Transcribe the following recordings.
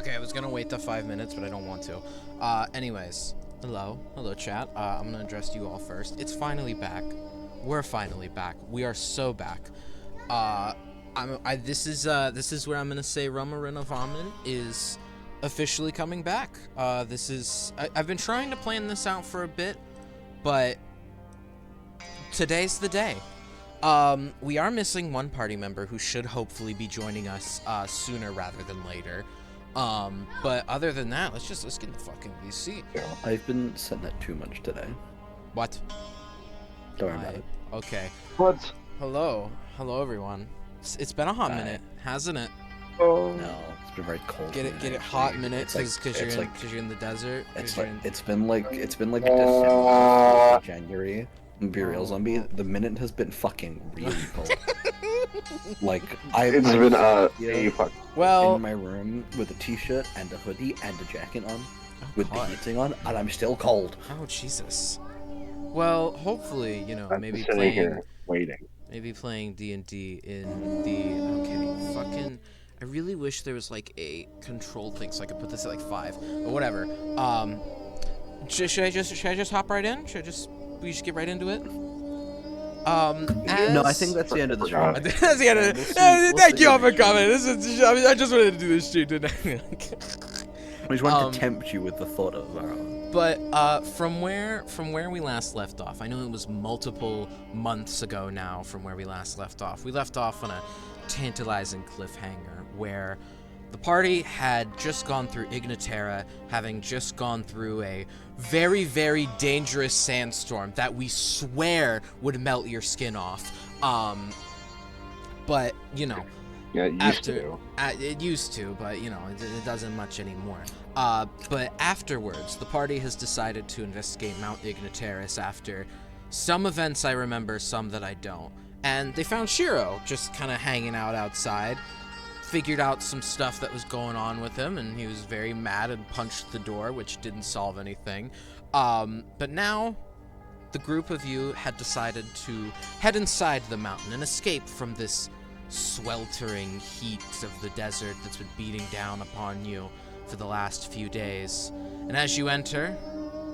Okay, I was gonna wait the 5 minutes, but I don't want to. Anyways, hello, chat. I'm gonna address you all first. It's finally back. We're finally back. We are so back. This is where I'm gonna say Renovamen is officially coming back. I've been trying to plan this out for a bit, but today's the day. We are missing one party member who should hopefully be joining us sooner rather than later. But other than that, let's get in the fucking VC. I've been sitting at too much today. What? Don't worry about it. Okay. What? Hello everyone. It's been a hot minute, hasn't it? Oh. No, it's been very cold. Get it hot minute because you're in the desert. It's been like December, January. Imperial Zombie. The minute has been fucking really cold. It's been well in my room with a t-shirt and a hoodie and a jacket on, with the heating on, and I'm still cold. Oh Jesus. Well, hopefully, I'm maybe sitting playing here waiting. Maybe playing D&D in the fucking. I really wish there was like a control thing so I could put this at like 5, but whatever. Should I just hop right in? We just get right into it? No, I think that's the end of the show. That's the end of it. Thank you all for coming. I just wanted to do this stream today. I just wanted to tempt you with the thought of But from where we last left off, I know it was multiple months ago now from where we last left off. We left off on a tantalizing cliffhanger where the party had just gone through Ignatera, having just gone through a very, very dangerous sandstorm that we swear would melt your skin off. But, Yeah, it used to. It used to, but, it doesn't much anymore. But afterwards, the party has decided to investigate Mount Ignaterus after some events I remember, some that I don't. And they found Shiro just kind of hanging out outside, figured out some stuff that was going on with him, and he was very mad and punched the door, which didn't solve anything. But now, the group of you had decided to head inside the mountain and escape from this sweltering heat of the desert that's been beating down upon you for the last few days. And as you enter,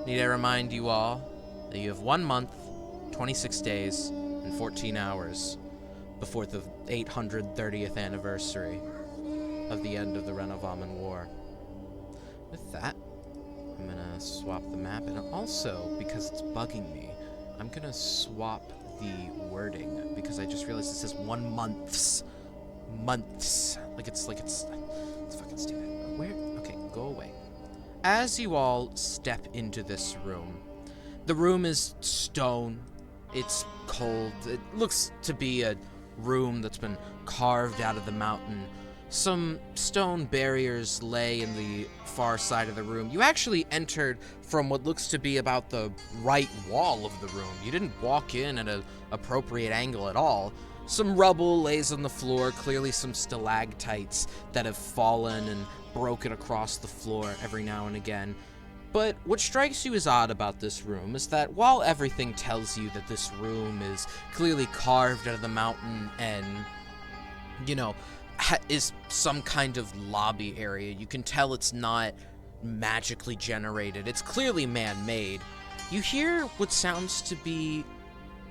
need I remind you all that you have 1 month, 26 days, and 14 hours before the 830th anniversary of the end of the Renovamen War. With that, I'm gonna swap the map, and also, because it's bugging me, I'm gonna swap the wording, because I just realized it says 1 months. Months. It's fucking stupid. Where? Okay, go away. As you all step into this room, the room is stone. It's cold. It looks to be a room that's been carved out of the mountain. Some stone barriers lay in the far side of the room. You actually entered from what looks to be about the right wall of the room. You didn't walk in at an appropriate angle at all. Some rubble lays on the floor, clearly some stalactites that have fallen and broken across the floor every now and again. But what strikes you as odd about this room is that while everything tells you that this room is clearly carved out of the mountain and, is some kind of lobby area, you can tell it's not magically generated. It's clearly man-made. You hear what sounds to be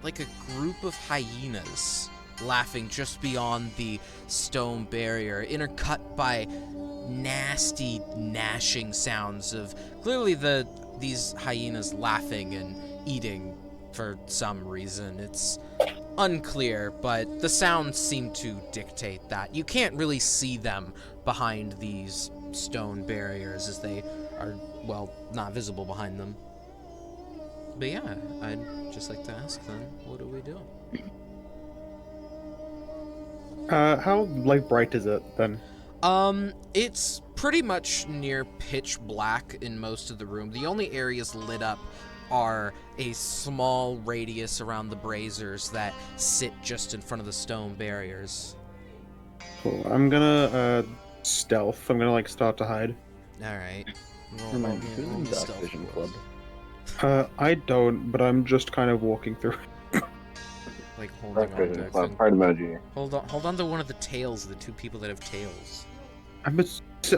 like a group of hyenas laughing just beyond the stone barrier, intercut by nasty gnashing sounds of clearly these hyenas laughing and eating for some reason. It's unclear, but the sounds seem to dictate that. You can't really see them behind these stone barriers as they are, not visible behind them. But yeah, I'd just like to ask then, what do we do? How bright is it then? It's pretty much near pitch black in most of the room. The only areas lit up are a small radius around the braziers that sit just in front of the stone barriers. Cool. I'm gonna stealth. I'm gonna start to hide. Alright. Remind me, who's in Dark Vision Club? I don't, but I'm just kind of walking through. Holding on to Heart emoji. Hold on to one of the tails, the two people that have tails. I'm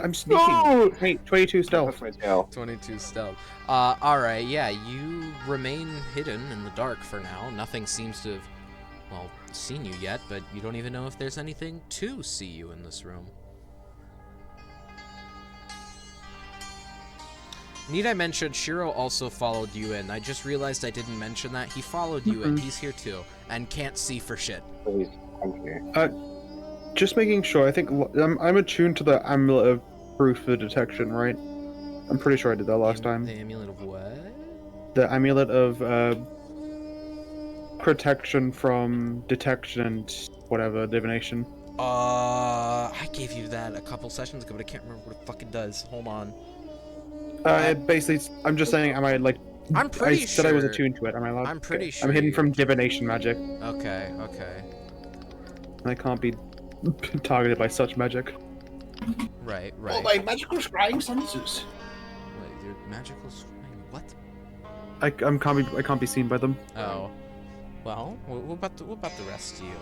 I'm sneaking. No! Wait, 22 stealth. That's my tail. 22 stealth. Alright, yeah, you remain hidden in the dark for now. Nothing seems to have, well, seen you yet, but you don't even know if there's anything to see you in this room. Need I mention, Shiro also followed you in. I just realized I didn't mention that. He followed you in. He's here too, and can't see for shit. Please, thank you. Just making sure. I think I'm attuned to the amulet of proof for detection, right? I'm pretty sure I did that last time. The amulet of what? The amulet of protection from detection and whatever divination. I gave you that a couple sessions ago, but I can't remember what it fucking does. Hold on. Basically, I'm just saying, am I like? I'm pretty I said I was sure- attuned to it. Am I allowed? I'm pretty Okay. sure I'm hidden you're- from divination magic. Okay, okay. And I can't be targeted by such magic. Right, Oh, right. my magical scrying senses. Wait, your magical scrying? What? I can't be seen by them. Oh. Well, what about the rest of you?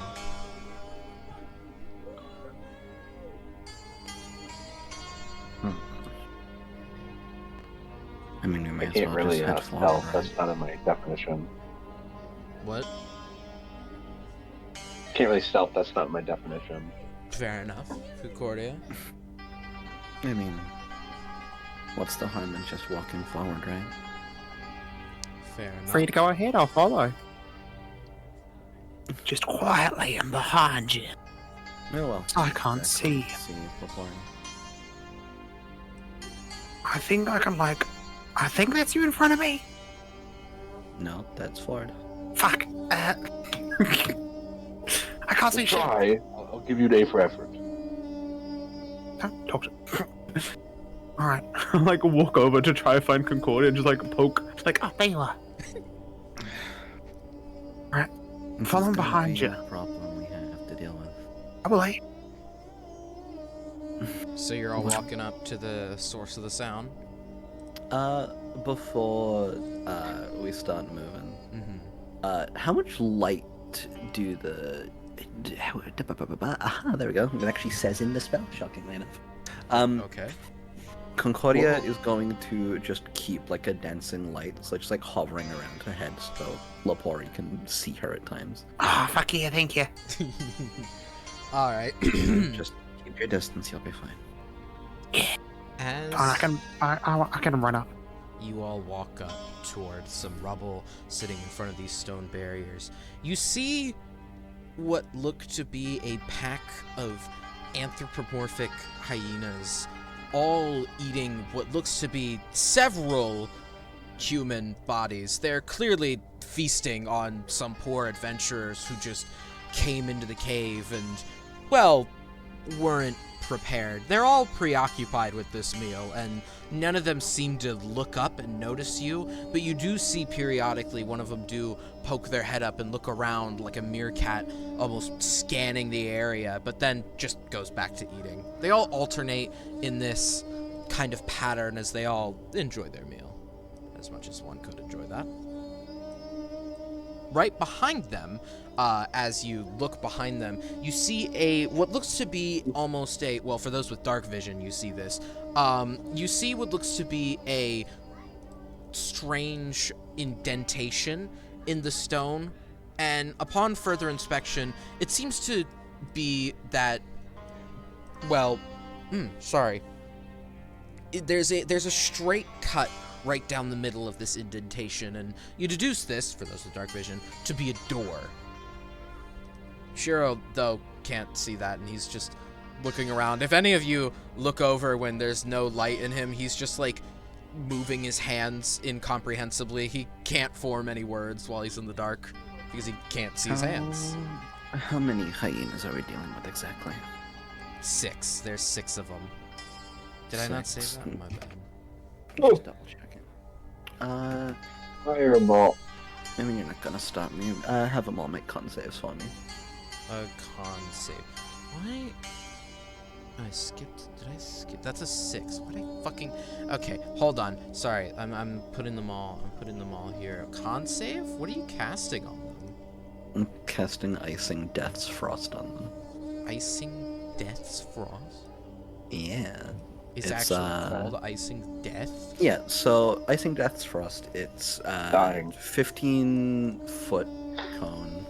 I mean, we I may as can't well really just head forward, stealth. right? That's not in my definition. What? Can't really stealth. That's not my definition. Fair enough. Concordia. I mean, what's the harm in just walking forward, right? Fair enough. Free to go ahead, I'll follow. Just quietly and behind you. Oh well. I can't see. See before. I think I can, like... I think that's you in front of me. No, that's Ford. Fuck. I can't see shit. Try. I'll give you an A for effort. Don't talk to... Alright. Like walk over to try to find Concordia and just like poke. Like, oh, there you are. This Follow is gonna behind be you. a problem we have to deal with. I will wait. So you're all walking up to the source of the sound. Before we start moving, Mm-hmm. how much light do the there we go. It actually says in the spell, shockingly enough. Okay. Concordia is going to just keep like a dancing light, so just like hovering around her head, so Lapori can see her at times. Ah, fuck yeah, thank you. All right. Just keep your distance, you'll be fine. As I can run up. you all walk up towards some rubble sitting in front of these stone barriers, you see what look to be a pack of anthropomorphic hyenas, all eating what looks to be several human bodies. They're clearly feasting on some poor adventurers who just came into the cave and, well, weren't prepared. They're all preoccupied with this meal, and none of them seem to look up and notice you, but you do see periodically one of them do poke their head up and look around like a meerkat, almost scanning the area, but then just goes back to eating. They all alternate in this kind of pattern as they all enjoy their meal, as much as one could enjoy that. Right behind them, as you look behind them, you see what looks to be almost well, for those with dark vision, you see this. You see what looks to be a strange indentation in the stone, and upon further inspection, it seems to be that, well, there's a straight cut right down the middle of this indentation, and you deduce this, for those with dark vision, to be a door. Shiro, though, can't see that, and he's just looking around. If any of you look over when there's no light in him, he's just, like, moving his hands incomprehensibly. He can't form any words while he's in the dark, because he can't see his hands. How many hyenas are we dealing with exactly? 6. There's 6 of them. Did I not say Six. that? My bad. Just double checking. Fireball. I mean, you're not gonna stop me. Have them all make con saves for me. A con save. Why? I skipped. Did I skip? That's a 6. What I fucking? Okay, hold on. Sorry, I'm putting them all. I'm putting them all here. Con save? What are you casting on them? I'm casting Icing Death's Frost on them. Icing Death's Frost. Yeah. is It's, actually called Icing Death? Yeah, so Icing Death's Frost, it's Dying. 15-foot cone.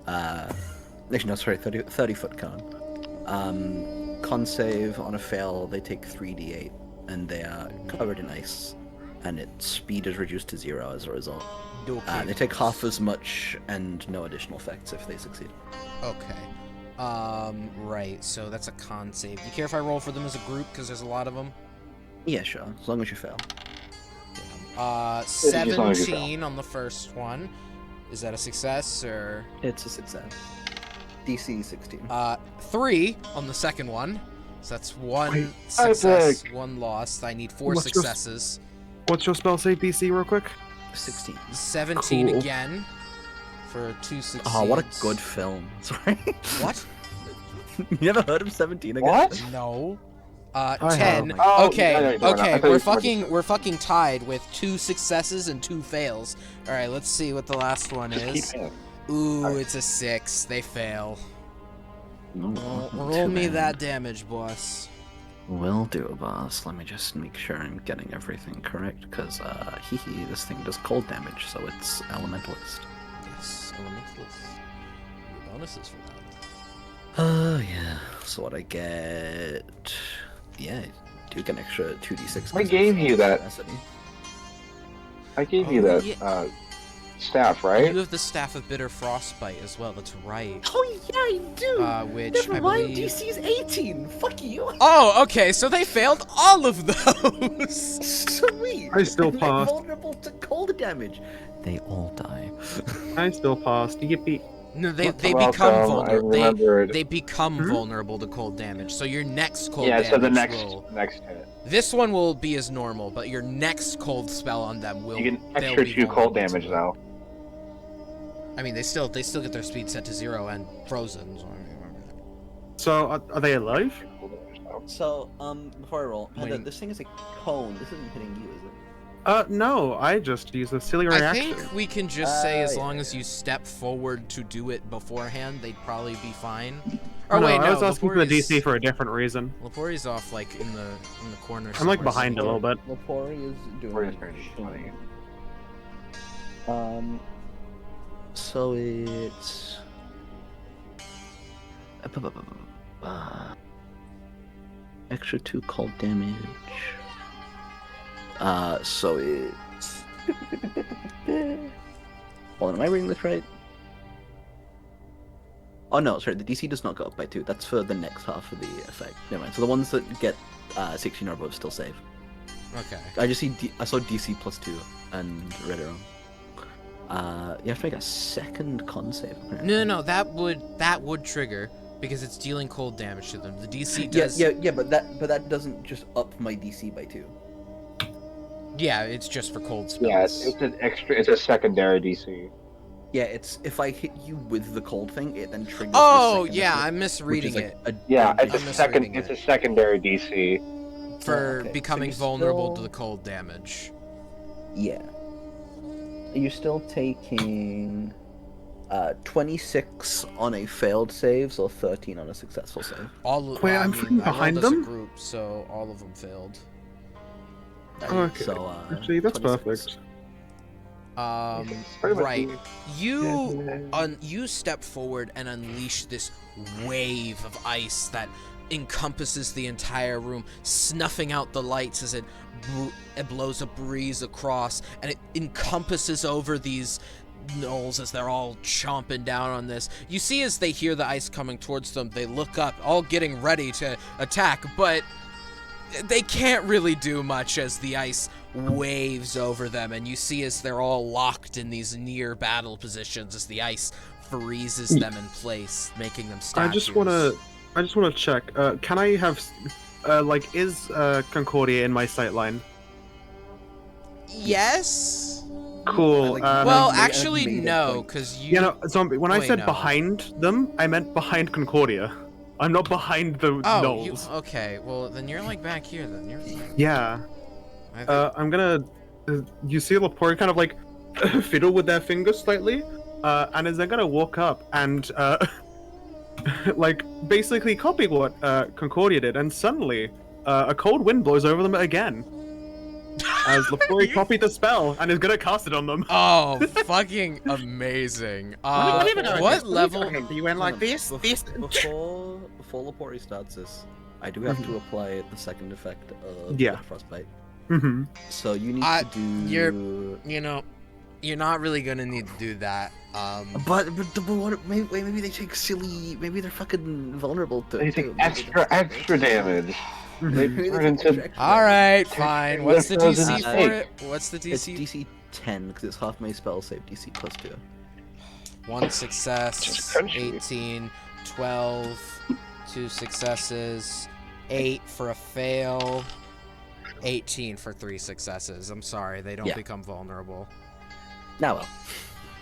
Actually, no, sorry, 30-foot cone. Con save on a fail, they take 3d8, and they are covered in ice, and its speed is reduced to 0 as a result. Okay. They take half as much and no additional effects if they succeed. Okay. Right, so that's a con save. Do you care if I roll for them as a group, because there's a lot of them? Yeah, sure, as long as you fail. Damn. As long as you fail. 17 on the first one. Is that a success, or...? It's a success. DC 16. 3 on the second one. So that's 1 Wait, success, Isaac. 1 loss. I need 4 What's your- successes. What's your spell save DC, real quick? 16. 17 Cool. again for 2 succeeds. Oh, what a good film. Sorry. What? You never heard of 17 again? What? No. I 10. have. Oh, Okay, no, no, no, no. I okay. thought you We're were fucking tied with 2 successes and 2 fails. All right, let's see what the last one Just is. keep it. Ooh, Alright. it's a 6. They fail. No, Roll me that damage, boss. Will do, boss. Let me just make sure I'm getting everything correct, because, this thing does cold damage, so it's Elementalist. Yes, elementalist. Your bonuses for that. Oh, yeah. So what I get... Yeah, I do get an extra 2d6. I gave you that. Tenacity. I gave Oh, you that yeah. staff, right? You have the Staff of Bitter Frostbite as well. That's right. Oh, yeah, I do! Which Never I mind, believe... DC's 18! Fuck you! Oh, okay, so they failed all of those! Sweet! I still They're passed. vulnerable to cold damage. They all die. I still passed. Yippee. No, they Welcome, become I vulnerable. remembered. They become Hmm? vulnerable to cold damage. So your next cold Yeah, damage so the next will... next hit. This one will be as normal, but your next cold spell on them will... You get they'll extra be 2 cold vulnerable to damage it. now. I mean, they still get their speed set to 0 and frozen. So I mean, remember that. So, are they alive? Cold damage now. So, before I roll, Waiting. this thing is a cone. This isn't hitting you, is it? No, I just used a silly I reaction. think we can just say as yeah, long as yeah. you step forward to do it beforehand, they'd probably be fine. Or Oh, no, wait, no, I was asking for the Lepori's- DC for a different reason. Lepori's off like in the corner. I'm like somewhere, behind a so- little bit. Lepori is doing Lepori is pretty funny. So it's... Extra 2 cold damage. So it's... Hold on, am I reading this right? Oh no, sorry, the DC does not go up by 2. That's for the next half of the effect. Never mind. So the ones that get 16 or above still save. Okay. I just see I saw DC plus 2 and read it wrong. You have to make a second con save. apparently. No, that would trigger because it's dealing cold damage to them. The DC does. Yeah, but that doesn't just up my DC by 2. Yeah, it's just for cold spells. Yeah, it's an extra. It's a secondary DC. Yeah, it's if I hit you with the cold thing, it then triggers. Oh the second yeah, effect, I'm which misreading is like it. a Yeah, it's I'm a second. misreading It's it. a secondary DC. For okay, so becoming you're vulnerable to still- the cold damage. Yeah. You're still taking 26 on a failed save, or 13 on a successful save. All of, Wait, well, I I'm mean, freaking I behind rolled as them? a group, so all of them failed. Okay. So, Actually, that's 26. perfect. Pretty much Right. Yeah. You step forward and unleash this wave of ice that encompasses the entire room, snuffing out the lights as it blows a breeze across, and it encompasses over these gnolls as they're all chomping down on this. You see as they hear the ice coming towards them, they look up, all getting ready to attack, but they can't really do much as the ice waves over them, and you see as they're all locked in these near battle positions as the ice freezes them in place, making them statues. I just wanna check. Can I have, is Concordia in my sightline? Yes? Cool. Well, made- actually, made it, no, like- because you... You know, zombie. When I Wait, said no. behind them, I meant behind Concordia. I'm not behind the Oh, you... gnolls. Okay, well, then you're, like, back here, then. You're fine. Yeah. I think... I'm gonna. You see Lepori kind of like fiddle with their fingers slightly, and is then gonna walk up and like basically copy what Concordia did, and suddenly a cold wind blows over them again. As Lepori copied the spell and is gonna cast it on them. Oh, fucking amazing. Let me go What this. level? You went like this, this. Before Lepori starts this, I do have to apply the second effect of Yeah. frostbite. Mm-hmm. So you need to do. You're not really gonna need to do that. But what? Maybe they take silly. Maybe they're fucking vulnerable to. They take extra damage. They Maybe turn they into take extra All right, They're fine. What's the frozen DC for snake. it? What's the It's DC? DC 10 because it's half my spell save DC plus 2. 1 success, Just crunchy. 18, 12, 2 successes, 8 for a fail, 18 for 3 successes. I'm sorry, they don't Yeah. become vulnerable. Now well.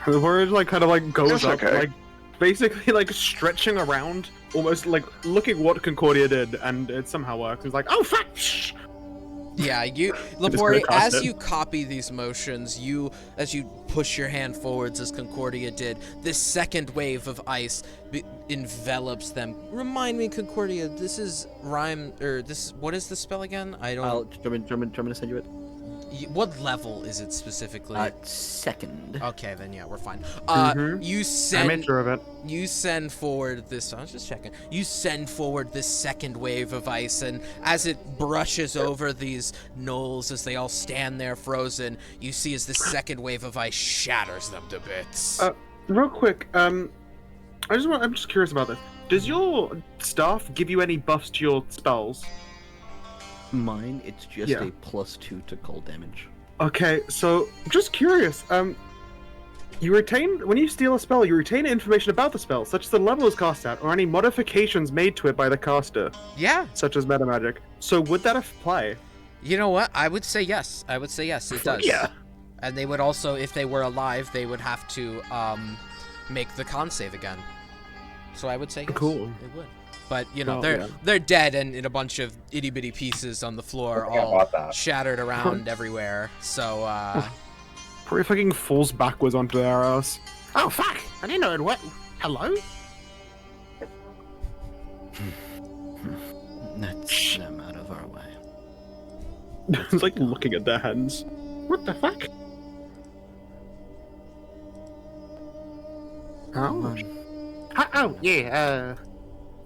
The word kind of goes That's up, okay. basically stretching around, almost looking what Concordia did, and it somehow works. It's like, oh fuck! Shh! Yeah, you, gonna Lepori, cast as it. you copy these motions, as you push your hand forwards as Concordia did, this second wave of ice envelops them. Remind me, Concordia, this is what is the spell again? I don't. Do you want me to send you it? What level is it specifically? Second. Okay, then yeah, we're fine. Mhm. You I'm send sure of it. you send forward this. I was just checking. You send forward this second wave of ice, and as it brushes over these gnolls as they all stand there frozen, you see as this second wave of ice shatters them to bits. Real quick, I'm just curious about this. Does your staff give you any buffs to your spells? Mine, it's just Yeah. a +2 to cold damage. Okay, so just curious. You retain when you steal a spell, you retain information about the spell, such as the level it's cast at, or any modifications made to it by the caster, Yeah, such as meta magic. So would that apply? you know what? I would say yes. It does. Yeah. And they would also, if they were alive, they would have to make the con save again. So I would say yes. Cool. It would. But Well, they're dead and in a bunch of itty bitty pieces on the floor, I forgot all about that. shattered around everywhere. So Probably fucking falls backwards onto their ass. Oh fuck! I didn't know it went. Hello? That's them out of our way. It's like looking at their hands. What the fuck? Come Oh. on. Oh yeah.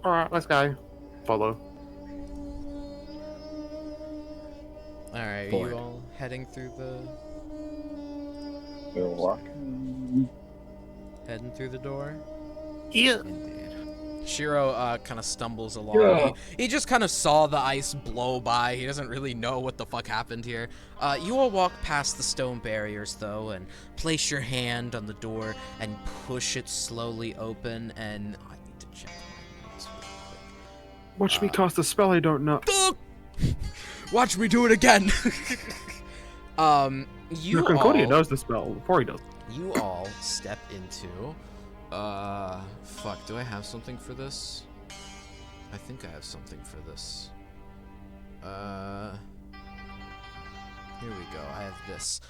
All right, let's go. Follow. all right, are Bored. you all heading through We're walking. the door? Yeah. Indeed. Shiro kind of stumbles along. Yeah. He just kind of saw the ice blow by. He doesn't really know what the fuck happened here. You all walk past the stone barriers, though, and place your hand on the door and push it slowly open. And I need to check my notes real quick. Watch me cast a spell I don't know. Watch me do it again. You No, Concordia all, knows the spell before he does. you all step into. Fuck. Do I have something for this? I think I have something for this. Here we go. I have this.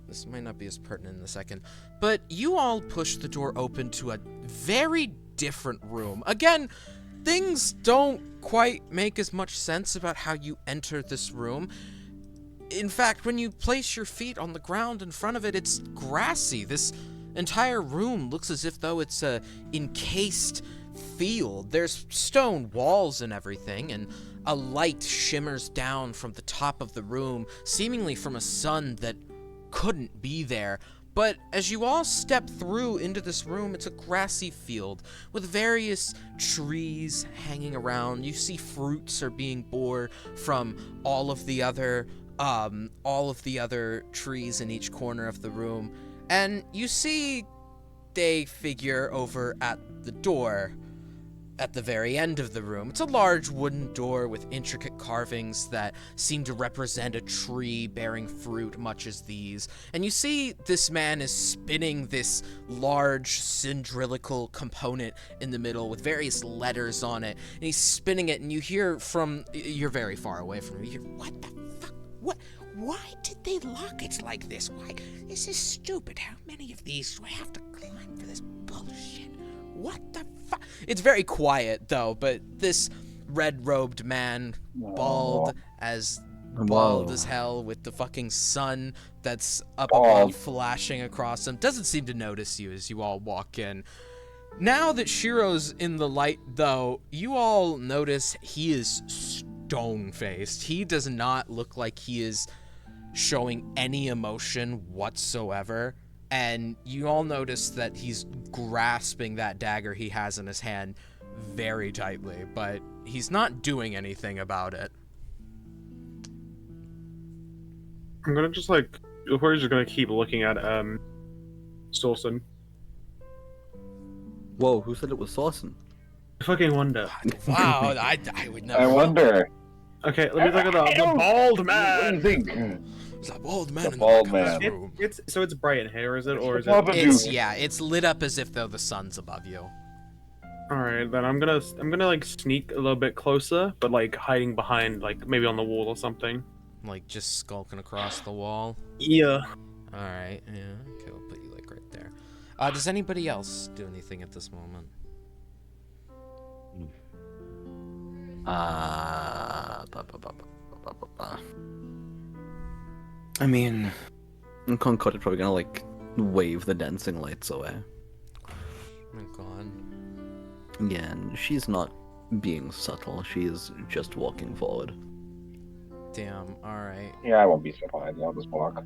This might not be as pertinent in a second, but you all push the door open to a very different room. Again, things don't quite make as much sense about how you enter this room. In fact, when you place your feet on the ground in front of it, it's grassy. This entire room looks as if though it's a encased field. There's stone walls and everything, and a light shimmers down from the top of the room, seemingly from a sun that couldn't be there. But as you all step through into this room, it's a grassy field with various trees hanging around. You see fruits are being borne from all of the other trees in each corner of the room. And you see a figure over at the door at the very end of the room. It's a large wooden door with intricate carvings that seem to represent a tree bearing fruit, much as these. And you see this man is spinning this large cylindrical component in the middle with various letters on it. And he's spinning it, and you hear from... You're very far away from him. You hear, what the fuck? What? Why did they lock it like this? Why? This is stupid. How many of these do I have to climb for this bullshit? What the fuck? It's very quiet, though, but this red-robed man bald as hell with the fucking sun that's up Bald. above flashing across him. Doesn't seem to notice you as you all walk in. Now that Shiro's in the light, though, you all notice he is stone-faced. He does not look like he is showing any emotion whatsoever. And you all notice that he's grasping that dagger he has in his hand very tightly, but he's not doing anything about it. I'm gonna just like, we're just gonna keep looking at Stolson. Whoa, who said it was Sawson? I fucking wonder. Wow, I would never. I wonder. Okay, let me look at the bald What do you man. think? There's a bald man The in bald the man. back of this room. It's bright in here, is it, or is It's it? It's lit up as if though the sun's above you. All right, then I'm gonna like sneak a little bit closer, but like hiding behind, like maybe on the wall or something. Like just skulking across the wall. Yeah. All right, yeah. Okay, we'll put you like right there. Does anybody else do anything at this moment? I mean, Concord is probably gonna like wave the dancing lights away. Oh my god. Yeah, and she's not being subtle. She is just walking forward. Damn. All right. Yeah, I won't be surprised. I'll just walk.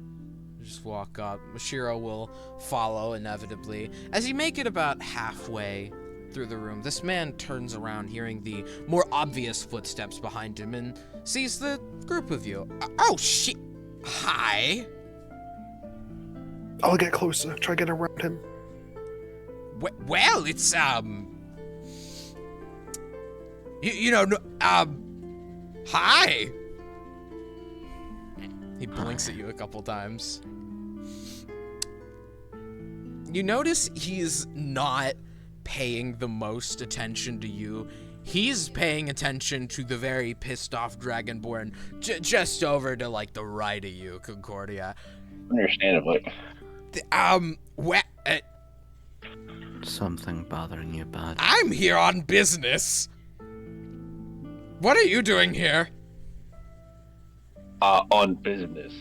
Just walk up. Mashiro will follow inevitably. As you make it about halfway through the room, this man turns around, hearing the more obvious footsteps behind him, and sees the group of you. Oh shit! Hi. I'll get closer. Try to get around him. Well, it's hi. He blinks at you a couple times. You notice he's not paying the most attention to you. He's paying attention to the very pissed off Dragonborn just over to like the right of you, Concordia. Understandably. Something bothering you bad? I'm here on business. What are you doing here? On business.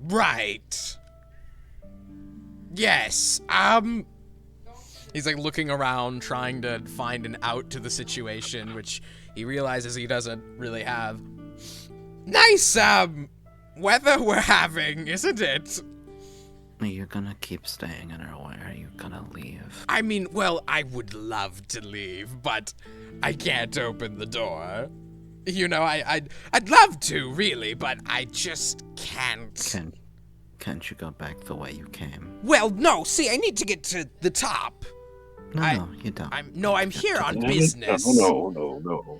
Right. Yes. He's like looking around, trying to find an out to the situation, which he realizes he doesn't really have. Nice, weather we're having, isn't it? Are you gonna keep staying in her way, or are you gonna leave? I mean, well, I would love to leave, but I can't open the door. You know, I'd love to, really, but I just can't. Can't you go back the way you came? Well, no, see, I need to get to the top. No, you don't. I'm here on business. No.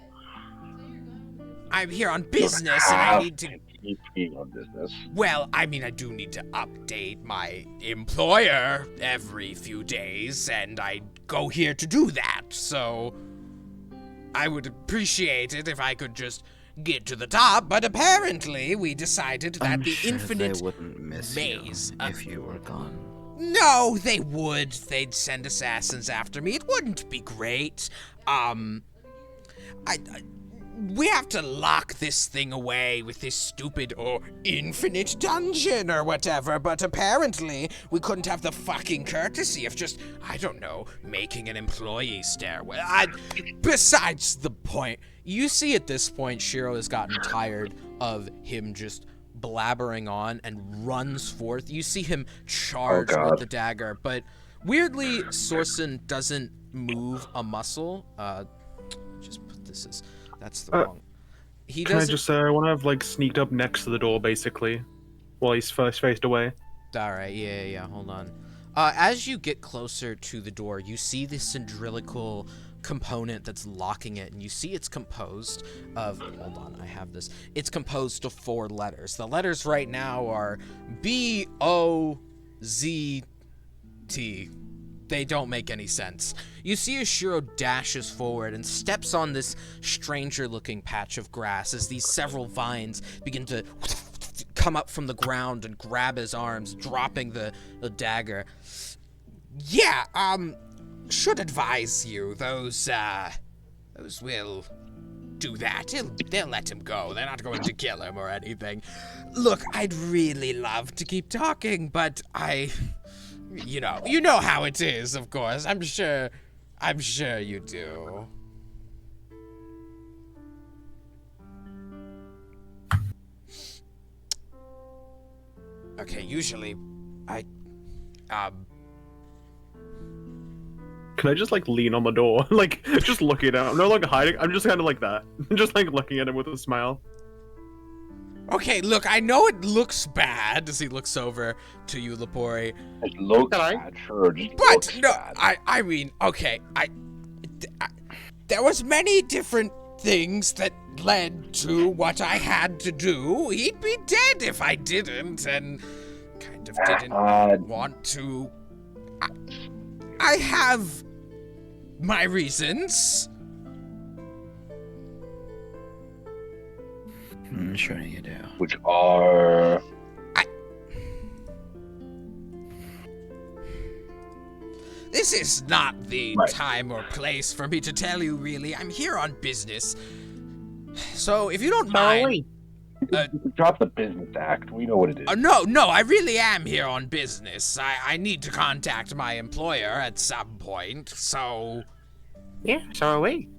I'm here on business, and I need to. Keep being on business. Well, I mean, I do need to update my employer every few days, and I go here to do that, so I would appreciate it if I could just get to the top, but apparently we decided that I'm the sure infinite they wouldn't miss maze. you if you were gone. No, they would. They'd send assassins after me. It wouldn't be great. We have to lock this thing away with this stupid or infinite dungeon or whatever, but apparently we couldn't have the fucking courtesy of just, I don't know, making an employee stairwell. Besides the point, you see at this point Shiro has gotten tired of him just blabbering on and runs forth. You see him charge with the dagger, but weirdly, Sorsen doesn't move a muscle. Just put this as... That's the wrong. He Can I doesn't. just say I want to have like sneaked up next to the door, basically, while he's first faced away. All right, yeah. Hold on. As you get closer to the door, you see the cylindrical component that's locking it, and you see it's composed of. Hold on, I have this. It's composed of 4 letters. The letters right now are B-O-Z-T. They don't make any sense. You see as Shiro dashes forward and steps on this stranger-looking patch of grass as these several vines begin to come up from the ground and grab his arms, dropping the dagger. Yeah, should advise you, those will do that. They'll let him go. They're not going to kill him or anything. Look, I'd really love to keep talking, but you know how it is, of course. I'm sure you do. Okay, usually, Can I just like lean on the door, like just looking at him? I'm no longer hiding. I'm just kind of like that, just like looking at him with a smile. Okay, look, I know it looks bad as he looks over to you, Lepori. It looks Can I? bad, sure. Just But looks no, bad. I mean, okay, there was many different things that led to what I had to do. He'd be dead if I didn't, and kind of didn't want to. I have my reasons. I'm sure you do. Which are... This is not the Right. time or place for me to tell you, really. I'm here on business. So, if you don't mind... Drop the business act. We know what it is. No, I really am here on business. I need to contact my employer at some point, so... Yeah, so are we.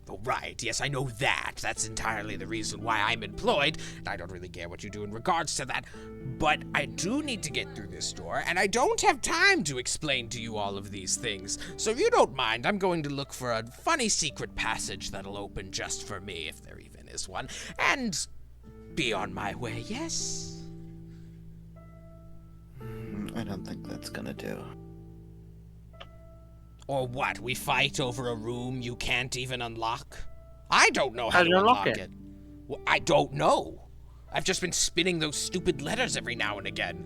Oh, right, yes, I know that. That's entirely the reason why I'm employed, and I don't really care what you do in regards to that. But I do need to get through this door, and I don't have time to explain to you all of these things. So if you don't mind, I'm going to look for a funny secret passage that'll open just for me, if there even is one, and be on my way, yes? I don't think that's gonna do. Or what, we fight over a room you can't even unlock? I don't know how How to do you unlock unlock it. it? Well, I don't know. I've just been spinning those stupid letters every now and again.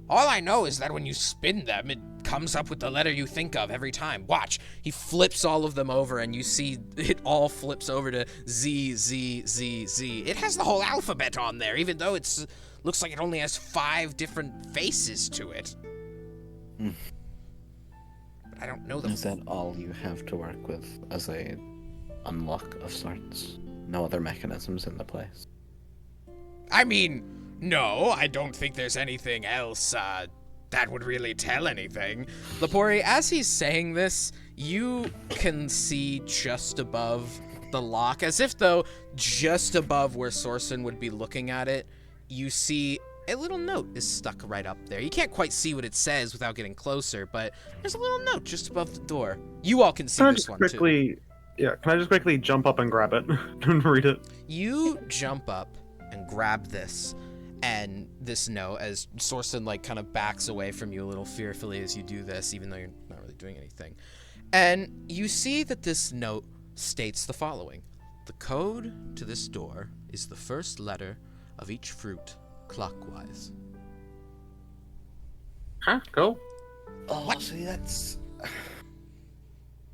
All I know is that when you spin them, it comes up with the letter you think of every time. Watch, he flips all of them over and you see it all flips over to Z, Z, Z, Z. It has the whole alphabet on there, even though it's looks like it only has 5 different faces to it. Hmm. But I don't know the Is that all you have to work with as a unlock of sorts? No other mechanisms in the place? I mean, no, I don't think there's anything else, that would really tell anything. Lepori, as he's saying this, you can see just above the lock, as if though just above where Sorsen would be looking at it, you see a little note is stuck right up there. You can't quite see what it says without getting closer, but there's a little note just above the door. You all can see Can I this just one quickly, yeah? Can I just quickly jump up and grab it and read it? too. You jump up and grab this. And this note, as Sorsen like kind of backs away from you a little fearfully as you do this, even though you're not really doing anything. And you see that this note states the following. The code to this door is the first letter of each fruit clockwise. Huh? Cool. Oh, What? see, that's...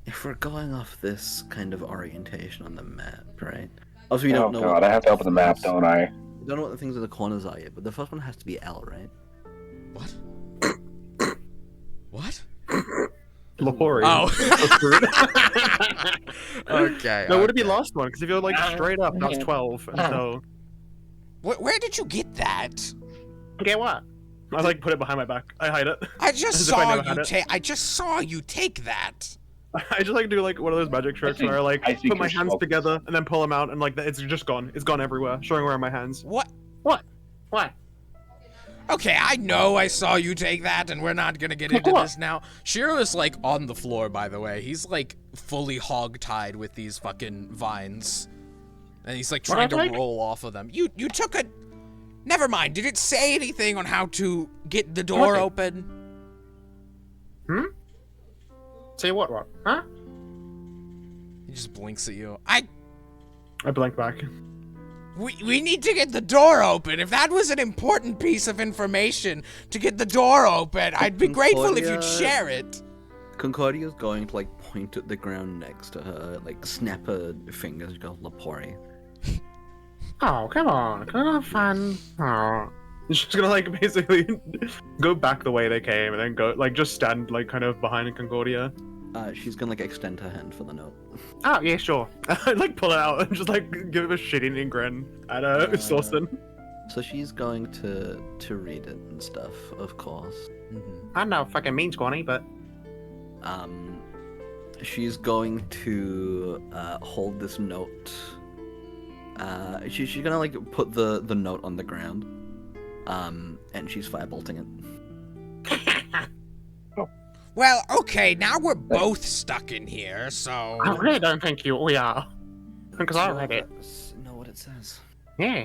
If we're going off this kind of orientation on the map, right? Also, we Oh don't know. god, I have to open the map, don't I? We don't know what the things in the corners are yet, but the first one has to be L, right? What? What? Lepori. Oh. Okay. No, would it be okay. lost one? Because if you're like straight up, that's 12, and so Where did you get that? Get what? I like put it behind my back. I hide it. I just As if I saw never had you it. take. I just saw you take that. I just like do like one of those magic tricks think- where I like I think put my you're hands so- together and then pull them out, and like it's just gone. It's gone everywhere, showing where are my hands. What? What? Okay, I know I saw you take that, and we're not gonna get into What? this now. Shiro is like on the floor, by the way. He's like fully hog-tied with these fucking vines, and he's like What trying to I take? roll off of them. You took a. Never mind. Did it say anything on how to get the door Nothing. open? Say what? Huh? He just blinks at you. I blinked back. We need to get the door open. If that was an important piece of information to get the door open, I'd be grateful if you'd Concordia- share it. Concordia's going to like point at the ground next to her, like snap her fingers and go, Lepori. Oh, come on. Can I have fun? Oh. She's gonna like basically go back the way they came and then go like just stand like kind of behind Concordia. She's gonna like extend her hand for the note. Oh yeah, sure. Like pull it out and just like give him a shit-eating grin at Sorsen. So she's going to read it and stuff, of course. I don't know if fucking mean Squanny, but She's going to hold this note. She's gonna like put the note on the ground, and she's firebolting it. Well, okay, now we're both stuck in here, so... I really don't think we are. Because I read it. Know what it says. Yeah.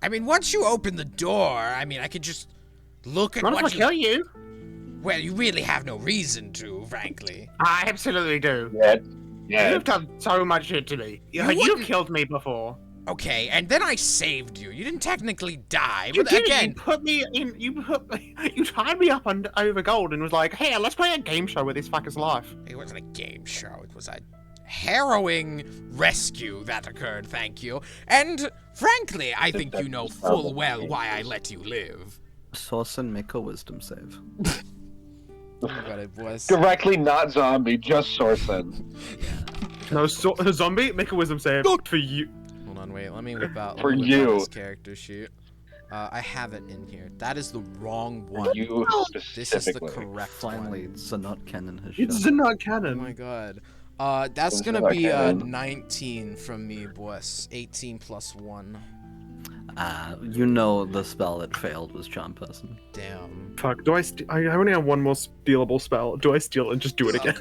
I mean, once you open the door, I mean, I could just look at What if I what kill you? Well, you really have no reason to, frankly. I absolutely do. Yeah. You've done so much shit to me. You've wouldn't- killed me before. Okay, and then I saved you. You didn't technically die, You but did. again... You put me in. You tied me up over gold and was like, "Hey, let's play a game show with this fucker's life." It wasn't a game show. It was a harrowing rescue that occurred, thank you. And, frankly, I think you know full well why I let you live. Sorsen, make a wisdom save. But it was... Directly, not zombie, just Sorsen. No, zombie, make a wisdom save for you. Hold on, wait. Let me whip out, For you. this character sheet. I have it in here. That is the wrong one. You This is the specifically. correct Finally, one. Zanot Cannon has It's shown. not Oh canon. my god. That's It's gonna not be canon. 19 from me, boss. 18 plus 1. You know the spell that failed was Charm Person. Damn. Fuck. Do I? I only have one more stealable spell. Do I steal it and just do it again?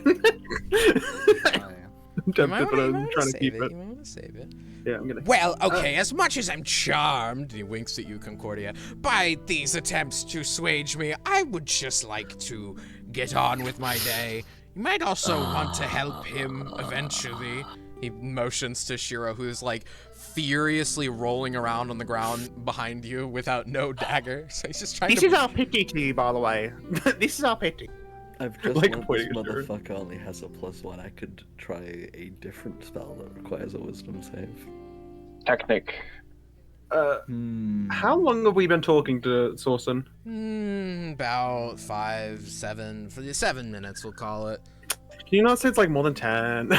I'm You might tempted, but wanna I'm trying to keep it. You might wanna save it. Yeah, I'm gonna. Well, okay, as much as I'm charmed, he winks at you, Concordia, by these attempts to assuage me, I would just like to get on with my day. You might also want to help him eventually. He motions to Shiro, who's like furiously rolling around on the ground behind you without no dagger. So he's just trying This to. is our pity to you, by the way. This is our pity. I've just Like learned this pointing at her. motherfucker only has a +1. I could try a different spell that requires a wisdom save. Technic. How long have we been talking to Sorsen? About 7 minutes, we'll call it. Can you not say it's like more than 10?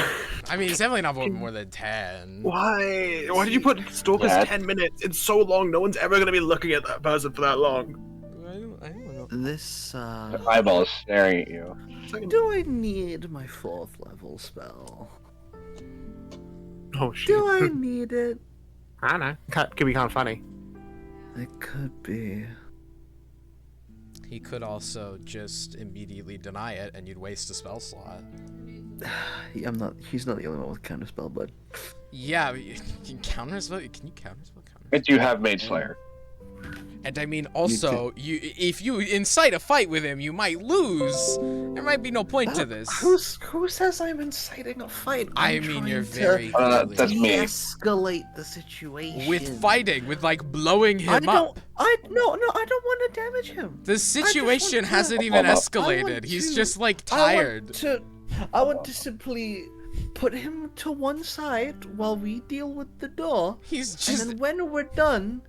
I mean, it's definitely not more than 10. Why? Why did you put Stalker's Yeah. 10 minutes? It's so long, no one's ever gonna be looking at that person for that long. I don't know. This, The eyeball is staring at you. do I need my 4th level spell? Oh shit. Do I need it? I don't know. Could be kind of funny. It could be. He could also just immediately deny it, and you'd waste a spell slot. He's not the only one with counterspell, but Yeah, you can counterspell. Can you counterspell? But you have Mage Slayer. And I mean, also, if you incite a fight with him, you might lose. There might be no point to this. Who says I'm inciting a fight? I I'm mean, you're trying very that's me. de-escalate the situation. with fighting, with like blowing him up. I don't want to damage him. The situation to- hasn't even I want escalated. He's to- just like tired. I want to simply put him to one side while we deal with the door. He's And just. then when we're done,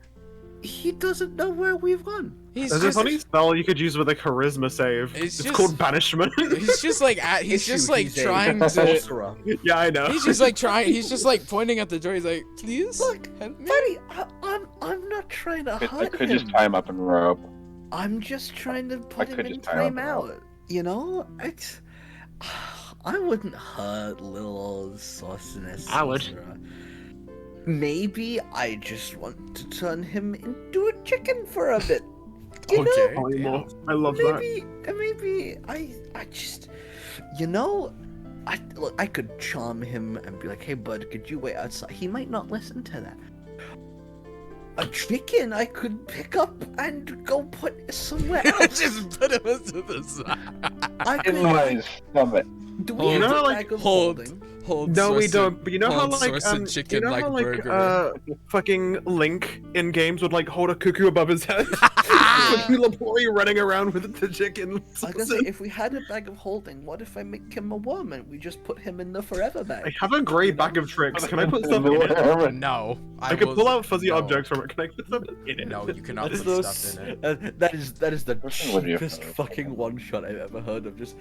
he doesn't know where we've gone. He's There's a just. funny spell you could use with a charisma save. It's It's just- called banishment. He's just like. He's just like trying to. sorcerer. Yeah, I know. He's just like trying. He's just like pointing at the door. He's like, please Look, help me. buddy, I'm not trying to I hurt could him. just tie him up in rope. I'm just trying to put him could in just tie him time up. out. You know, I wouldn't hurt little old sauciness. I would. Maybe I just want to turn him into a chicken for a bit. You Okay. know, Polymorph. I love that. maybe I just, you know, I could charm him and be like, hey bud, could you wait outside? He might not listen to that. A chicken I could pick up and go put somewhere else. Just put him into the side. I In could, my stomach. do we Hold- have a like, bag of hold. holding? Hold No, we source don't. But you know how hold like source and chicken you know like how, like burger. fucking Link in games would like hold a cuckoo above his head. Fucking Lapori running around with the chicken. I guess if we had a bag of holding, what if I make him a worm and we just put him in the forever I bag? have a grey bag of tricks. Can I put stuff in it? No, I can will- pull out fuzzy no. objects from it. Can I put stuff in it? No, you cannot That's put the stuff in it. that is the Which one would you cheapest have? fucking one shot I've ever heard of. Just,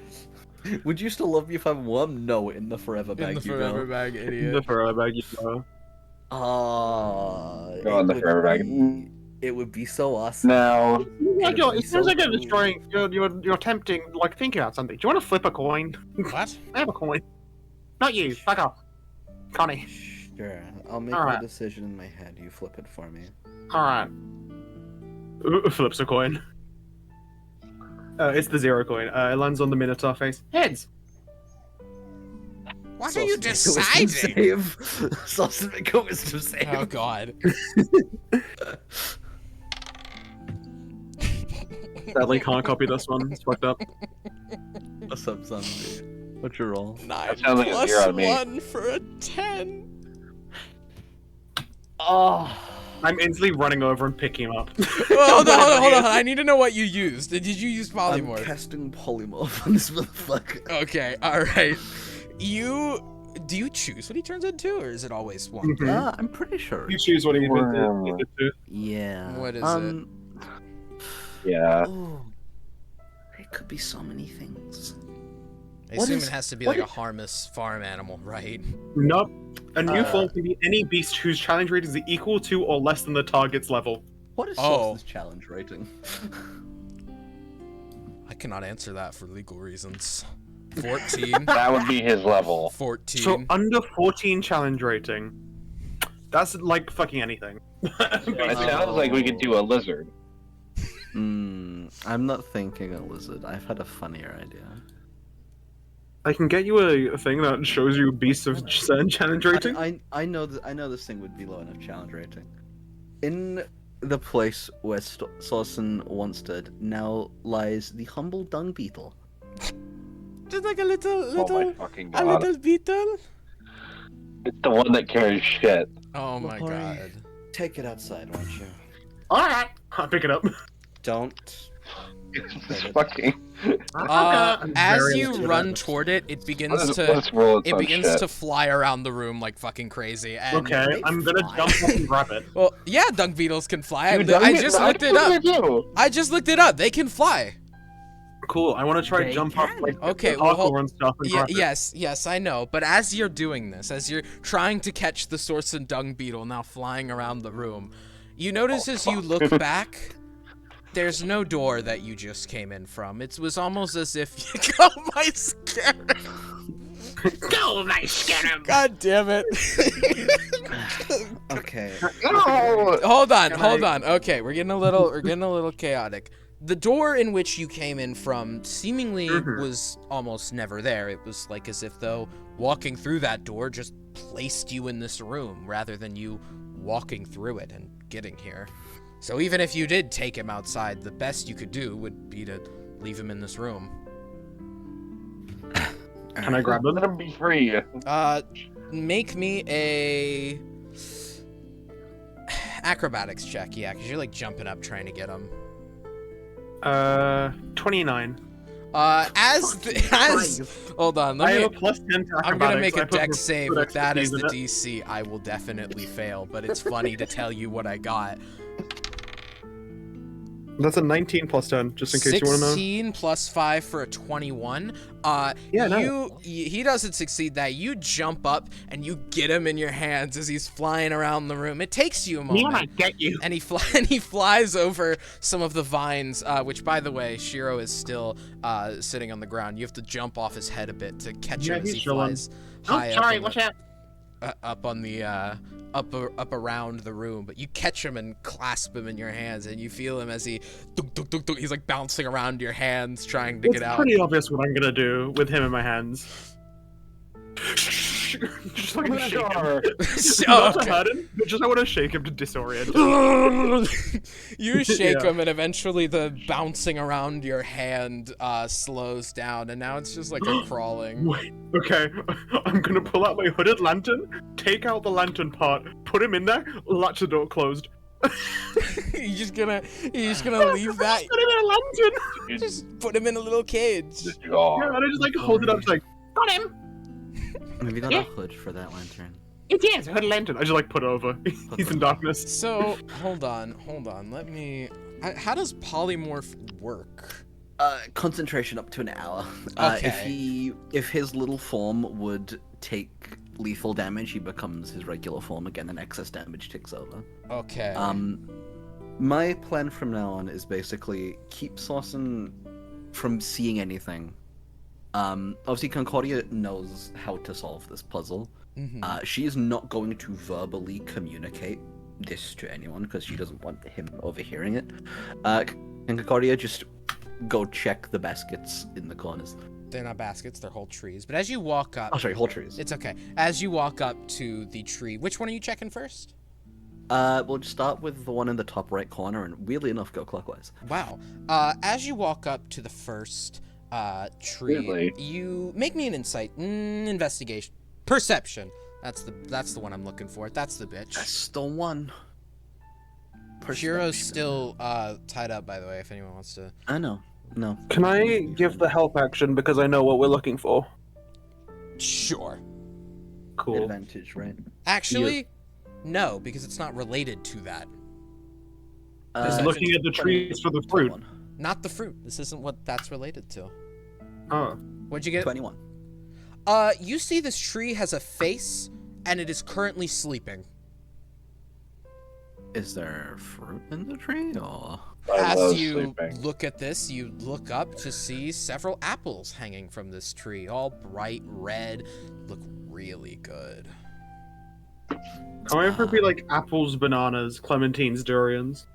would you still love me if I'm a worm? No, in the forever bag. In the you forever know. bag, The idiot. forever bag, you know. Go on the forever bag. It would be so awesome. Now, Like It'd be it seems so like you're cool. destroying. You're tempting. Like thinking about something. Do you want to flip a coin? What? I have a coin. Not you. Fuck off, Connie. Sure, I'll make Alright. the decision in my head. You flip it for me. All right. Flips a coin. It's the 0 coin. It lands on the Minotaur face. Heads. What are you Sauce and make a wisdom deciding? save. Sauce and make a wisdom save. Oh god. Sadly, can't copy this one. It's fucked up. What's up, zombie? What's your roll? 9 sounds like a plus 0 to me. 1 for a 10. Oh. I'm instantly running over and picking him up. Hold on. I need to know what you used. Did you use I'm polymorph? casting polymorph on this motherfucker. Okay, alright. Do you choose what he turns into, or is it always one? Mhm. I'm pretty sure. You choose what he Wow. into. Yeah. What is yeah. Oh, it could be so many things. I What assume is- it has to be what like a is- harmless farm animal, right? Nope. A new Uh, form can be any beast whose challenge rate is equal to or less than the target's level. What is Oh. Sauce's challenge rating? I cannot answer that for legal reasons. 14. That would be his level. 14. So under 14 challenge rating. That's like fucking anything. It sounds like we could do a lizard. I'm not thinking a lizard. I've had a funnier idea. I can get you a thing that shows you beasts of certain challenge rating. I know this thing would be low enough challenge rating. In the place where Sorsen once stood, now lies the humble dung beetle. Just like a little, Oh my fucking god. beetle. It's the one that carries shit. Oh my Lapori, god. Take it outside, won't you? Alright, I'll pick it up. Don't. It's fucking. I'm As very you upset run about toward it, it begins Let's to roll its it own begins shit. to fly around the room like fucking crazy. And Okay, I'm gonna fly. jump up and grab it. well, yeah, dung beetles can fly. Dude, I don't just get- looked it what up. do they do? I just looked it up. They can fly. Cool, I want to try They to jump up can. like Okay, the well, parkour and stuff and grab it. yes, I know. But as you're doing this, as you're trying to catch the source and dung beetle now flying around the room, you notice as you look back, there's no door that you just came in from. It was almost as if you go my scared. Go, nice scanner. God damn it. Okay. No! hold on. Okay, we're getting a little chaotic. The door in which you came in from seemingly was almost never there. It was like as if though walking through that door just placed you in this room rather than you walking through it and getting here. So even if you did take him outside, the best you could do would be to leave him in this room. Can I grab it? Let him be free. Make me a acrobatics check, yeah, because you're like jumping up trying to get him. 29. Hold on, I let have me. a plus 10 to I'm gonna make acrobatics. I a put dex save with that as the expertise in it. DC. I will definitely fail, but it's funny to tell you what I got. That's a 19 plus 10, just in case you want to know. 16 plus 5 for a 21. Yeah, no. He doesn't succeed that. You jump up and you get him in your hands as he's flying around the room. It takes you a Me when I moment. get you. And he flies over some of the vines, which, by the way, Shiro is still sitting on the ground. You have to jump off his head a bit to catch Yeah, him as he's he chilling. flies Oh, high sorry, up, watch out. up on the up around the room. But you catch him and clasp him in your hands, and you feel him as he dunk, dunk, dunk, dunk, he's like bouncing around your hands trying to It's get out. pretty obvious what I'm gonna do with him in my hands. just fucking shake him. Sure. Not to Okay. hurt him, but just I want to shake him to disorient him. You shake Yeah. him, and eventually the bouncing around your hand slows down, and now it's just like a crawling. Wait, okay, I'm gonna pull out my hooded lantern, take out the lantern part, put him in there, latch the door closed. You're just gonna leave that. Put him in a lantern! Just put him in a little cage. Oh, Yeah, and I just like hold it up, just like, got him! Have you got Yeah. a hood for that lantern? It is. Hooded lantern. I just like put over. He's in darkness. So hold on. Let me. How does polymorph work? Concentration up to an hour. Okay. If his little form would take lethal damage, he becomes his regular form again, and excess damage takes over. Okay. My plan from now on is basically keep Saucon from seeing anything. Obviously Concordia knows how to solve this puzzle. Mhm. She is not going to verbally communicate this to anyone because she doesn't want him overhearing it. And Concordia just go check the baskets in the corners. They're not baskets, they're whole trees. But as you walk up, Oh, sorry, whole trees. it's okay. As you walk up to the tree, which one are you checking first? We'll just start with the one in the top right corner, and weirdly enough, go clockwise. Wow. As you walk up to the first tree, Really? you make me an investigation, perception. That's the one I'm looking for. That's the bitch. That's the one. Shiro's still tied up, by the way. If anyone wants to. I know. No. Can I give the help action because I know what we're looking for? Sure. Cool. Advantage, right? Actually, no, because it's not related to that. Just looking at the trees for the fruit. 21. Not the fruit. This isn't what that's related to. Oh. What'd you get? 21. You see this tree has a face, and it is currently sleeping. Is there fruit in the tree, or...? I As love you sleeping. look at this, you look up to see several apples hanging from this tree, all bright red, look really good. Can I ever be like apples, bananas, clementines, durians?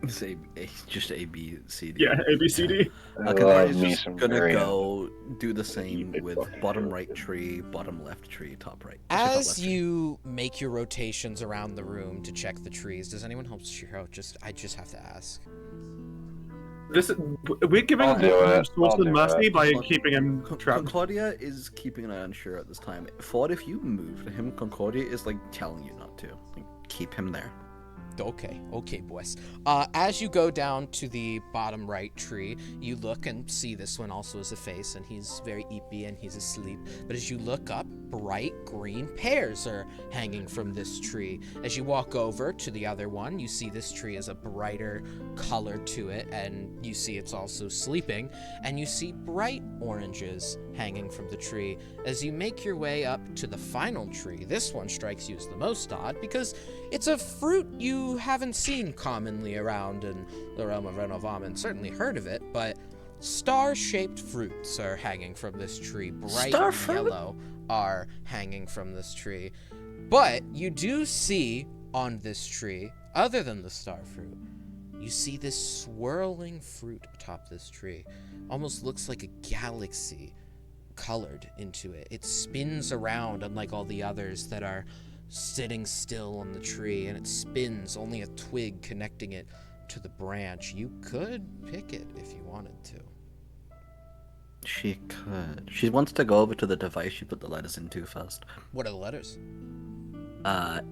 It's just A, B, C, D. Yeah, A, B, C, D. I Okay, love I'm me just some gonna durian. go do the same Big with fucking bottom durian. right tree, bottom left tree, top right. Top left As tree. you make your rotations around the room to check the trees, does anyone help Shiro? I just have to ask. We're giving I'll do it. Saucon I'll do mercy it. by Con- keeping him trapped. Concordia is keeping an eye on Shiro at this time. Ford, if you move to him, Concordia is like telling you not to. Like, keep him there. Okay, boys. As you go down to the bottom right tree, you look and see this one also has a face, and he's very eepy and he's asleep. But as you look up, bright green pears are hanging from this tree. As you walk over to the other one, you see this tree has a brighter color to it, and you see it's also sleeping, and you see bright oranges hanging from the tree. As you make your way up to the final tree, this one strikes you as the most odd because it's a fruit you haven't seen commonly around in the realm of Renovamen. Certainly heard of it, but star-shaped fruits are hanging from this tree. Bright Starfruit? yellow are hanging from this tree. But you do see on this tree, other than the star fruit, you see this swirling fruit atop this tree. Almost looks like a galaxy colored into it. It spins around unlike all the others that are sitting still on the tree, and it spins, only a twig connecting it to the branch. You could pick it if you wanted to. She could. She wants to go over to the device she put the letters into first. What are the letters?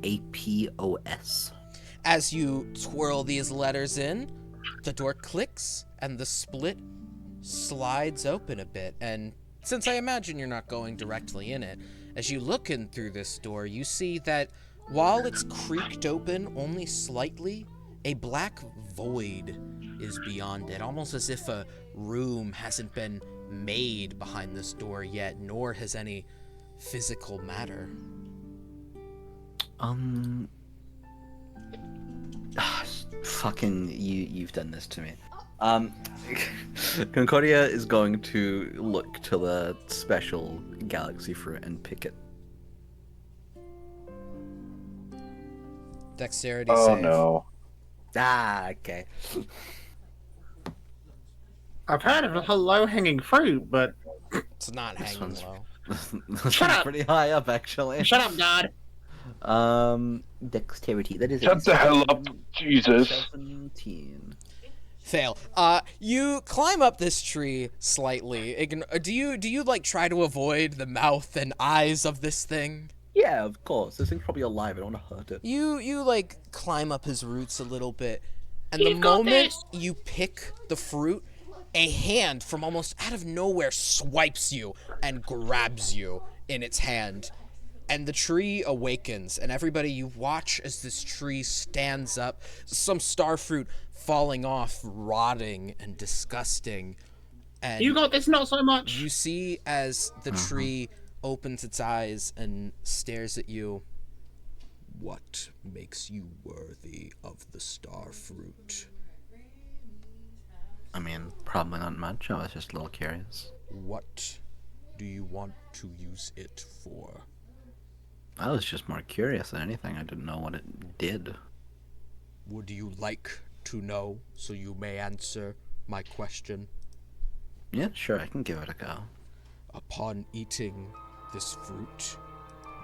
APOS. As you twirl these letters in, the door clicks and the split slides open a bit. And since I imagine you're not going directly in it, as you look in through this door, you see that while it's creaked open only slightly, a black void is beyond it, almost as if a room hasn't been made behind this door yet, nor has any physical matter. Fucking you've done this to me. Concordia is going to look to the special galaxy fruit and pick it. Dexterity Oh save. no. Okay. I've heard of a low-hanging fruit, but It's not This hanging one's- low. That's Shut up! pretty high up, actually. Shut up, God. Dexterity. That is Shut the hell up, Jesus. 17. Fail. You climb up this tree slightly. Do you like try to avoid the mouth and eyes of this thing? Yeah, of course. This thing's probably alive. I don't want to hurt it. You like climb up his roots a little bit, and the You've got moment this. you pick the fruit, a hand from almost out of nowhere swipes you and grabs you in its hand. And the tree awakens, and everybody, you watch as this tree stands up, some starfruit falling off, rotting and disgusting. And You got this, not so much. you see as the tree opens its eyes and stares at you. What makes you worthy of the starfruit? I mean, probably not much. I was just a little curious. What do you want to use it for? I was just more curious than anything. I didn't know what it did. Would you like to know so you may answer my question? Yeah, sure, I can give it a go. Upon eating this fruit,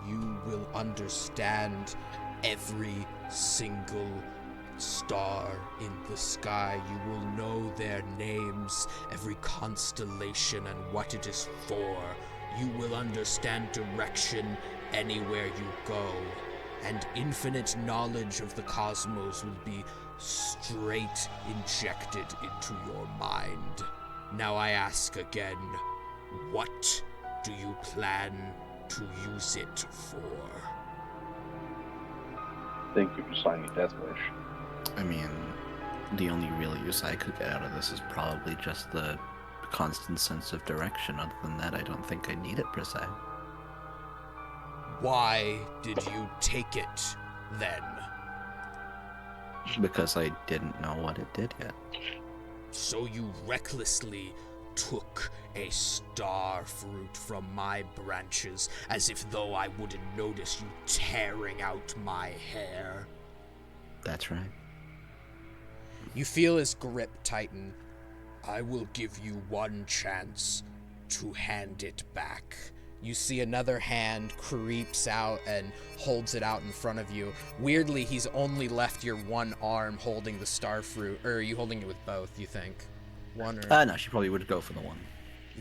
you will understand every single star in the sky. You will know their names, every constellation and what it is for. You will understand direction anywhere you go, and infinite knowledge of the cosmos will be straight injected into your mind. Now I ask again, what do you plan to use it for? Thank you for signing Death Wish. I mean, the only real use I could get out of this is probably just the constant sense of direction. Other than that, I don't think I need it per se. Why did you take it, then? Because I didn't know what it did yet. So you recklessly took a star fruit from my branches, as if though I wouldn't notice you tearing out my hair. That's right. You feel his grip tighten. I will give you one chance to hand it back. You see another hand creeps out and holds it out in front of you. Weirdly, he's only left your one arm holding the star fruit. Or are you holding it with both, you think? One or... No, she probably would go for the one.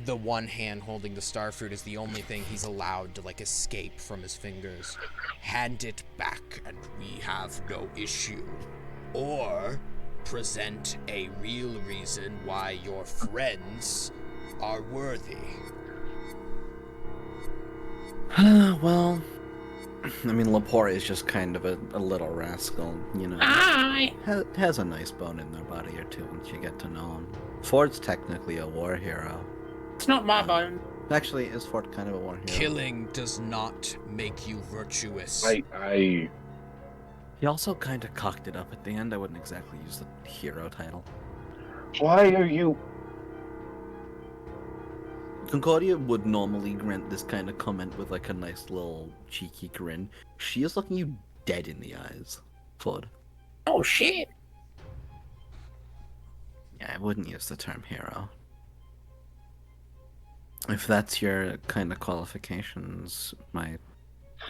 The one hand holding the star fruit is the only thing he's allowed to, like, escape from his fingers. Hand it back and we have no issue. Or present a real reason why your friends are worthy. Well, I mean, Lepore is just kind of a little rascal, you know. Aye. Has a nice bone in their body or two once you get to know him. Ford's technically a war hero. It's not my bone. Actually, is Ford kind of a war hero? Killing does not make you virtuous. I He also kind of cocked it up at the end. I wouldn't exactly use the hero title. Why are you... Concordia would normally grant this kind of comment with like a nice little cheeky grin. She is looking you dead in the eyes, Ford. Oh shit. Yeah, I wouldn't use the term hero. If that's your kind of qualifications, my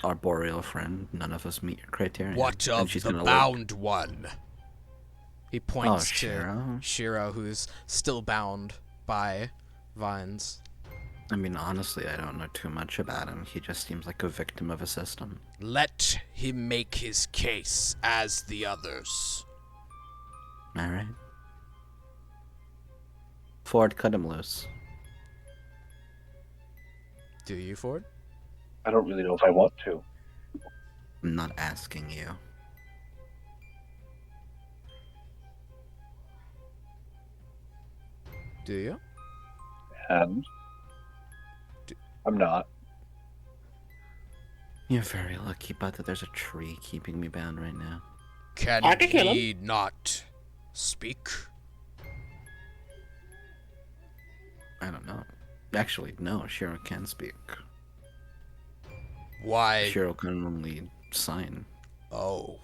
arboreal friend, none of us meet your criteria. What And of she's the gonna bound one? He points to Shiro. Shiro, who's still bound by vines. I mean, honestly, I don't know too much about him. He just seems like a victim of a system. Let him make his case as the others. Alright. Ford, cut him loose. Do you, Ford? I don't really know if I want to. I'm not asking you. Do you? And... I'm not. You're very lucky, but that there's a tree keeping me bound right now. Can I can kill he not speak? I don't know. Actually, no, Shiro can speak. Why? Shiro can only sign. Oh.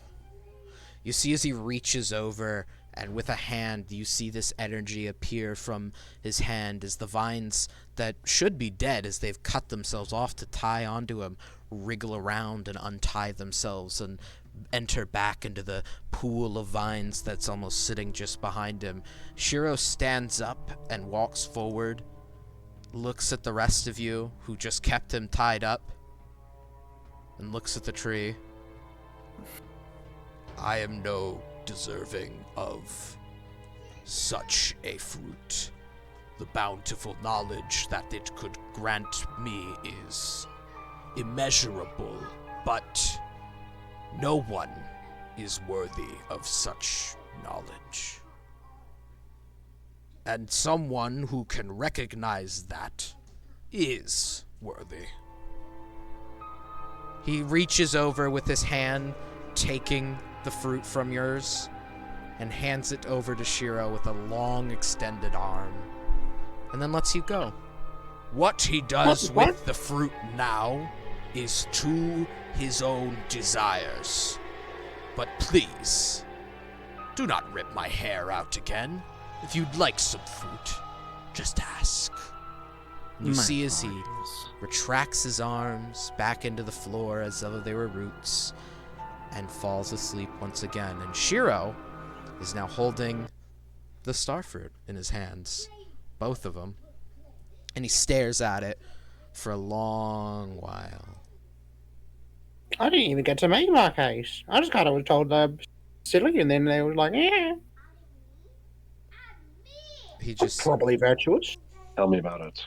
You see as he reaches over And with a hand, you see this energy appear from his hand as the vines that should be dead, as they've cut themselves off to tie onto him, wriggle around and untie themselves and enter back into the pool of vines that's almost sitting just behind him. Shiro stands up and walks forward, looks at the rest of you who just kept him tied up, and looks at the tree. I am no deserving of such a fruit. The bountiful knowledge that it could grant me is immeasurable, but no one is worthy of such knowledge. And someone who can recognize that is worthy. He reaches over with his hand, taking the fruit from yours, and hands it over to Shiro with a long extended arm, and then lets you go. What he does with the fruit now is to his own desires. But please, do not rip my hair out again. If you'd like some fruit, just ask. And you see as he retracts his arms back into the floor as though they were roots, and falls asleep once again. And Shiro is now holding the starfruit in his hands, both of them, and he stares at it for a long while. I didn't even get to make my case. I just kind of was told silly, and then they were like, yeah. He just Probably virtuous. Tell me about it.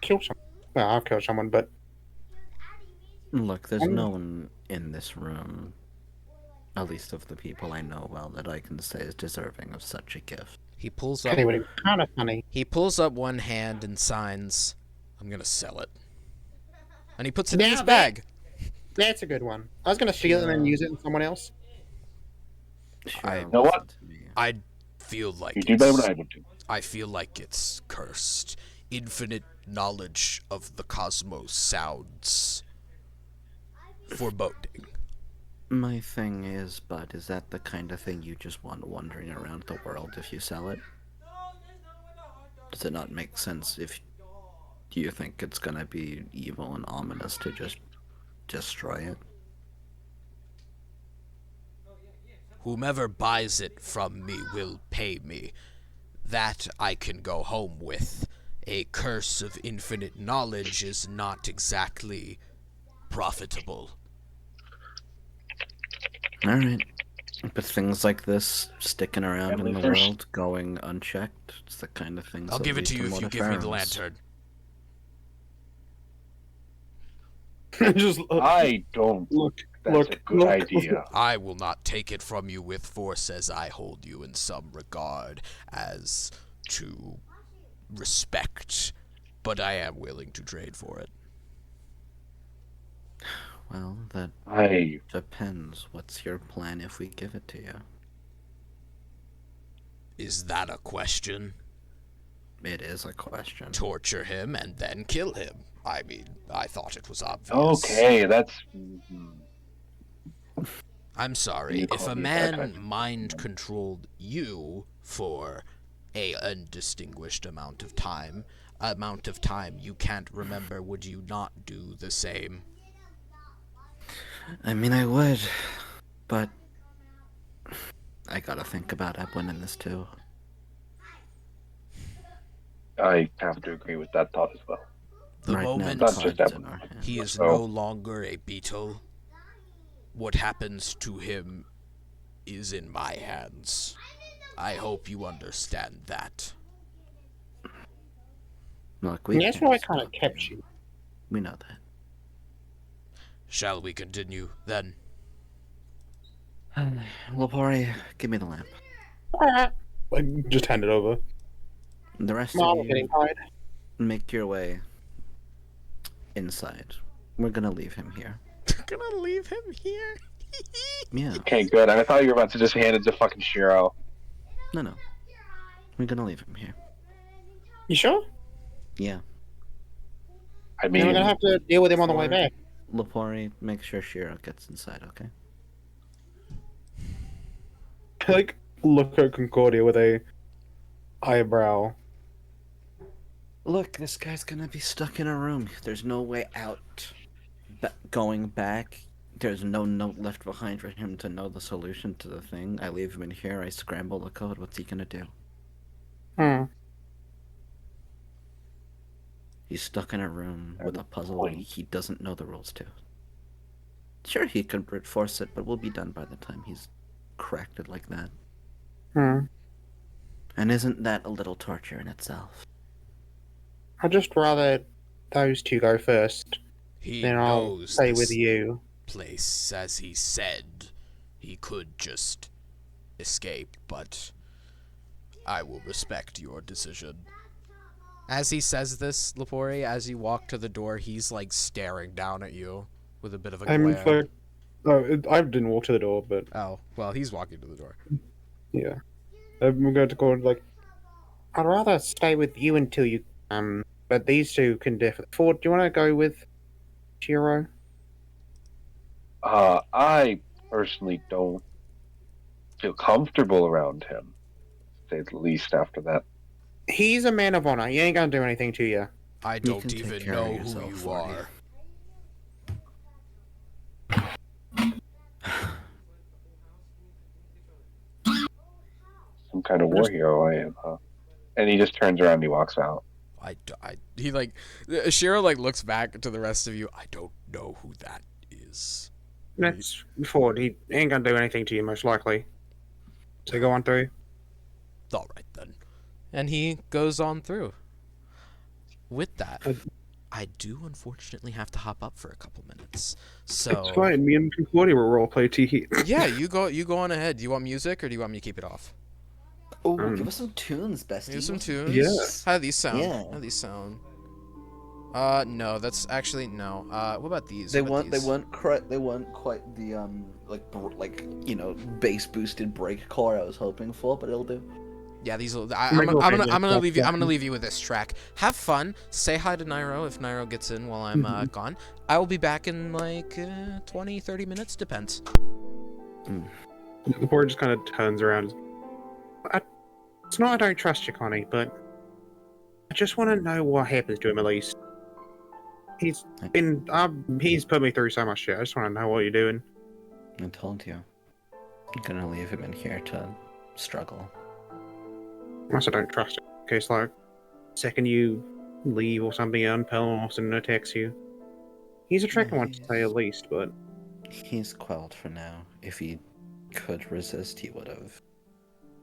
Kill someone. Well, I'll kill someone, but Look, there's no one in this room, at least of the people I know well, that I can say is deserving of such a gift. he pulls up. it would be kind of funny. He pulls up one hand and signs, "I'm gonna sell it," and he puts it in Now his that- bag. That's a good one. I was going to steal it and then use it in someone else. I- Sure, know what? listen to me. I feel like You do better it's- than I would do. I feel like it's cursed. Infinite knowledge of the cosmos sounds foreboding. My thing is, Bud, is that the kind of thing you just want wandering around the world if you sell it? Does it not make sense if you think it's gonna be evil and ominous to just destroy it? Whomever buys it from me will pay me. That I can go home with. A curse of infinite knowledge is not exactly profitable. Alright. But things like this sticking around Family in the first. world, going unchecked, it's the kind of things I'll that give it lead to you if you give me the Mortiferums. lantern. Just I don't look, think that's look, a good look. idea. I will not take it from you with force, as I hold you in some regard as to respect, but I am willing to trade for it. Well, that I depends. What's your plan if we give it to you? Is that a question? It is a question. Torture him and then kill him. I mean, I thought it was obvious. okay. That's I'm sorry. You If call a me a man bad guy. mind controlled you for a undistinguished amount of time you can't remember, would you not do the same? I mean, I would, but I gotta think about Edwin in this too. I have to agree with that thought as well. The Right now, moment the That's just cards Edwin. in our hand. he is Oh. no longer a beetle, what happens to him is in my hands. I hope you understand that. Look, we That's can't why I kind of stop kept you. you. We know that. Shall we continue then? Lapori, give me the lamp. Alright. Like, just hand it over. The rest Mom, of I'm getting you tired. make your way inside. We're gonna leave him here. Gonna leave him here? Yeah, Okay, good. I thought you were about to just hand it to fucking Shiro. no. We're gonna leave him here. You sure? Yeah. I Then mean, we're gonna have to deal with him on the way Before- back. Lapori, make sure Shiro gets inside, okay? like look at Concordia with a eyebrow. Look, this guy's gonna be stuck in a room. There's no way out. Going back, there's no note left behind for him to know the solution to the thing. I leave him in here, I scramble the code. What's he gonna do? Hmm. He's stuck in a room with a puzzle he doesn't know the rules to. Sure, he could brute force it, but we'll be done by the time he's cracked it like that. Hmm. And isn't that a little torture in itself? I'd just rather those two go first. He Then I'll knows stay this with you. place, as he said. He could just escape, but I will respect your decision. As he says this, Lepori, as you walk to the door, he's like staring down at you with a bit of a I'm glare. like, oh, I didn't walk to the door, but Oh, well, he's walking to the door. yeah, I'm going to go like, I'd rather stay with you until you but these two can differ. Ford, do you want to go with Shiro? I personally don't feel comfortable around him, to say the least. After that, He's a man of honor. He ain't gonna do anything to you. I You don't can take even care of know who yourself, you Forty. are. some kind of war hero I am, huh? And he just turns around and he walks out. He like, Shiro like looks back to the rest of you. I don't know who that is. That's Ford. He ain't gonna do anything to you, most likely. So go on through. All right then. And he goes on through. With that, I do unfortunately have to hop up for a couple minutes. So it's fine. Me and Concordia will roleplay T. yeah, you go on ahead. Do you want music or do you want me to keep it off? Oh, give us some tunes, bestie. Here's some tunes. Yeah. How do these sound? Yeah. How do these sound? No, that's actually no. What about these? They What about they weren't quite the bass boosted breakcore I was hoping for, but it'll do. Yeah, these. I'm Michael gonna Caine, leave you. I'm gonna yeah. leave you with this track. Have fun. Say hi to Nairo if Nairo gets in while I'm gone. I will be back in like 20, 30 minutes. Depends. The board just kind of turns around. It's not I don't trust you, Connie, but I just want to know what happens to him at least. He's put me through so much shit. I just want to know what you're doing. I told you. I'm gonna leave him in here to struggle. I also don't trust him. In case, like, second you leave or something, Unpel or something attacks you. He's a tricky one to say at least, but He's quelled for now. If he could resist, he would have.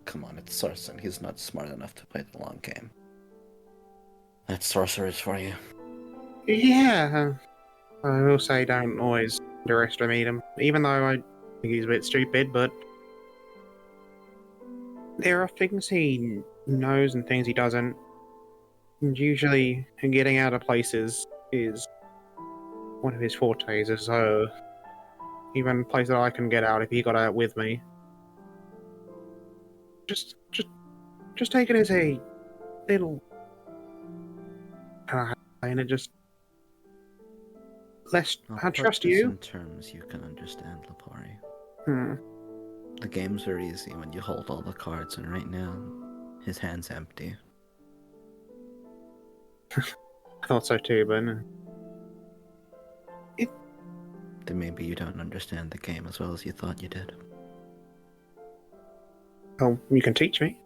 Come on, it's Sarson. He's not smart enough to play the long game. That's sorcerers for you. yeah. I will say don't always underestimate him, even though I think he's a bit stupid, but there are things he knows and things he doesn't. And usually, getting out of places is one of his fortes, so even places that I can get out if he got out with me. Just take it as a little, and it just less. I'll I put trust this you. in terms you can understand, Lapori. Hmm. The games are easy when you hold all the cards, and right now, his hand's empty. I thought so too, but Then maybe you don't understand the game as well as you thought you did. oh, you can teach me.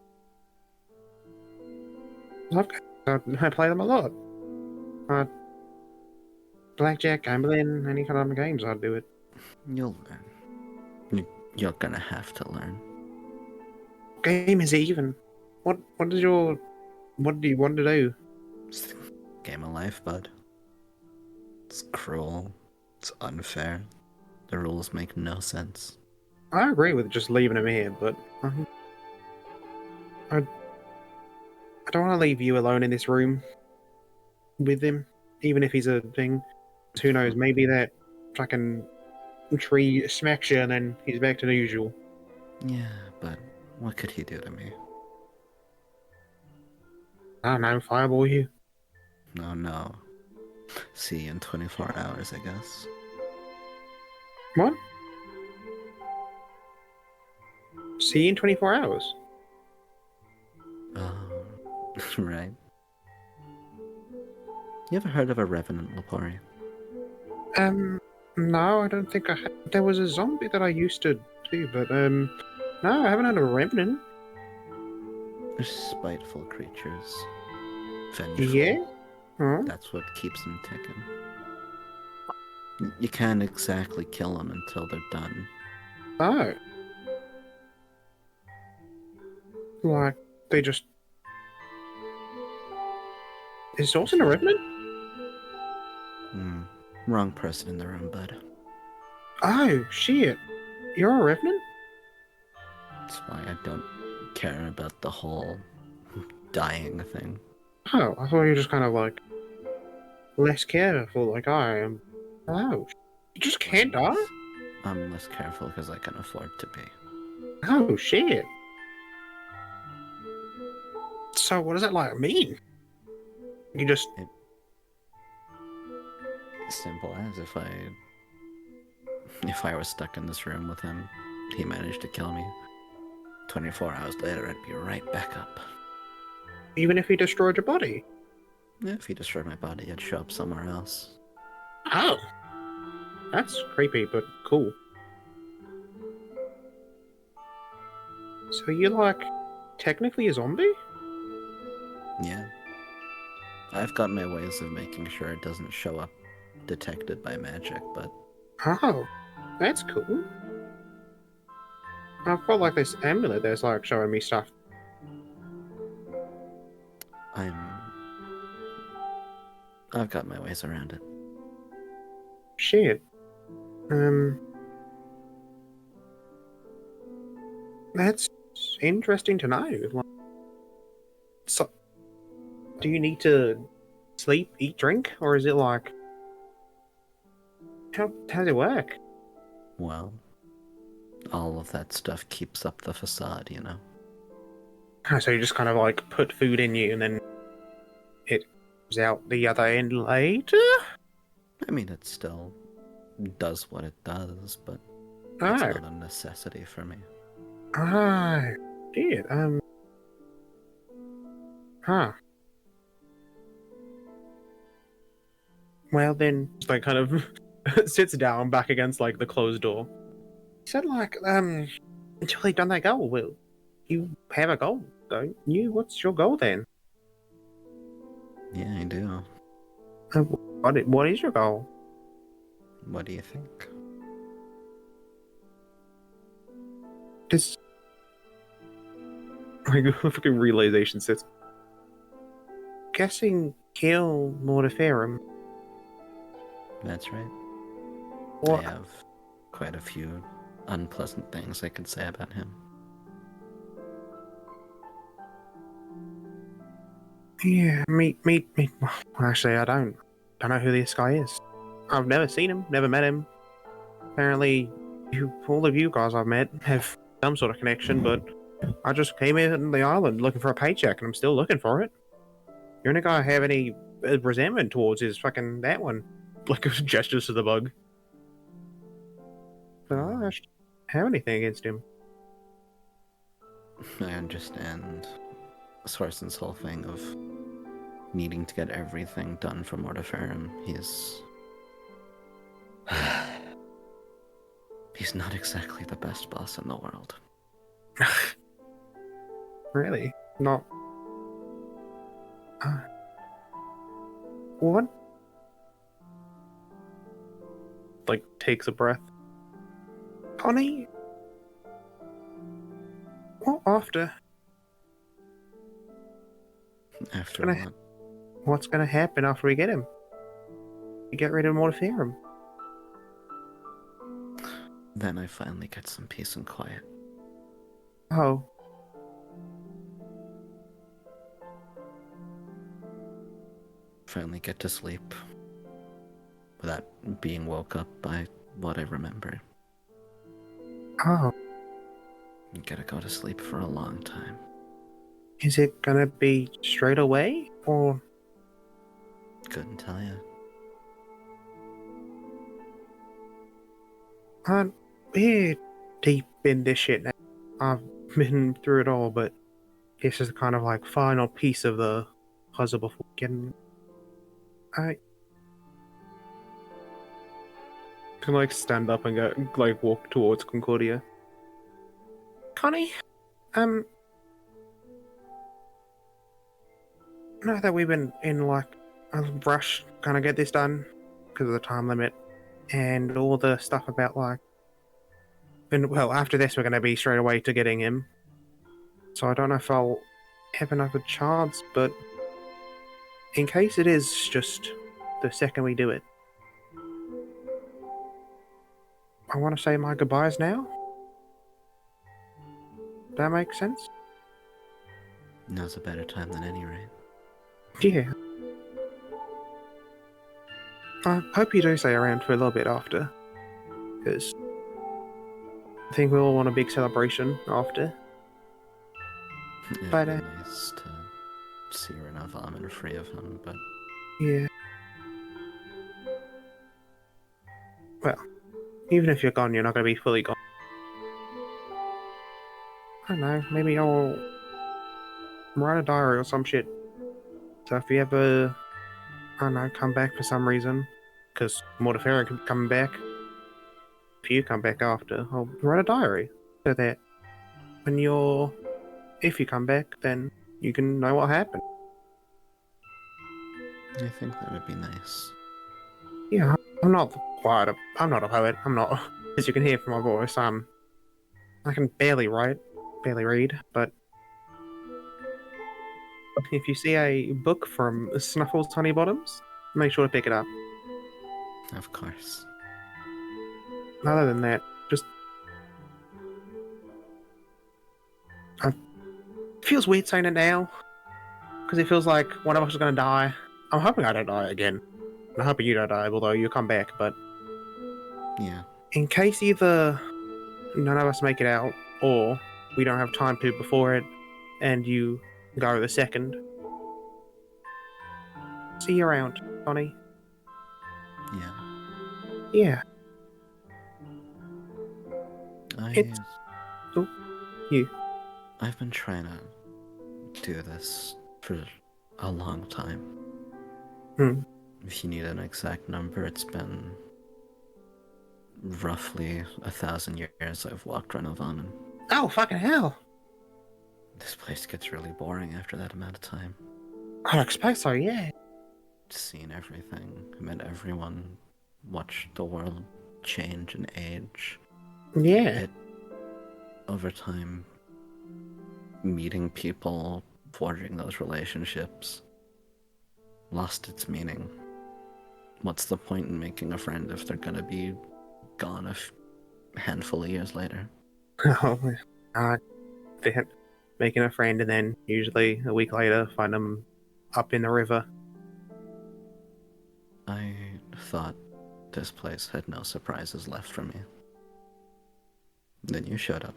I play them a lot. Blackjack, gambling, any kind of games, I'd do it. You'll learn. You're gonna have to learn. Game is even. What do you want to do? It's the game of life, bud. It's cruel. It's unfair. The rules make no sense. I agree with just leaving him here, but I don't want to leave you alone in this room with him, even if he's a thing. Who knows? Maybe that fucking tree smacks you and then he's back to the usual. Yeah, but what could he do to me? I don't know, fireball you. No. See you in 24 hours, I guess. What? See you in 24 hours. Oh, right. You ever heard of a revenant, Lapori? No, I don't think I had. There was a zombie that I used to do, but, no, I haven't had a revenant. They're spiteful creatures. Vengeful. Yeah? Huh? That's what keeps them ticking. You can't exactly kill them until they're done. Oh. Like, they just. Is Dawson a revenant? Hmm. Wrong person in the room, bud. Oh, shit. You're a revenant? That's why I don't care about the whole dying thing. Oh, I thought you were just kind of like less careful, like I am. Oh, you just can't die? I'm less careful because I can afford to be. Oh, shit. So, what does that like mean? You just. Simple as if I was stuck in this room with him, he managed to kill me. 24 hours later, I'd be right back up. Even if he destroyed your body? If he destroyed my body, I'd show up somewhere else. Oh. That's creepy, but cool. So, you're like technically a zombie? Yeah. I've got my ways of making sure it doesn't show up detected by magic, but Oh, that's cool. I've got like this amulet that's like showing me stuff. I've got my ways around it. Shit. That's interesting to know. Like, so, do you need to sleep, eat, drink, or is it like how does it work? Well, all of that stuff keeps up the facade, you know? Oh, so you just kind of like put food in you and then it comes out the other end later? I mean, it still does what it does, but it's Oh. not a necessity for me. Ah, shit. Huh. Well then, like kind of sits down back against like the closed door. He said like, until they done that goal, well, you have a goal, don't you? What's your goal then? Yeah, I do. What is your goal? What do you think? Just like a fucking realization sits. Guessing kill Mortiferum. That's right. What? I have quite a few unpleasant things I could say about him. Yeah, me. Well, actually, I don't know who this guy is. I've never seen him, never met him. Apparently, all of you guys I've met have some sort of connection, but I just came in the island looking for a paycheck, and I'm still looking for it. You only guy have any resentment towards is fucking that one. Like gestures to the bug. But I don't actually have anything against him. I understand Swarson's whole thing of needing to get everything done for Mortiferum. He's not exactly the best boss in the world. Really? Not. What? Like, takes a breath. Honey? What after? After Gonna- what? What's gonna happen after we get him? We get rid of Mortiferum. Then I finally get some peace and quiet. Oh. Finally get to sleep without being woke up by what I remember. Oh. You gotta go to sleep for a long time. Is it gonna be straight away? Or. Couldn't tell you. We're deep in this shit now. I've been through it all, but this is the kind of like final piece of the puzzle before getting. I can like stand up and go like walk towards Concordia. Connie, um, know that we've been in like a rush kind of get this done because of the time limit and all the stuff about like. And well, after this, we're going to be straight away to getting him. So I don't know if I'll have another chance, but in case it is just the second we do it, I want to say my goodbyes now. That makes sense? Now's a better time than any, right? Yeah. I hope you do stay around for a little bit after, because I think we all want a big celebration after. It'd But, be nice to see Renovamen free of him, but Yeah. Well, even if you're gone, you're not going to be fully gone. I don't know, maybe I'll write a diary or some shit. So if you ever, I don't know, come back for some reason, because Mortiferia can come back, if you come back after, I'll write a diary. So that when if you come back, then you can know what happened. I think that would be nice. Yeah, I'm not I'm not a poet. I'm not, as you can hear from my voice, I can barely write, barely read, but if you see a book from Snuffles Honeybottoms, make sure to pick it up. Of course. Other than that, just it feels weird saying it now, because it feels like one of us is going to die. I'm hoping I don't die again. I'm hoping you don't die, although you come back, but Yeah. in case either none of us make it out, or we don't have time to before it, and you go the second, see you around, Connie. Yeah. Yeah, I, it's... Oh, you. I've been trying to do this for a long time. Hmm. If you need an exact number, it's been roughly 1,000 years I've walked Renovamen. Oh, fucking hell. This place gets really boring after that amount of time. I expect so, yeah. Seen everything, met everyone, watched the world change and age. Yeah. It, over time, meeting people, forging those relationships, lost its meaning. What's the point in making a friend if they're gonna be gone a handful of years later? Oh, they're making a friend, and then usually a week later, find them up in the river. I thought this place had no surprises left for me. Then you showed up.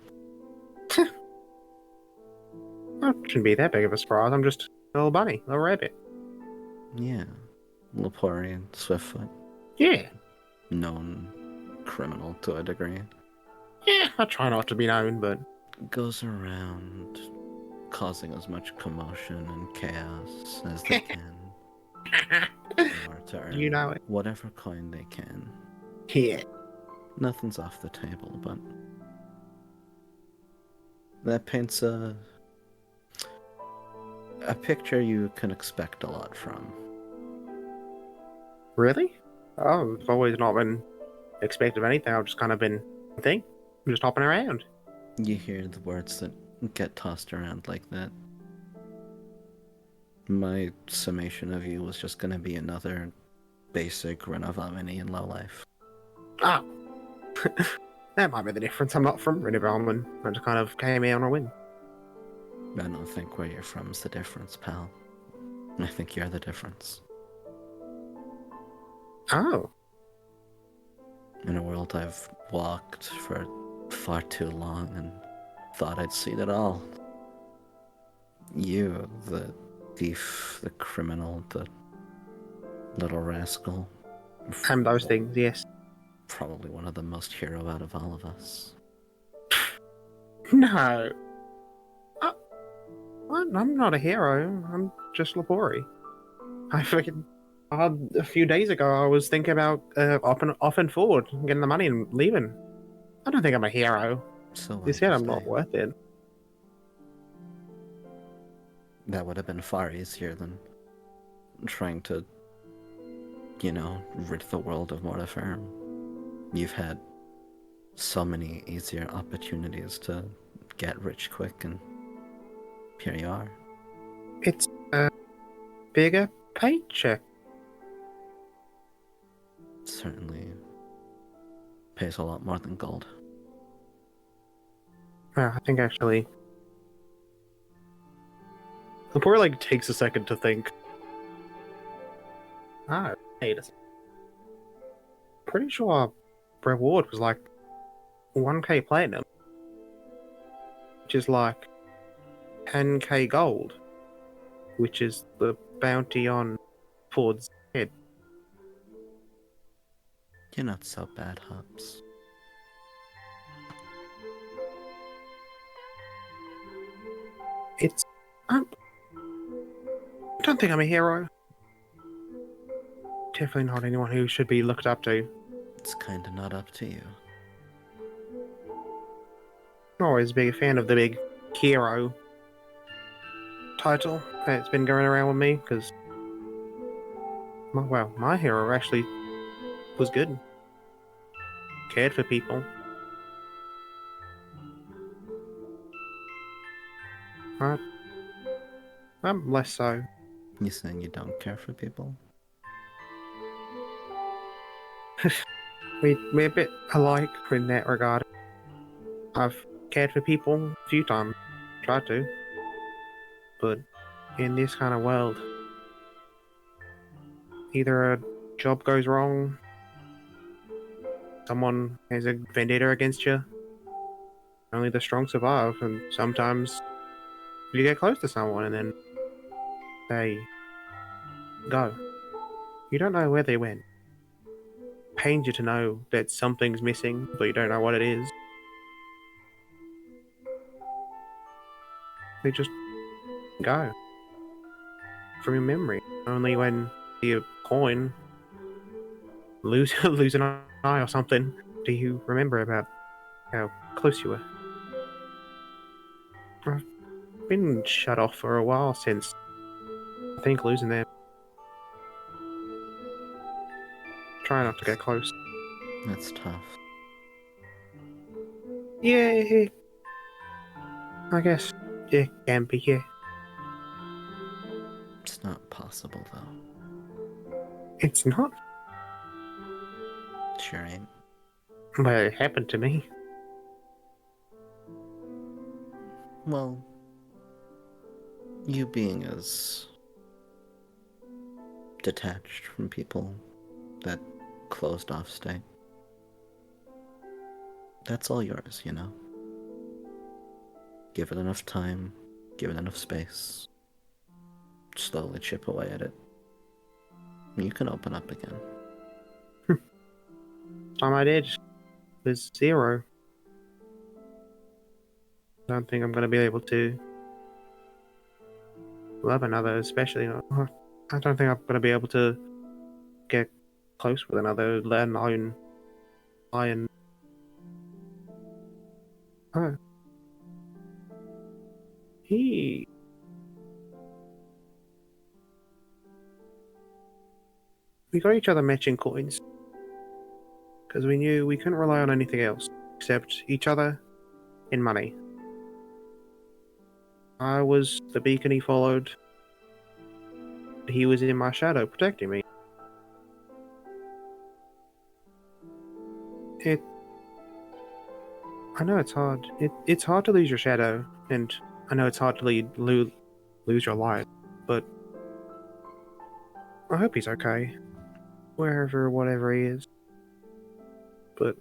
Well, it shouldn't be that big of a surprise. I'm just a little bunny, a little rabbit. Yeah. Lepori, Swiftfoot, Yeah. known criminal to a degree. Yeah, I try not to be known, but Goes around causing as much commotion and chaos as they can in order to earn you know it. whatever coin they can. Yeah. Nothing's off the table, but that paints a picture you can expect a lot from. Really? Oh, I've always not been expected of anything. I've just kind of been I'm just hopping around. You hear the words that get tossed around like that. My summation of you was just gonna be another basic Renovamenian lowlife. Ah. That might be the difference. I'm not from Renovamen. I just kind of came here on a whim. I don't think where you're from's the difference, pal. I think you're the difference. Oh. In a world I've walked for far too long and thought I'd seen it all. You, the thief, the criminal, the little rascal. And those things, yes. Probably one of the most hero out of all of us. No. I, I'm not a hero. I'm just Labori. I freaking. A few days ago, I was thinking about off and forward, getting the money and leaving. I don't think I'm a hero. So You why'd said you I'm not stay? worth it. That would have been far easier than trying to, rid the world of Mortifer. You've had so many easier opportunities to get rich quick, and here you are. It's a bigger paycheck. Certainly pays a lot more than gold. Well, I think actually, the poor like takes a second to think. Ah, wait. Pretty sure our reward was like 1k platinum, which is like 10k gold, which is the bounty on Ford's head. You're not so bad, Hobbs. It's. I don't think I'm a hero. Definitely not anyone who should be looked up to. It's kinda not up to you. I'm always a big fan of the big hero title that's been going around with me because, well, my hero actually was good, cared for people. I, I'm less so. You saying you don't care for people? We're a bit alike in that regard. I've cared for people a few times, tried to, but in this kind of world, either a job goes wrong, someone has a vendetta against you, only the strong survive, and sometimes you get close to someone and then they go. You don't know where they went. Pains you to know that something's missing, but you don't know what it is. They just go from your memory. Only when you coin lose an eye or something do you remember about how close you were. I've been shut off for a while since I think losing them. Try not to get close. That's tough. Yeah, I guess it can be, yeah. It's not possible, though. It's not. Sure ain't. Well, it happened to me. Well, you being as detached from people that closed off state, that's all yours, Give it enough time, give it enough space, slowly chip away at it. You can open up again. Time I did was 0. Don't think I'm going to be able to love another, especially not. I don't think I'm going to be able to get close with another, let alone lion. Oh. He. We got each other matching coins because we knew we couldn't rely on anything else except each other and money. I was the beacon he followed. He was in my shadow protecting me. I know it's hard. It's hard to lose your shadow, and I know it's hard to lose your life, but I hope he's okay. Wherever, whatever he is. But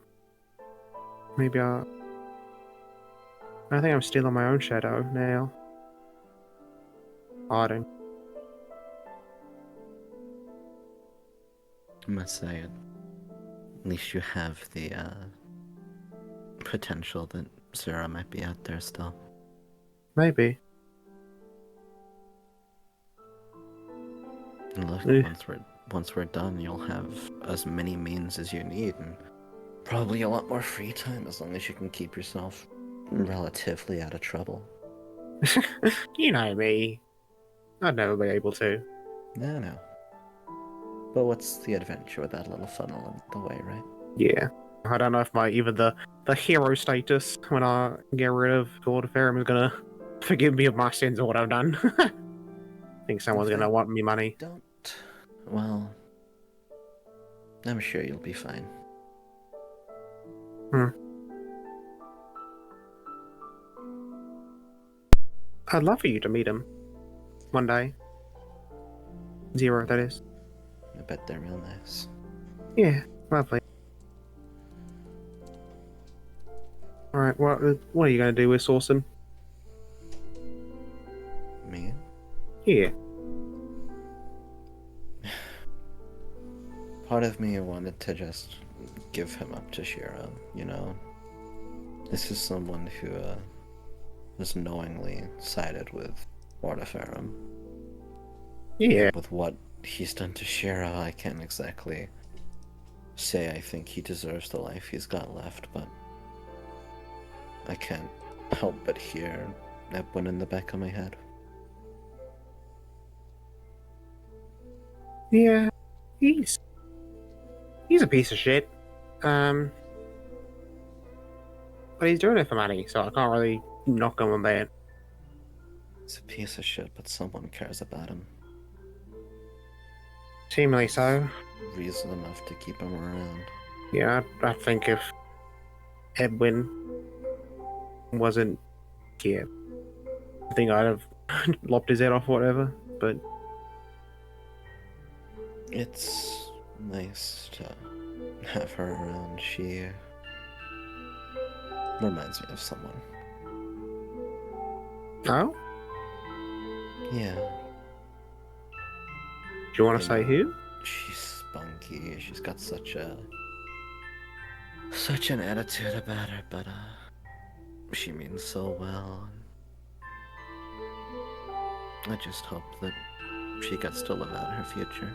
maybe I think I'm still in my own shadow now. Hiding. I must say, at least you have the potential that Sarah might be out there still. Maybe. And look, Eh. once we're done, you'll have as many means as you need, and probably a lot more free time as long as you can keep yourself relatively out of trouble. You know me. I'd never be able to. No. But what's the adventure with that little funnel in the way, right? Yeah. I don't know if even the hero status when I get rid of Lord of Farum is gonna forgive me of my sins or what I've done. I think someone's gonna want me money. Don't. Well, I'm sure you'll be fine. I'd love for you to meet him one day. Zero, that is. I bet they're real nice. Yeah, lovely. Alright, what are you gonna do with Sawson? Me? Yeah. Part of me wanted to just give him up to Shiro, you know? This is someone who, was knowingly sided with Wardafarum. Yeah. With what he's done to Shiro, I can't exactly say I think he deserves the life he's got left, but I can't help but hear that one in the back of my head. Yeah. He's a piece of shit. But he's doing it for money, so I can't really knock him on that. He's a piece of shit, but someone cares about him. Seemingly so. Reason enough to keep him around. Yeah, I think if Edwin wasn't here, I think I'd have lopped his head off or whatever, but It's nice to have her around. She reminds me of someone. oh? Yeah, Do you want to say who? she's spunky. She's got such an attitude about her, but she means so well. I just hope that she gets to live out her future.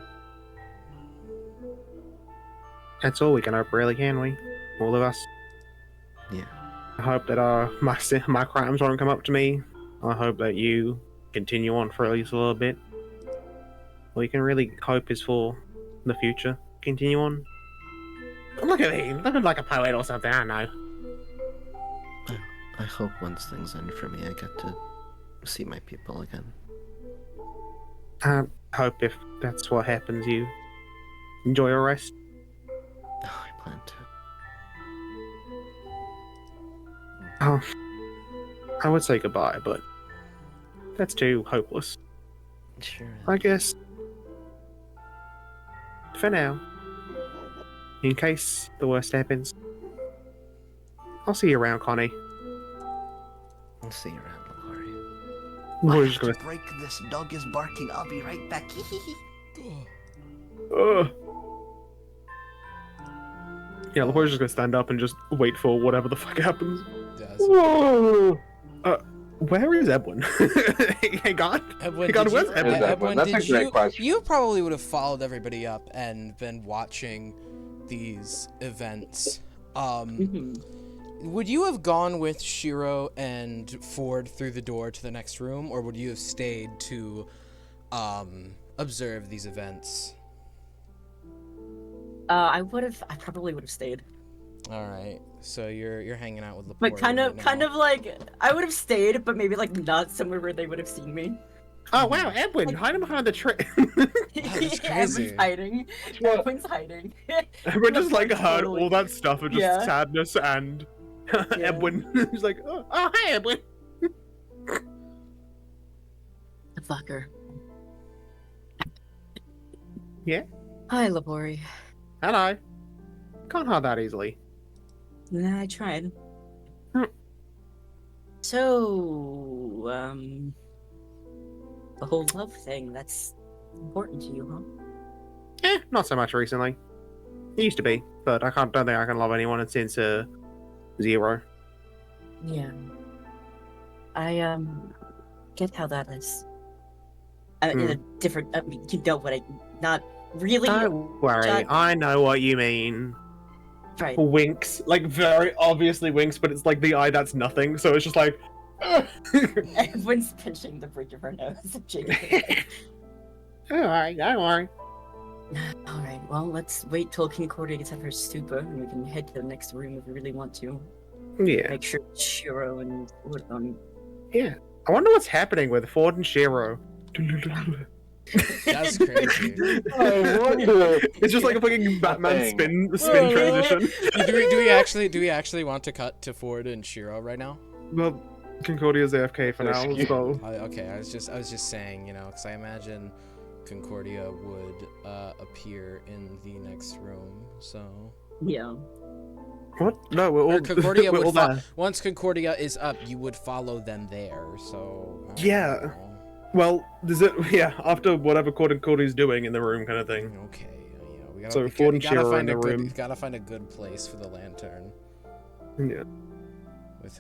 That's all we can hope, really, can we? All of us. Yeah. I hope that my crimes won't come up to me. I hope that you continue on for at least a little bit. All you can really hope is for the future. Continue on. Look at me, looking like a poet or something, I don't know. I hope once things end for me, I get to see my people again. I hope if that's what happens, you enjoy your rest. Oh, I plan to. Oh, I would say goodbye, but that's too hopeless. Sure. I guess for now, in case the worst happens, I'll see you around, Connie. I'll see you around, Lori. We're I just have gonna. to break this. Dog is barking. I'll be right back. Yeah, Laporte's just gonna stand up and just wait for whatever the fuck happens. Does. Whoa! Where is Edwin? Hey, God. Edwin, Hey, God, did where's you, Edwin? Edwin, That's a did great you, question. you probably would have followed everybody up and been watching these events. Would you have gone with Shiro and Ford through the door to the next room, or would you have stayed to observe these events? I probably would have stayed. All right, so you're hanging out with Laporte. But kind of right now. like, I would have stayed, but maybe like not somewhere where they would have seen me. Oh, wow, Edwin, hiding behind the tree. that's crazy. Everyone's hiding. Well- Everyone's hiding. Everyone just like heard Totally. all that stuff of just Yeah. sadness and Edwin. He's like, oh, hi, Edwin. The fucker. Yeah? Hi, Labori. Hello. Can't hide that easily. Nah, I tried. Hmm. So, the whole love thing, that's important to you, huh? Not so much recently. It used to be, but don't think I can love anyone since, Zero. Yeah. I get how that is. In a different, I mean, you know what I, not really. Don't worry, John- I know what you mean. Right. Winks, like very obviously winks, but it's like the eye that's nothing. So it's just like. Everyone's pinching the bridge of her nose. Jiggling. Alright, don't worry. Alright, well, let's wait till Concordia gets out of her stupor and we can head to the next room if we really want to. Yeah. Make sure Shiro and Yeah. I wonder what's happening with Ford and Shiro. That's crazy. I wonder. It's just like a fucking Batman Nothing. spin transition. Do we actually want to cut to Ford and Shiro right now? Well, Concordia's AFK for now, Excuse- so Okay, I was just saying, you know, because I imagine Concordia would appear in the next room. So Yeah. what? No, we're all Concordia we're all would there. once Concordia is up, you would follow them there. So I don't Yeah. know. Well, does it? Yeah, after whatever Concordia's doing in the room, kind of thing. Okay, you know, we gotta, So we Ford and gotta Shiro are find in a the good, room. gotta find a good place for the lantern Yeah. with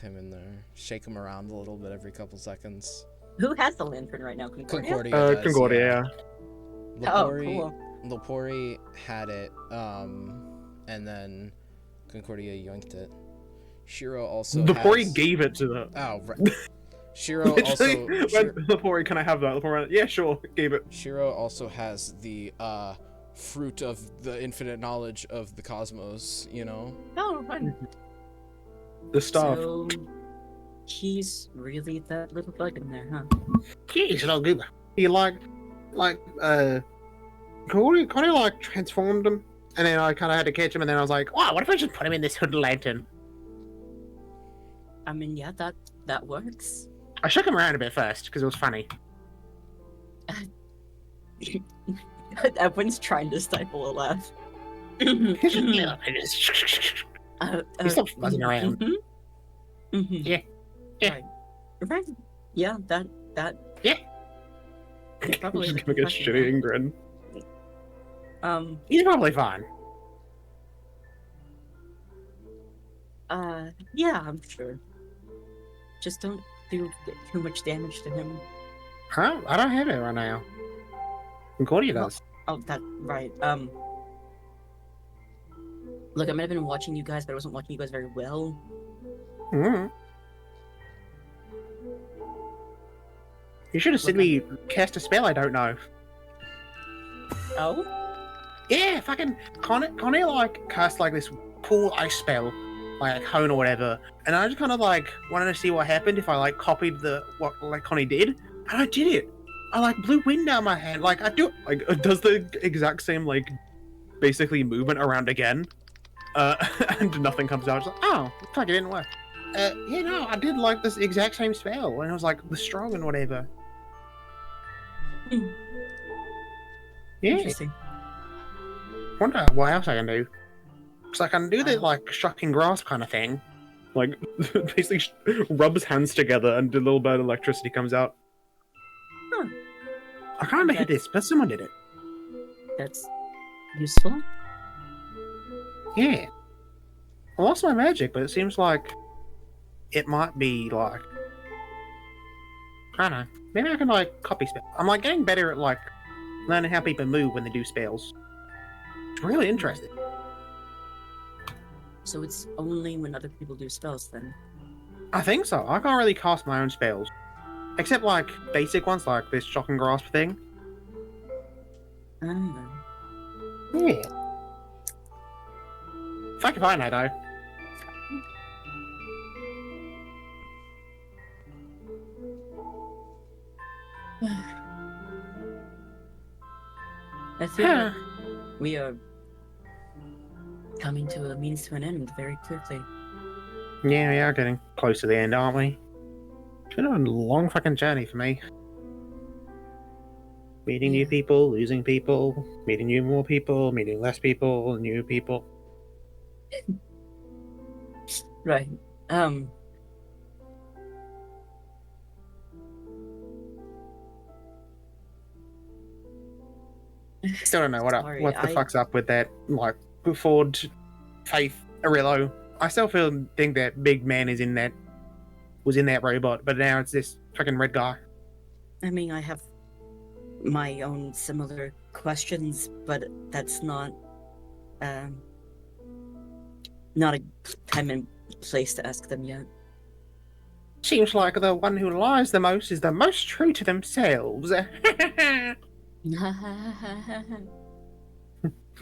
him in there. Shake him around a little bit every couple seconds. Who has the lantern right now? Concordia? Concordia. Does, Concordia. yeah. Oh, Lepori, cool. Lepori had it, and then Concordia yoinked it. Shiro also Before he has... gave it to the. Oh, right. Shiro Literally, also... when Lepori, can I have that? Lepori, yeah, sure, gave it. Shiro also has the fruit of the infinite knowledge of the cosmos, you know? Oh, fun. The staff. So, he's really that little bug in there, huh? Jeez, little goober. He Concordia like transformed him, and then I kind of had to catch him, and then I was like, wow, what if I just put him in this hood lantern? I mean, yeah, that works. I shook him around a bit first, because it was funny. Everyone's trying to stifle a laugh. Yeah. He stopped Mm-hmm. buzzing around. Yeah. Yeah. Right. Right. Yeah, that. Yeah. Probably. Just giving a shitty grin. He's probably fine. Yeah, I'm sure. Just don't do too much damage to him. Huh? I don't have it right now. Concordia does. Oh, that right. Look, I might have been watching you guys, but I wasn't watching you guys very well. Mm. You should have seen me cast a spell I don't know. Oh? Yeah, fucking Connie like cast like this cool ice spell, like Hone or whatever, and I just kind of like wanted to see what happened if I like copied what like Connie did, and I did it. I like blew wind out my hand, like I do. Like, it does the exact same, like, basically movement around again. And nothing comes out. It's like, Oh, fuck, it didn't work. Yeah, no, I did like this exact same spell, and it was like the strong and whatever. Hmm. Yeah, Interesting. wonder what else I can do. Cause I can do the like shocking grasp kind of thing. like, basically rub his hands together and a little bit of electricity comes out. Huh. I can't remember who did this, but someone did it. That's useful. Yeah. I lost my magic, but it seems like it might be like I don't know. Maybe I can like copy spell. I'm like getting better at like learning how people move when they do spells. It's really interesting. So it's only when other people do spells then. I think so. I can't really cast my own spells. Except like basic ones like this shock and grasp thing. Ah. Yeah. Fuck if I know though. I feel Huh. like we are coming to a means to an end very quickly. Yeah, we are getting close to the end, aren't we? It's been a long fucking journey for me. Meeting new Yeah. people, losing people, meeting new more people, meeting less people, new people. Right. Still don't know what Sorry, what the I- fuck's up with that. Like Ford, Faith, Arillo. I still think that big man was in that robot, but now it's this fucking red guy. I mean, I have my own similar questions, but that's not a time and place to ask them yet. Seems like the one who lies the most is the most true to themselves.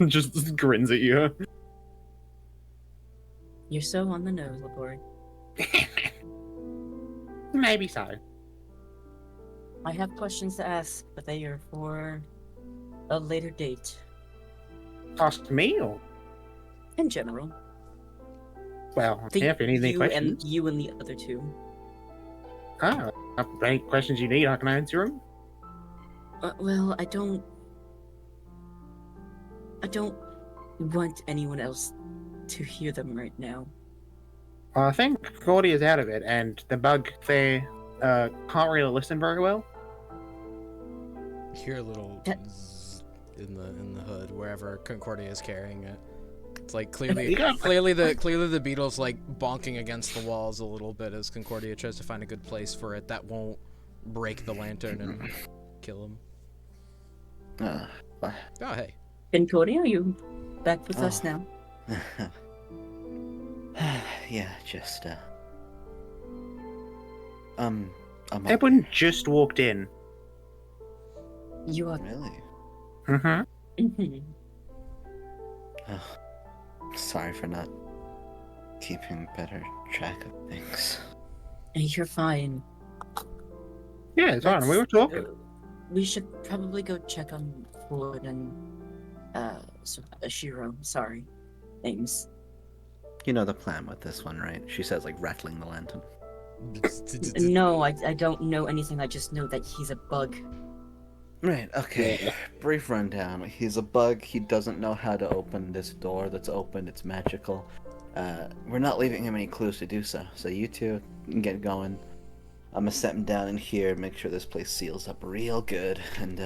Just grins at you. You're so on the nose, Labori. Maybe so. I have questions to ask, but they are for a later date. Ask me, or In general. well, yeah, if you need any questions. You and the other two. Any questions you need, I can answer them. Well, I don't want anyone else to hear them right now. I think Cordy is out of it, and the bug there can't really listen very well. You hear a little zzz in the hood wherever Concordia is carrying it. It's like clearly the beetle's like bonking against the walls a little bit as Concordia tries to find a good place for it that won't break the lantern and kill him. Bye. Oh hey. Concordia, are you back with us now? Yeah, just I'm Edwin just walked in. You are. really. Mm-hmm. Oh, sorry for not keeping better track of things. You're fine. Yeah, it's fine. We were talking. We should probably go check on Ford and Shiro. Sorry, names. You know the plan with this one, right? She says, like, rattling the lantern. No, I don't know anything. I just know that he's a bug. Right, okay. Brief rundown. He's a bug. He doesn't know how to open this door that's open. It's magical. We're not leaving him any clues to do so. So you two can get going. I'm gonna set him down in here, make sure this place seals up real good, and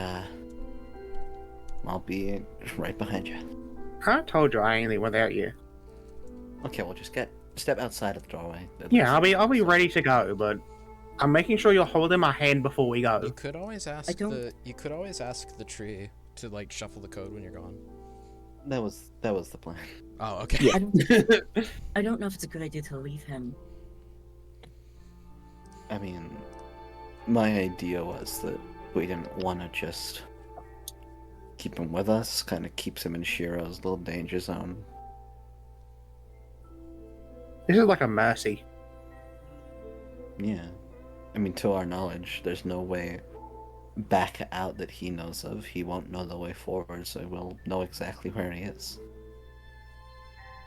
I'll be right behind you. I told you I ain't leaving without you. Okay, well just step outside of the doorway. Yeah, I'll be ready to go, but I'm making sure you're holding my hand before we go. You could always ask the tree to like shuffle the code when you're gone. That was the plan. Oh, okay. Yeah. I don't know if it's a good idea to leave him. I mean, my idea was that we didn't want to just keep him with us. Kind of keeps him in Shiro's little danger zone. This is like a mercy. Yeah. I mean, to our knowledge, there's no way back out that he knows of. He won't know the way forward, so we'll know exactly where he is.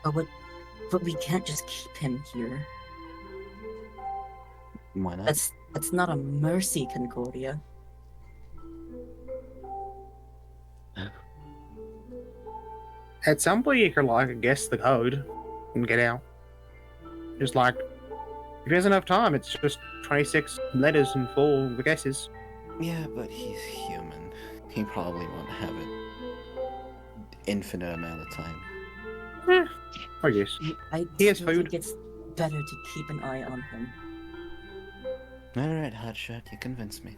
But we can't just keep him here. Why not? That's not a mercy, Concordia. At some point, you could like guess the code and get out. Just like, if he has enough time, it's just 26 letters and 4 guesses. Yeah, but he's human. He probably won't have it infinite amount of time. I guess. I He has still food. think it's better to keep an eye on him. Alright, Hotshot, you convinced me.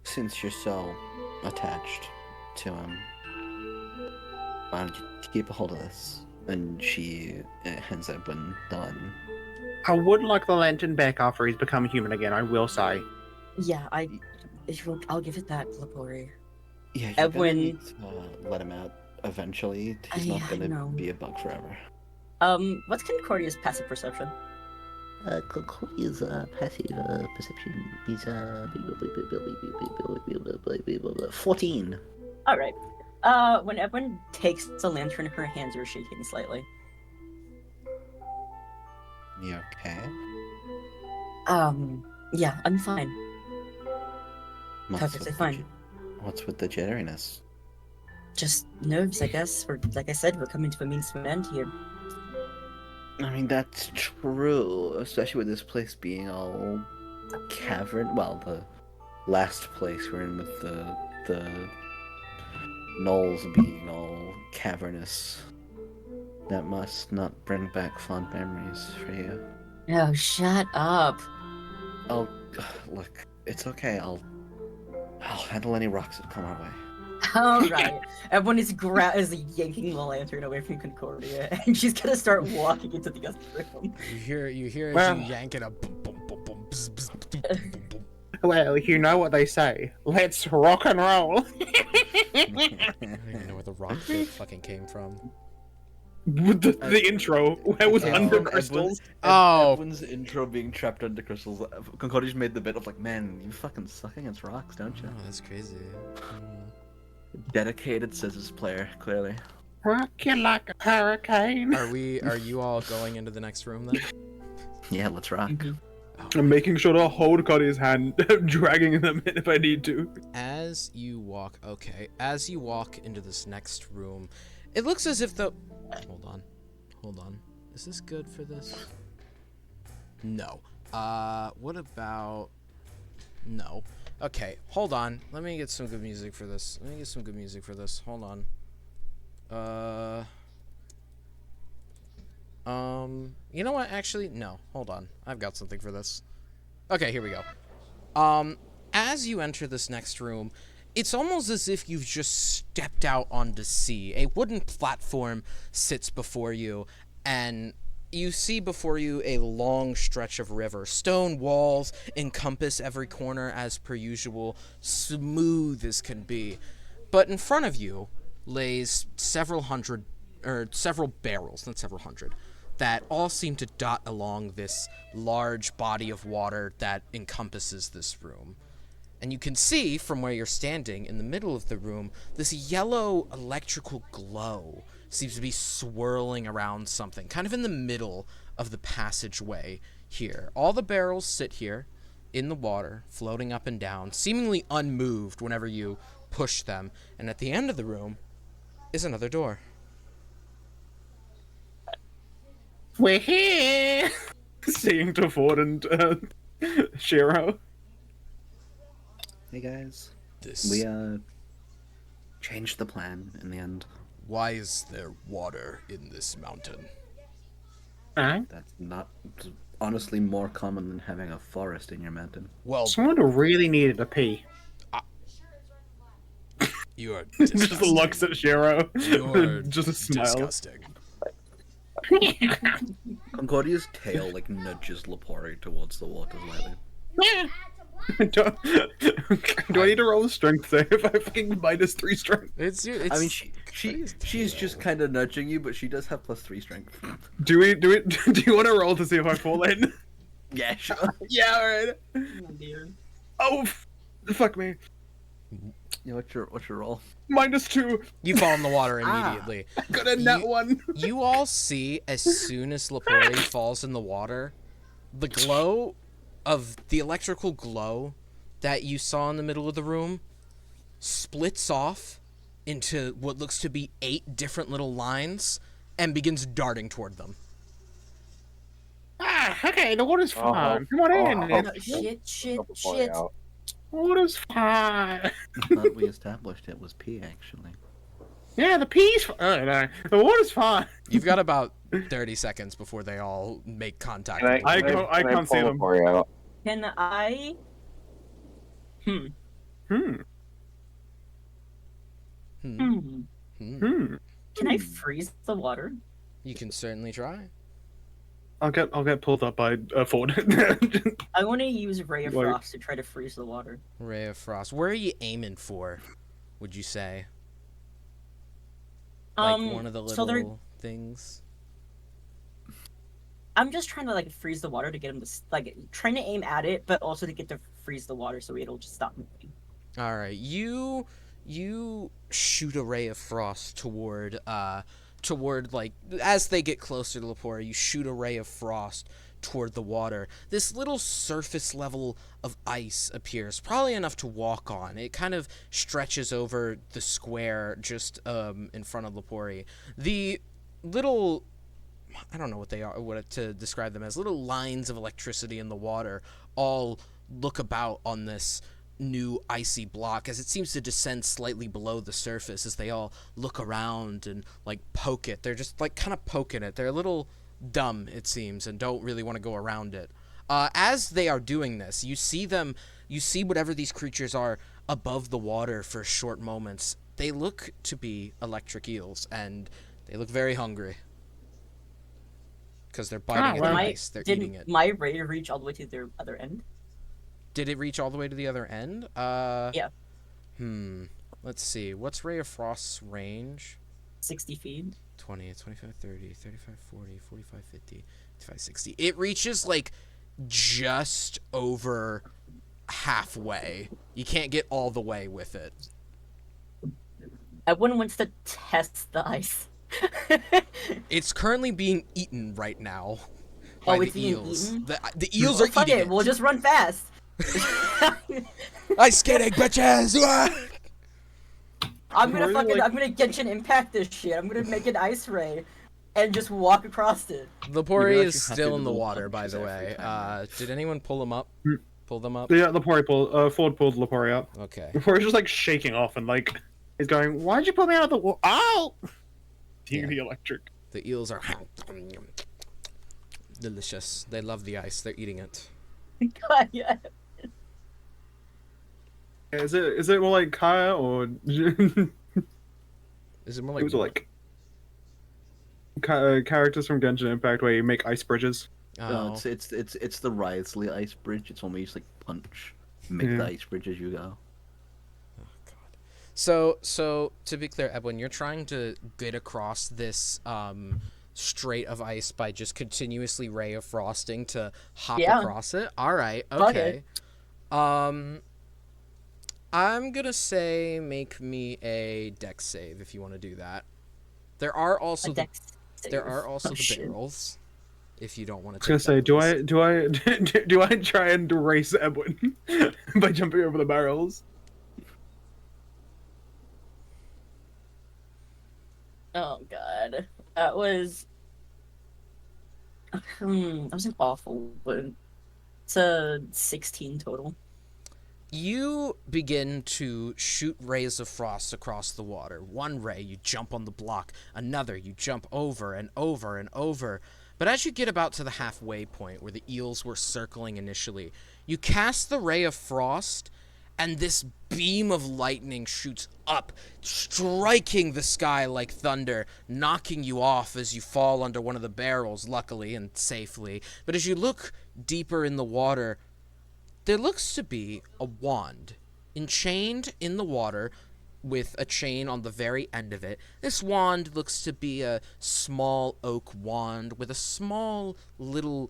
Since you're so attached to him, why don't you keep a hold of this? And she hands open done. I would like the lantern back after he's become human again, I will say. Yeah, I'll give it back, Lapori. Yeah, you're Edwin- gonna need to let him out eventually. He's not I know. gonna be a bug forever. What's Concordia's passive perception? Concordia's passive perception is 14. Alright. When Edwin takes the lantern, her hands are shaking slightly. You okay? Yeah, I'm fine. What's Perfectly with the fine. What's with the jitteriness? Just nerves, I guess. Like I said, we're coming to a means to an end here. I mean, that's true, especially with this place being all cavern. Well, the last place we're in with the knolls being all cavernous. That must not bring back fond memories for you. Oh, shut up. I'll look. It's okay. I'll handle any rocks that come our way. All right. Everyone is yanking the lantern away from Concordia, and she's gonna start walking into the other room. You hear as Well- you yank it up. Boom, boom, boom, boom, bzz, bzz, boom, boom, boom, boom. Well, you know what they say. Let's rock and roll. I don't even know where the rock bit fucking came from. the intro, where was Yeah. under Edwin- crystals. Oh. Edwin's intro being trapped under crystals. Concordia's made the bit of like, man, you fucking suck against rocks, don't you? Oh, that's crazy. Dedicated scissors player, clearly. Rock you like a hurricane. Are you all going into the next room then? Yeah, let's rock. I'm making sure to hold Cuddy's hand, dragging them in if I need to. As you walk into this next room, it looks as if the... Hold on. Is this good for this? No. What about... No. Okay, hold on. Let me get some good music for this. Hold on. You know what? Actually, no. Hold on. I've got something for this. Okay, here we go. As you enter this next room, it's almost as if you've just stepped out onto sea. A wooden platform sits before you, and you see before you a long stretch of river. Stone walls encompass every corner as per usual, smooth as can be. But in front of you lays several barrels, not several hundred, that all seem to dot along this large body of water that encompasses this room. And you can see from where you're standing in the middle of the room, this yellow electrical glow seems to be swirling around something, kind of in the middle of the passageway here. All the barrels sit here in the water, floating up and down, seemingly unmoved whenever you push them. And at the end of the room is another door. We're here! Seeing to Ford and Shiro. Hey guys, This... we changed the plan in the end. Why is there water in this mountain? That's not honestly more common than having a forest in your mountain. Well, Someone really needed a pee. you are Just disgusting. looks at Shiro. You're Just a smile. disgusting. Concordia's tail like nudges Lepori towards the water slightly. do I need to roll a strength save? I fucking -3 strength. It's I mean, she's just kind of nudging you, but she does have +3 strength. Do you want to roll to see if I fall in? Yeah, sure. Yeah, alright. Oh, dear. Oh, fuck me. Yeah, what's your roll? -2. You fall in the water immediately. Got a nat 1. You all see, as soon as Lepori falls in the water, the glow of the electrical glow that you saw in the middle of the room splits off into what looks to be 8 different little lines and begins darting toward them. Okay, the water's fine. Come on in. Oh, Shit. Water's fine. I thought we established it was pee, actually. Yeah, the pea's fine. No, the water's fine. You've got about 30 seconds before they all make contact. Can with I, the can water. I can't see pull them. Lepori out? Can I? Hmm. Can I freeze the water? You can certainly try. I'll get pulled up by Ford. I want to use Ray of Like- Frost to try to freeze the water. Ray of Frost. Where are you aiming for, would you say? Like one of the so they're- little things? I'm just trying to freeze the water to get him to trying to aim at it, but also to get to freeze the water so it'll just stop moving. All right, you shoot a ray of frost toward as they get closer to Lepori, you shoot a ray of frost toward the water. This little surface level of ice appears, probably enough to walk on. It kind of stretches over the square just in front of Lepori. The little, I don't know what they are, what to describe them as, little lines of electricity in the water all look about on this new icy block as it seems to descend slightly below the surface as they all look around and like poke it. They're just like kind of poking it. They're a little dumb, it seems, and don't really want to go around it. As they are doing this, you see whatever these creatures are above the water for short moments. They look to be electric eels, and they look very hungry. Because they're biting at the ice, they're eating it. Did my ray reach all the way to their other end? Did it reach all the way to the other end? Yeah. Let's see. What's Ray of Frost's range? 60 feet. 20, 25, 30, 35, 40, 45, 50, 55, 60. It reaches, like, just over halfway. You can't get all the way with it. Edwin wants to test the ice. It's currently being eaten right now by it's the being eels. eaten? The eels are fuck eating it. We'll just run fast. Ice skating, bitches! I'm gonna Genshin Impact this shit. I'm gonna make an ice ray and just walk across it. Lepori You're is actually still happy in the to water, roll by the punches every way. time, Did anyone pull him up? Pull them up? Yeah, Ford pulled Lepori up. Okay. Lepori's just like shaking off and like he's going, "Why'd you pull me out of the water? Ow!" Yeah. The electric. The eels are delicious. They love the ice. They're eating it. God, yeah. Is it more like Kaya or Is it more it like was like characters from Genshin Impact where you make ice bridges? No, Oh. it's the Wriothesley ice bridge. It's when we just like punch, make the ice bridge as you go. So to be clear, Edwin, you're trying to get across this strait of ice by just continuously ray of frosting to hop across it. All right, okay. I'm gonna say make me a dex save if you want to do that. There are also the barrels. If you don't want to. I was gonna say, do I try and race Edwin by jumping over the barrels? Oh god, that was an awful one. It's a 16 total. You begin to shoot rays of frost across the water. One ray, you jump on the block. Another, you jump over and over and over. But as you get about to the halfway point where the eels were circling initially, you cast the ray of frost, and this beam of lightning shoots up, striking the sky like thunder, knocking you off as you fall under one of the barrels, luckily and safely. But as you look deeper in the water, there looks to be a wand enchained in the water with a chain on the very end of it. This wand looks to be a small oak wand with a small little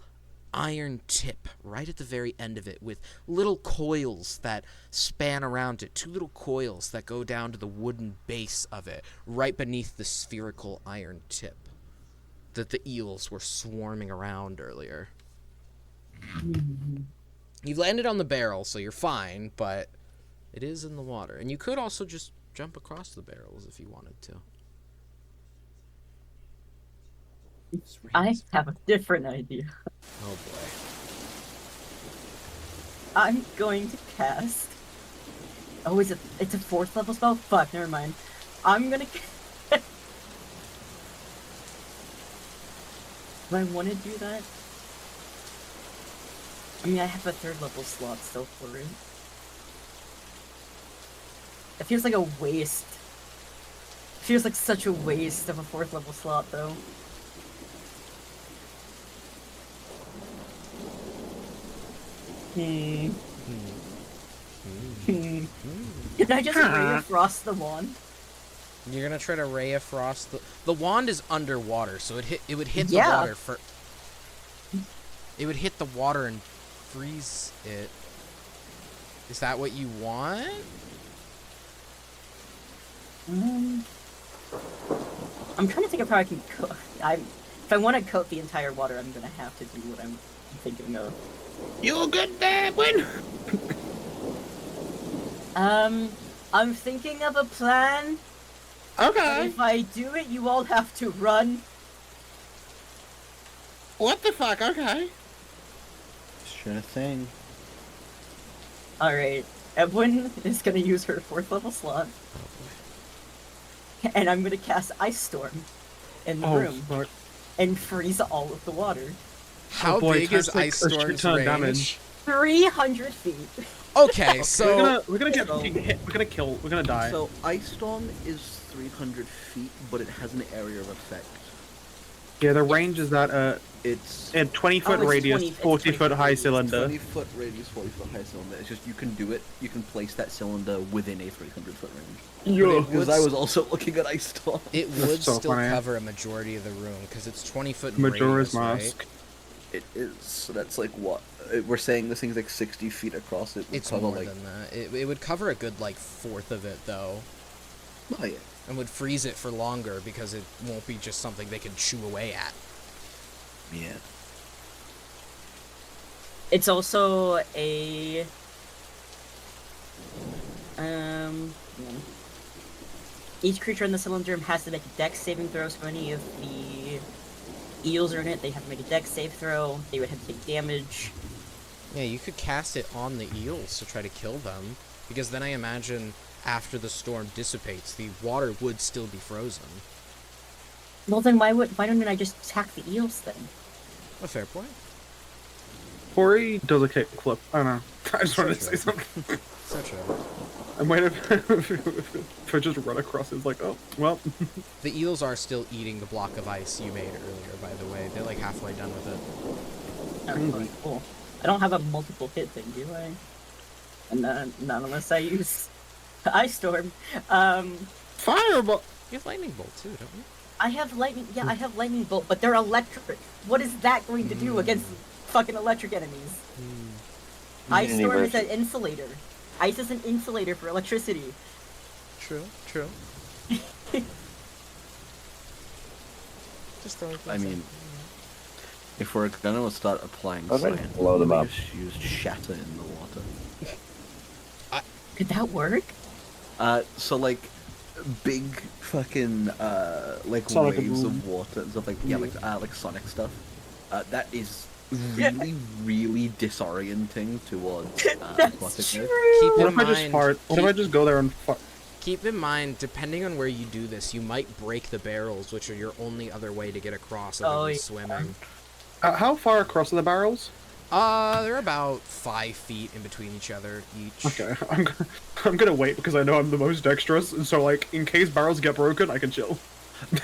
iron tip right at the very end of it with little coils that span around it. Two little coils that go down to the wooden base of it right beneath the spherical iron tip that the eels were swarming around earlier. You've landed on the barrel, so you're fine, but it is in the water. And you could also just jump across the barrels if you wanted to. I have a different idea. Oh boy. I'm going to cast... Oh, it's a 4th level spell? Fuck, never mind. I'm gonna... Do I want to do that? I mean, I have a 3rd level slot still for it. It feels like a waste. It feels like such a waste of a 4th level slot, though. Can I just Ray of Frost the wand? You're gonna try to Ray of Frost the wand is underwater, so it would hit the water for. It would hit the water and freeze it. Is that what you want? I'm trying to think of how I can cook. If I want to coat the entire water, I'm gonna have to do what I'm thinking of. You're good there, Win. I'm thinking of a plan. Okay. If I do it, you all have to run. What the fuck? Okay. Sure thing. Alright. Evelyn is gonna use her 4th level slot, and I'm gonna cast Ice Storm in the room fuck. and freeze all of the water. How boy, big times is like Ice a shit Storm's ton of range? damage. 300 feet. Okay, so We're gonna get fucking hit. We're gonna die. So Ice Storm is 300 feet, but it has an area of effect. Yeah, the range is that It's a 20-foot it's radius, 20 it's 40-foot 20 high radius. cylinder. 20-foot radius, 40-foot high cylinder. It's just you can do it. You can place that cylinder within a 300-foot range. Yo. Because I was also looking at Ice Storm. it That's would so still funny. cover a majority of the room because it's 20-foot Majora's radius, right? Mask. It is. So that's like what? We're saying this thing's like 60 feet across. It would It's cover more like. than that. It would cover a good like 1/4 of it though, Oh yeah. and would freeze it for longer because it won't be just something they can chew away at. Yeah. It's also a each creature in the cylinder has to make a dex saving throw, so any of the eels are in it, they have to make a dex save throw, they would have to take damage. Yeah, you could cast it on the eels to try to kill them, because then I imagine after the storm dissipates, the water would still be frozen. Well then why don't I just attack the eels then? A fair point. Hori does a kickflip. I don't know. I just wanted to say something. So true. I'm waiting for just run across. It's like, oh, well. The eels are still eating the block of ice you made earlier, by the way. They're like halfway done with it. Oh, cool. I don't have a multiple hit thing, do I? And not unless I use Ice Storm. Fireball! You have lightning bolt too, don't you? I have lightning. Yeah, I have lightning bolt, but they're electric. What is that going to do against fucking electric enemies? Ice Storm is an insulator. Ice is an insulator for electricity. True, true. Just throwing I things mean, if we're gonna start applying I was ready to science, blow them we up. just use shatter in the water. Could that work? So like big fucking like Sonic waves boom. of water and stuff like Sonic stuff. That is really really disorienting towards That's aquatic true. life. Keep What in if I just mind, fart? What if I just go there and fart? keep in mind, depending on where you do this, you might break the barrels, which are your only other way to get across other Oh, than yeah. swimming. How far across are the barrels? They're about 5 feet in between each other each. Okay, I'm gonna wait because I know I'm the most dexterous, and so like in case barrels get broken, I can chill.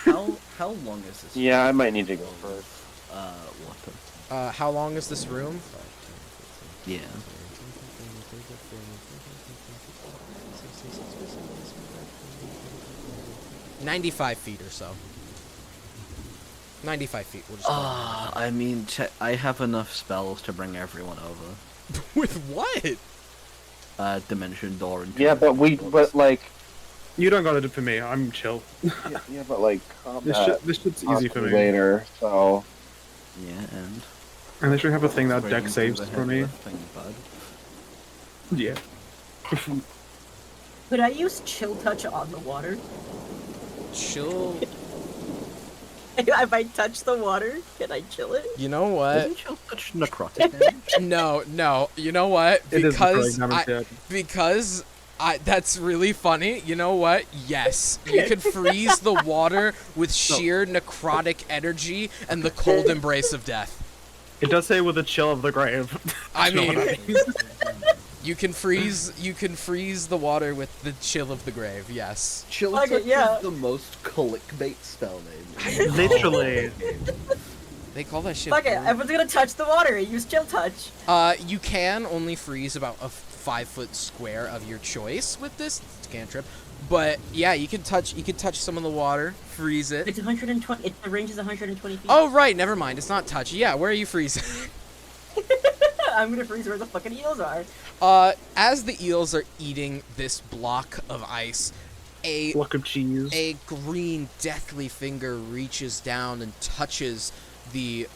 How long is this? Yeah, I might need to go first. Water. How long is this room? Yeah. 95 feet or so. 95 feet. We'll just go. I mean, I have enough spells to bring everyone over. With what? Dimension door and Yeah, but like, You don't gotta do it for me. I'm chill. yeah, but like combat This shit's easy for me. later. So yeah, and And they should have a thing that Where deck you do saves the for heavy me. lifting, bud. Yeah. Could I use chill touch on the water? Chill. If I touch the water, can I chill it? You know what? Isn't chill touch necrotic damage? No. You know what? It is Because necrotic damage, because that's really funny. You know what? Yes, you could freeze the water with sheer necrotic energy and the cold embrace of death. It does say with a chill of the grave. I That's not what mean, you can freeze the water with the chill of the grave. Yes. Chill Okay, Touch yeah. is the most clickbait spell name. Literally. They call that shit. Fuck it, burn. everyone's gonna touch the water. Use chill touch. You can only freeze about a 5-foot square of your choice with this cantrip, but yeah, you can touch some of the water, freeze it. It's 120. The range is 120 feet. Oh right, never mind. It's not touch. Yeah, where are you freezing? I'm gonna freeze where the fucking eels are. As the eels are eating this block of ice, a Block of cheese. green deathly finger reaches down and touches the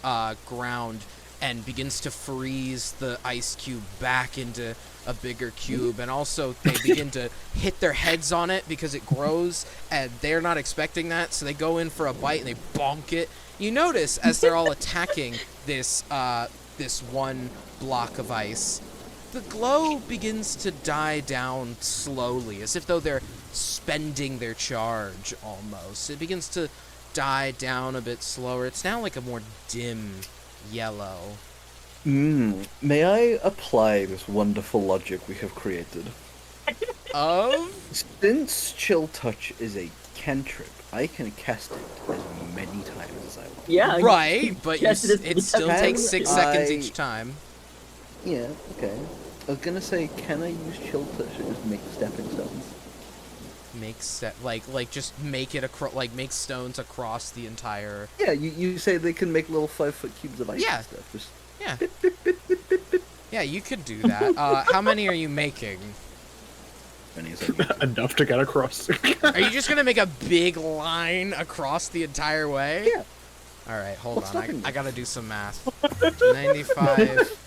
ground and begins to freeze the ice cube back into a bigger cube, and also they begin to hit their heads on it because it grows, and they're not expecting that, so they go in for a bite and they bonk it. You notice as they're all attacking this this one block of ice the glow begins to die down slowly, as if though they're spending their charge almost. It begins to die down a bit slower. It's now like a more dim yellow. May I apply this wonderful logic we have created? Since Chill Touch is a cantrip, I can cast it as many times as I want. Yeah. Right, but it still takes 6 seconds I- each time. Yeah, okay. I was gonna say, can I use Chill Touch to just make stepping stones? Just make it make stones across the entire. Yeah, you say they can make little 5-foot cubes of ice Yeah. and stuff. Just Yeah. Yeah, you could do that. How many are you making? many as I need. Enough to get across. Are you just gonna make a big line across the entire way? Yeah. All right, hold What's on. stopping I me? gotta do some math. 95.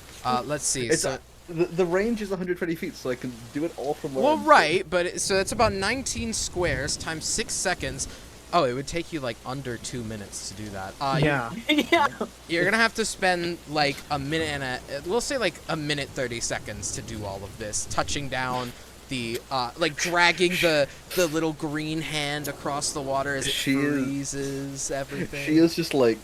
Let's see. It's So, the range is 120 feet, so I can do it all from where well, I'm right, but so that's about 19 squares times 6 seconds. Oh, it would take you like under 2 minutes to do that. Yeah. Yeah. You're gonna have to spend like a minute and we'll say like a minute 30 seconds to do all of this, touching down the dragging the little green hand across the water as it freezes everything. She is just like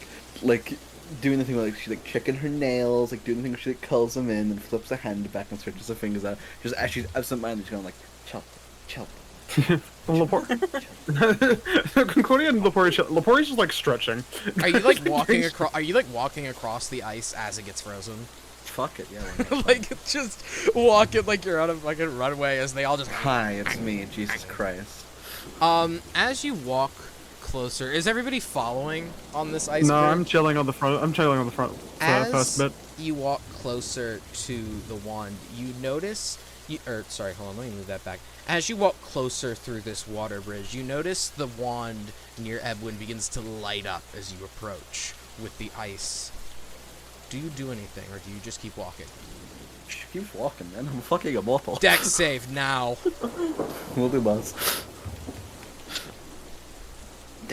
doing the thing where, like she's like checking her nails, like doing the thing where she like curls them in and flips her hand back and stretches her fingers out. Just as she's absent-mindedly going like chop, chop. Concordia and Leporia's just like stretching. Are you like walking across? Are you like walking across the ice as it gets frozen? Fuck it, yeah. Like just walking like you're on a fucking runway as they all just. Hi, it's me, Jesus Christ. As you walk closer, is everybody following on this ice? No, bridge? I'm chilling on the front. I'm chilling on the front for the first As bit. you walk closer to the wand, you notice. Sorry, hold on. Let me move that back. As you walk closer through this water bridge, you notice the wand near Ebwin begins to light up as you approach with the ice. Do you do anything, or do you just keep walking? She keeps walking, man. I'm fucking immortal. Dex save now. We'll do buzz.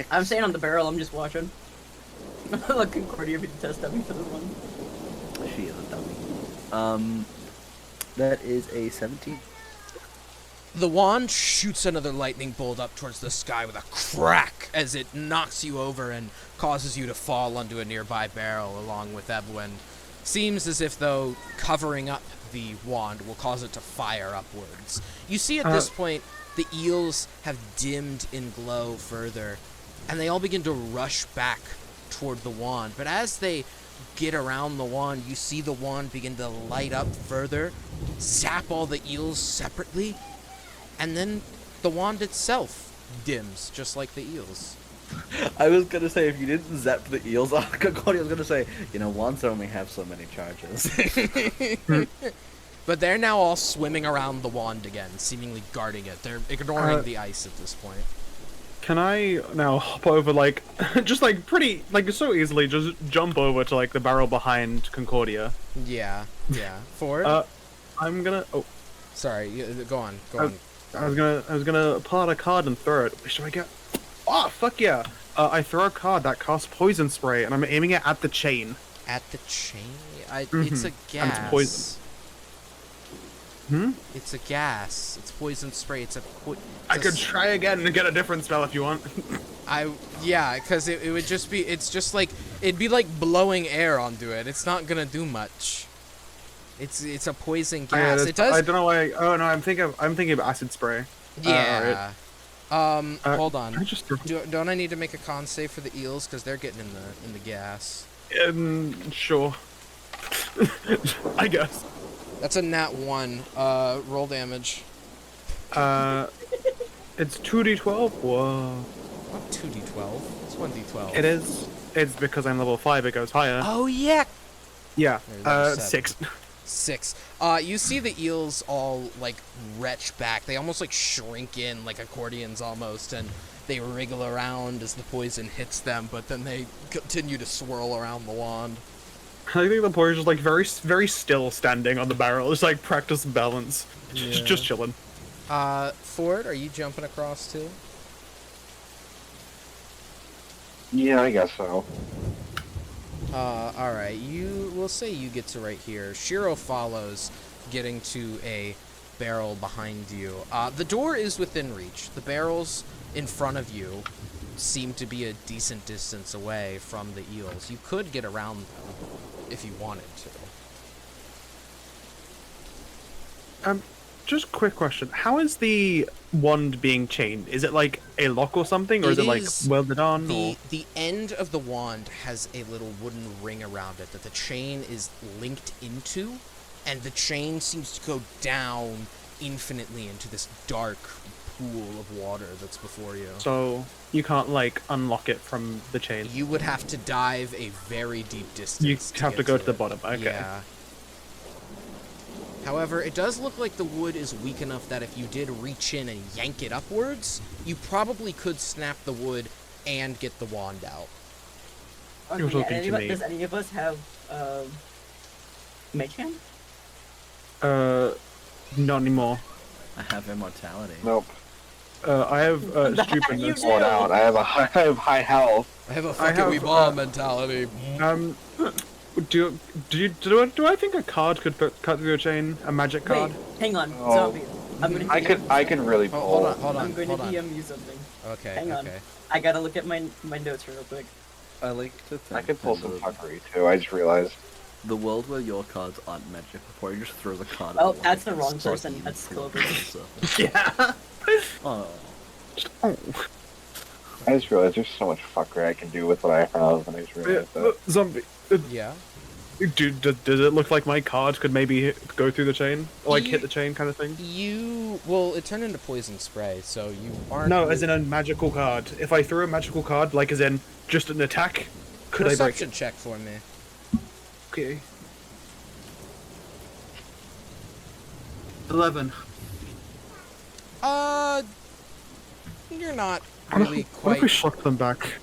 I'm staying on the barrel. I'm just watching. Look, Concordia, if you test me for this one. She is a dummy. That is a 17. The wand shoots another lightning bolt up towards the sky with a crack as it knocks you over and causes you to fall onto a nearby barrel along with Ebwin. Seems as if, though, covering up the wand will cause it to fire upwards. You see at this point, the eels have dimmed in glow further, and they all begin to rush back toward the wand. But as they get around the wand, you see the wand begin to light up further, zap all the eels separately, and then the wand itself dims, just like the eels. I was gonna say, if you didn't zap the eels off Concordia, I was gonna say, wands only have so many charges. But they're now all swimming around the wand again, seemingly guarding it. They're ignoring the ice at this point. Can I now hop over, like, just like pretty, like so easily, just jump over to like the barrel behind Concordia? Yeah. Forward? I'm gonna. Oh, sorry. Go on. I was gonna pull out a card and throw it. What should I get? Oh, fuck yeah! I throw a card that casts poison spray, and I'm aiming it at the chain. At the chain? It's a gas. And it's poison. It's a gas. It's poison spray. I could try again and get a different spell if you want. Because it would just be. It's just like it'd be like blowing air onto it. It's not gonna do much. It's a poison gas. It does. I don't know why. Oh no, I'm thinking of acid spray. Yeah. Hold on. I just Don't I need to make a con save for the eels because they're getting in the gas? Sure. I guess. That's a nat 1. Roll damage. It's 2d12. Whoa. Not 2d12. It's 1d12. It is. It's because I'm level 5. It goes higher. Oh yeah. Yeah. There's that 6. 6. You see the eels all like retch back. They almost like shrink in like accordions almost, and they wriggle around as the poison hits them. But then they continue to swirl around the wand. I think the boy is just like very, very still standing on the barrel. It's like practice balance. Just chilling. Ford, are you jumping across too? Yeah, I guess so. Alright, we'll say you get to right here. Shiro follows. getting to a barrel behind you. The door is within reach. The barrels in front of you seem to be a decent distance away from the eels. You could get around them if you wanted to. Just quick question. How is the wand being chained? Is it like a lock or something, or is it like welded on? The end of the wand has a little wooden ring around it that the chain is linked into, and the chain seems to go down infinitely into this dark pool of water that's before you. So you can't like unlock it from the chain. You would have to dive a very deep distance. You have to get go to the bottom. Okay. Yeah. However, it does look like the wood is weak enough that if you did reach in and yank it upwards, you probably could snap the wood and get the wand out. You're talking to me. Does any of us have mage hand? Not anymore. I have immortality. Nope. I have stupidness. You do. Going out. I have high health. I have a fucking wee ball mentality. Do I think a card could cut through a chain? A magic card? Wait, hang on, Oh. zombie. I'm gonna. I can really pull. Hold on. I'm going to DM you something. Okay. Hang on. Okay. I gotta look at my notes real quick. I like to think I can pull that some the- fuckery too. I just realized. The world where your cards aren't magic, before you just throw the card. Oh, at the that's light, the wrong it's so person. easy That's to Clover. so- Yeah. Oh. I just realized there's so much fuckery I can do with what I have, and I just realized that. Zombie. Yeah. Does it look like my card could maybe go through the chain? Like hit the chain kind of thing? Well, it turned into poison spray, so you aren't. No, as in a magical card. If I threw a magical card, like as in just an attack, could I break Perception it? check for me. Okay. 11. You're not What really if we quite. shook them back?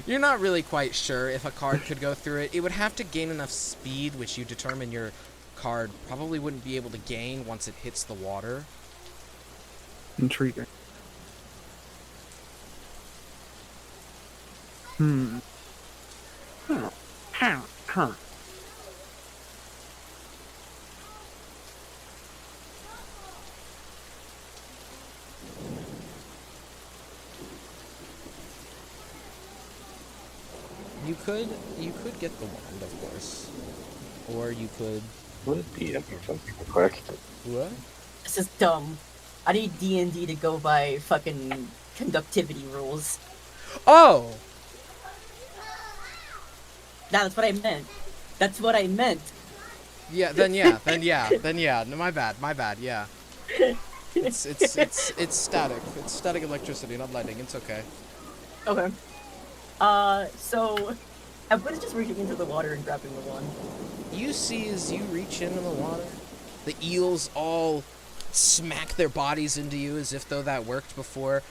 You're not really quite sure if a card could go through it. It would have to gain enough speed, which you determine your card probably wouldn't be able to gain once it hits the water. Intriguing. Hmm. Huh. You could get the wand, of course, or you could. What is DM something real quick? What? This is dumb. I need D&D to go by fucking conductivity rules. Oh. That's what I meant. That's what I meant. Yeah. Then yeah. No, my bad. Yeah. It's static. It's static electricity, not lightning. It's okay. Okay. So I'm gonna just reaching into the water and grabbing the wand. You see as you reach into the water, the eels all smack their bodies into you as if though that worked before.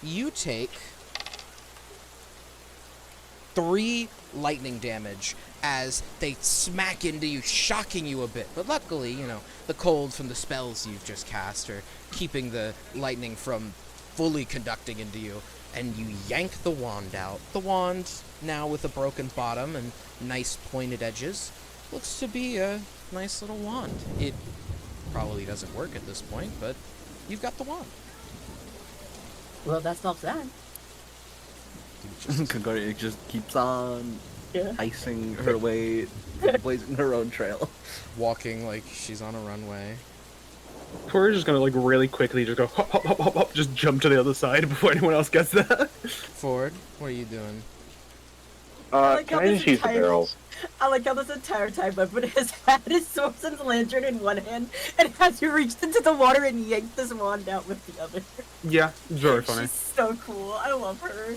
You take 3 lightning damage as they smack into you, shocking you a bit. But luckily, you know, the cold from the spells you've just cast are keeping the lightning from fully conducting into you. And you yank the wand out. The wand, now with a broken bottom and nice pointed edges, looks to be a nice little wand. It probably doesn't work at this point, but you've got the wand. Well, that stops that. Concordia just keeps on Yeah. icing her way, blazing her own trail. Walking like she's on a runway. Corey's just gonna like really quickly just go hop, hop, hop, hop, hop, just jump to the other side before anyone else gets there. Ford, what are you doing? like Can how I this just use the entire- barrels? I like how this entire time Edward has had his swords and lantern in one hand and has reached into the water and yanked this wand out with the other. Yeah, it's very funny. She's so cool. I love her.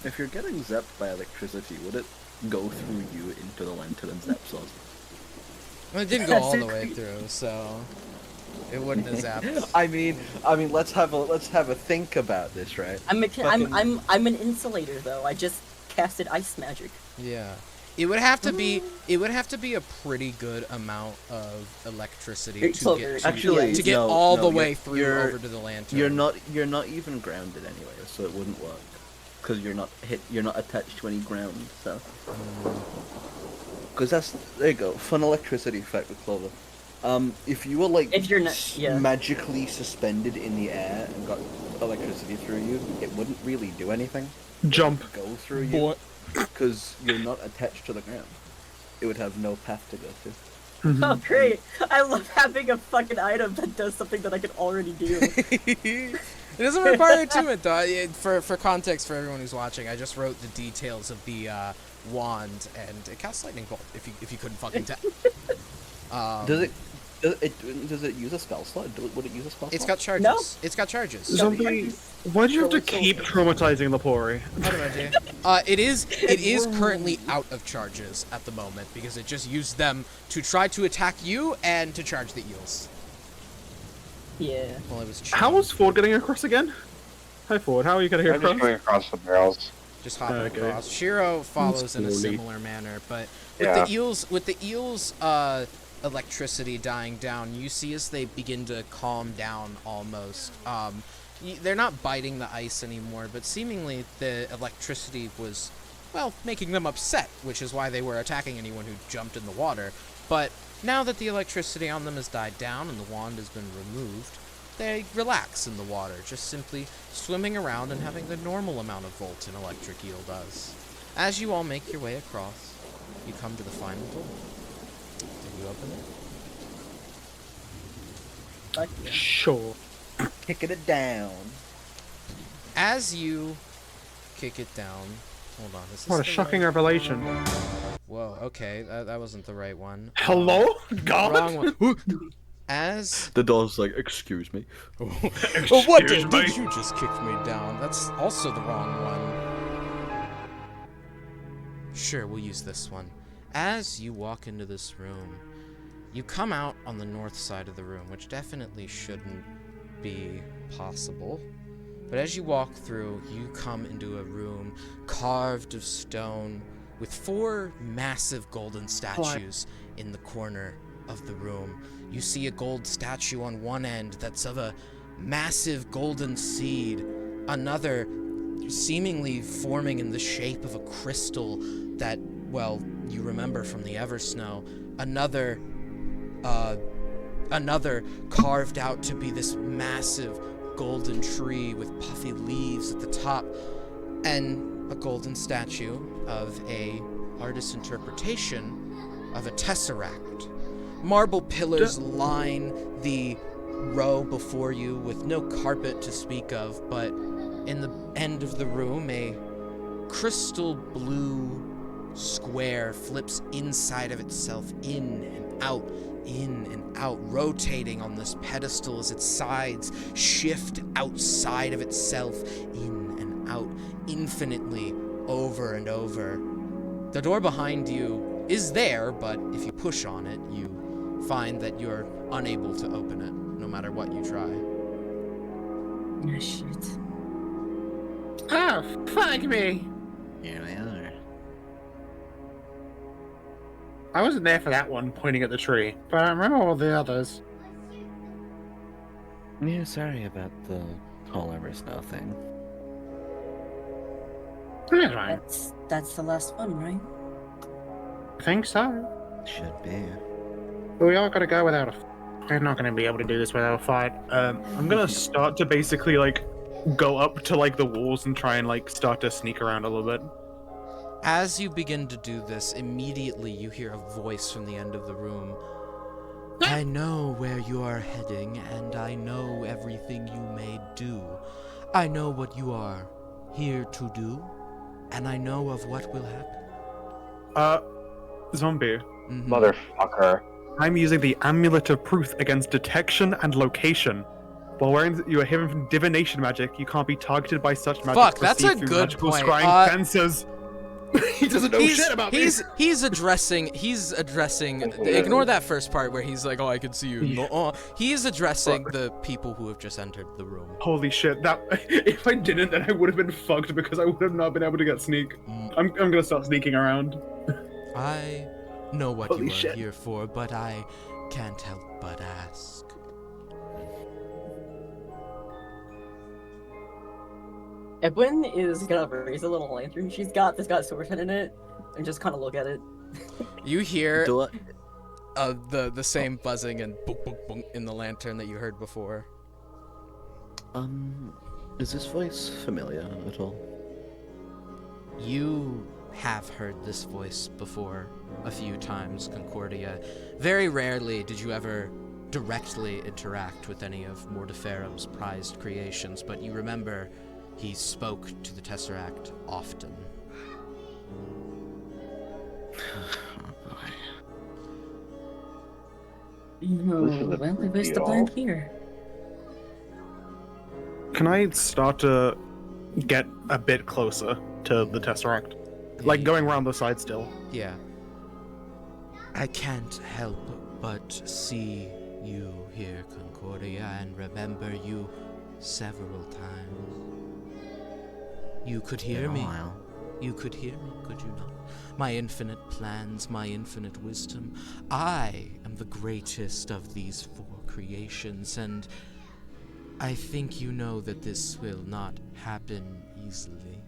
If you're getting zapped by electricity, would it go through you into the lantern and zap us? Well, it didn't go all the way through, so it wouldn't have zapped. I mean, let's have a think about this, right? I'm Fucking- an insulator though. I just casted ice magic. Yeah. It would have to be a pretty good amount of electricity It's to so get very- to, Actually, to get no, all no, the you're- way through you're- over to the lantern. You're not even grounded anyway, so it wouldn't work. because you're not attached to any ground. So Because there you go, fun electricity effect with Clover. If you were like If you're not- yeah. magically suspended in the air and got electricity through you, it wouldn't really do anything. Jump. Go through you because you're not attached to the ground. It would have no path to go to. Oh, great! I love having a fucking item that does something that I can already do. It doesn't require attunement, though. For context, for everyone who's watching, I just wrote the details of the wand, and it casts lightning bolt. If you couldn't fucking tell. Does it use a spell slot? Would it use a spell slot? It's got charges. No. It's got charges. Zombie, why'd you have to keep traumatizing Lepori? It is currently out of charges at the moment because it just used them to try to attack you and to charge the eels. Yeah. Well, it was How was Ford getting across again? Hi Ford, how are you getting I'm just across? going across the barrels. just hopping Okay. across. Shiro follows in a Slowly. similar manner, but with Yeah. the eels, electricity dying down, you see as they begin to calm down almost. They're not biting the ice anymore, but seemingly the electricity was, well, making them upset, which is why they were attacking anyone who jumped in the water. But now that the electricity on them has died down and the wand has been removed, they relax in the water, just simply swimming around and having the normal amount of volt an electric eel does. As you all make your way across, you come to the final door. Did you open it? Fuck yeah. Sure. Kicking it down. As you kick it down, hold on. Is this What a the shocking right- revelation. Whoa, okay, that wasn't the right one. Hello? God? Wrong one. As The door's like, excuse me. oh, what Excuse did me? you just kick me down? That's also the wrong one. Sure, we'll use this one. As you walk into this room, you come out on the north side of the room, which definitely shouldn't be possible. But as you walk through, you come into a room carved of stone with 4 massive golden statues in the corner of the room. You see a gold statue on one end that's of a massive golden seed, another seemingly forming in the shape of a crystal that, well, you remember from the Eversnow, another carved out to be this massive golden tree with puffy leaves at the top, and a golden statue of a artist's interpretation of a tesseract. Marble pillars line the row before you with no carpet to speak of, but in the end of the room, a crystal blue square flips inside of itself, in and out, rotating on this pedestal as its sides shift outside of itself, in and out, infinitely, over and over. The door behind you is there, but if you push on it, you find that you're unable to open it, no matter what you try. Oh, shit. Oh, fuck me! Here we are. I wasn't there for that one, pointing at the tree, but I remember all the others. Yeah, sorry about the whole Eversnow thing. That's fine. That's the last one, right? I think so. Should be. But we all gotta go without a... We're not gonna be able to do this without a fight. I'm gonna start to basically, like, go up to, like, the walls and try and, like, start to sneak around a little bit. As you begin to do this, immediately you hear a voice from the end of the room. I know where you are heading, and I know everything you may do. I know what you are here to do, and I know of what will happen. Zombie. Mhm. Motherfucker. I'm using the Amulet of Truth against detection and location. While wearing your hidden divination magic, you can't be targeted by such magic. Fuck, that's a perceived through good magical point. scrying sensors. He doesn't know shit about me. He's addressing. Ignore that first part where he's like, "Oh, I can see you." No, he's addressing the people who have just entered the room. Holy shit! That if I didn't, then I would have been fucked because I would have not been able to get sneak. I'm gonna start sneaking around. I know what Holy you are shit. here for, but I can't help but ask. Edwin is gonna raise a little lantern she's got that's got swordhead in it, and just kind of look at it. You hear Do I, the same buzzing and boom, boom, boom in the lantern that you heard before. is this voice familiar at all? You have heard this voice before a few times, Concordia. Very rarely did you ever directly interact with any of Mortiferum's prized creations, but you remember he spoke to the Tesseract often. Oh, boy. This is a Well, we missed the deal. plan here. Can I start to get a bit closer to the Tesseract? Like going around the side still. Yeah. I can't help but see you here, Concordia, and remember you several times. You could hear Been a me. while. You could hear me, could you not? My infinite plans, my infinite wisdom. I am the greatest of these four creations, and I think you know that this will not happen easily.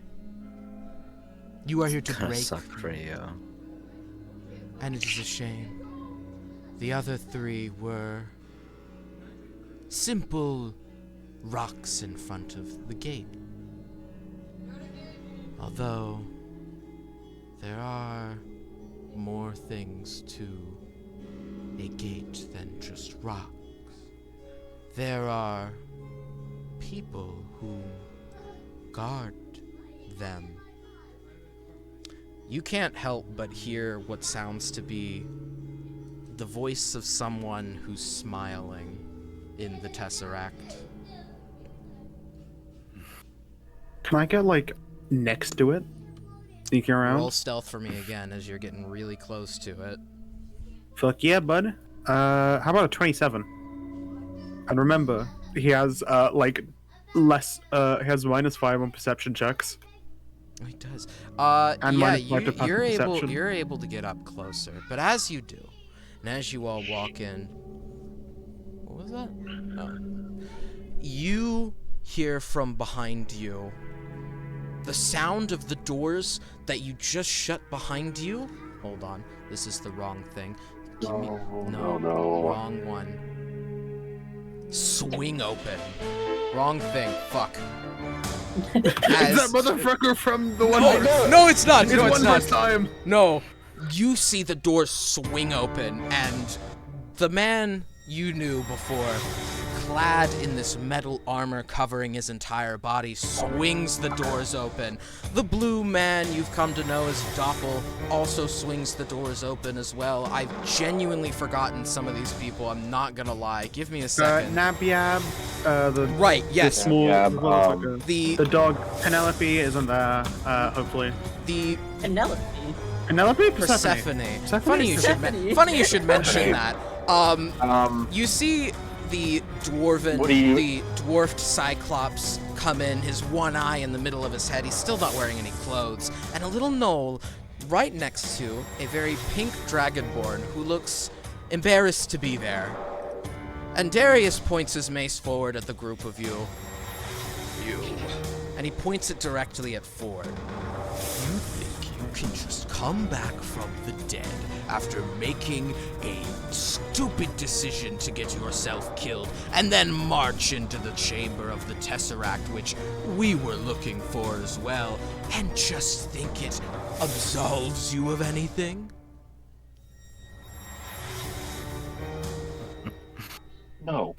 You are here to Kinda break sucked for free, you. and it is a shame. The other three were simple rocks in front of the gate. Although there are more things to a gate than just rocks. There are people who guard them. You can't help but hear what sounds to be the voice of someone who's smiling in the Tesseract. Can I get like next to it? Sneaking around? Roll stealth for me again as you're getting really close to it. Fuck yeah, bud. How about a 27? And remember, he has like less he has -5 on perception checks. Oh, he does. And yeah, -5 to passive perception. you're able to get up closer. But as you do, and as you all walk in, what was that? Oh. You hear from behind you the sound of the doors that you just shut behind you. Hold on, this is the wrong thing. No. Wrong one. Swing open. Wrong thing. Fuck. Is that motherfucker from the one? No, it's not. It's No, it's one not. first time. No, you see the door swing open, and the man you knew before, clad in this metal armor covering his entire body, swings the doors open. The blue man you've come to know as Doppel also swings the doors open as well. I've genuinely forgotten some of these people, I'm not gonna lie. Give me a second. Nabiab, the Right, yes. the small Nabiab, motherfucker. The The dog Penelope isn't there. Hopefully. the Penelope. Penelope, Persephone. Persephone? Funny you should Persephone. funny you should mention that. Um, You see the What do you- the dwarfed Cyclops come in, his one eye in the middle of his head. He's still not wearing any clothes. And a little knoll right next to a very pink dragonborn who looks embarrassed to be there. And Darius points his mace forward at the group of you. You. And he points it directly at Ford. You think you can just come back from the dead after making a stupid decision to get yourself killed and then march into the chamber of the Tesseract, which we were looking for as well, and just think it absolves you of anything? no.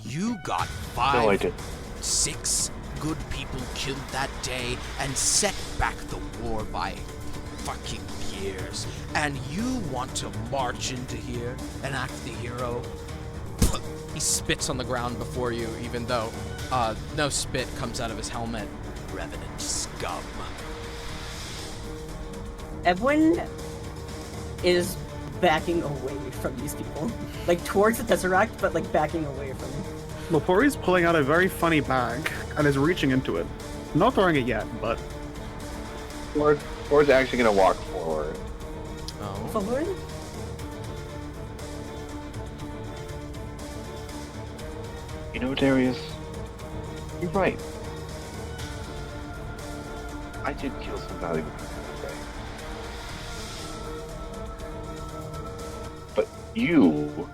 You got No, I 5, didn't. 6 good people killed that day and set back the war by fucking years. And you want to march into here and act the hero? He spits on the ground before you, even though no spit comes out of his helmet. Revenant scum. Edwin is backing away from these people. Like, towards the Tesseract, but, like, backing away from them. Lepori's pulling out a very funny bag and is reaching into it. Not throwing it yet, but Ford's actually gonna walk forward. Oh. Forward? You know, Darius, you're right. I did kill some valuable people today. But you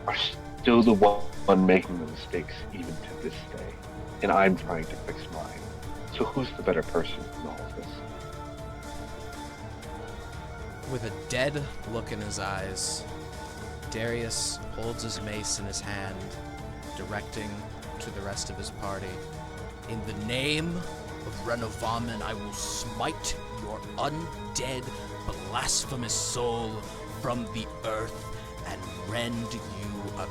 are still the one making the mistakes even to this day. And I'm trying to fix mine. So who's the better person in all of this? With a dead look in his eyes, Darius holds his mace in his hand, directing to the rest of his party. In the name of Renovamen, I will smite your undead, blasphemous soul from the earth and rend you anew.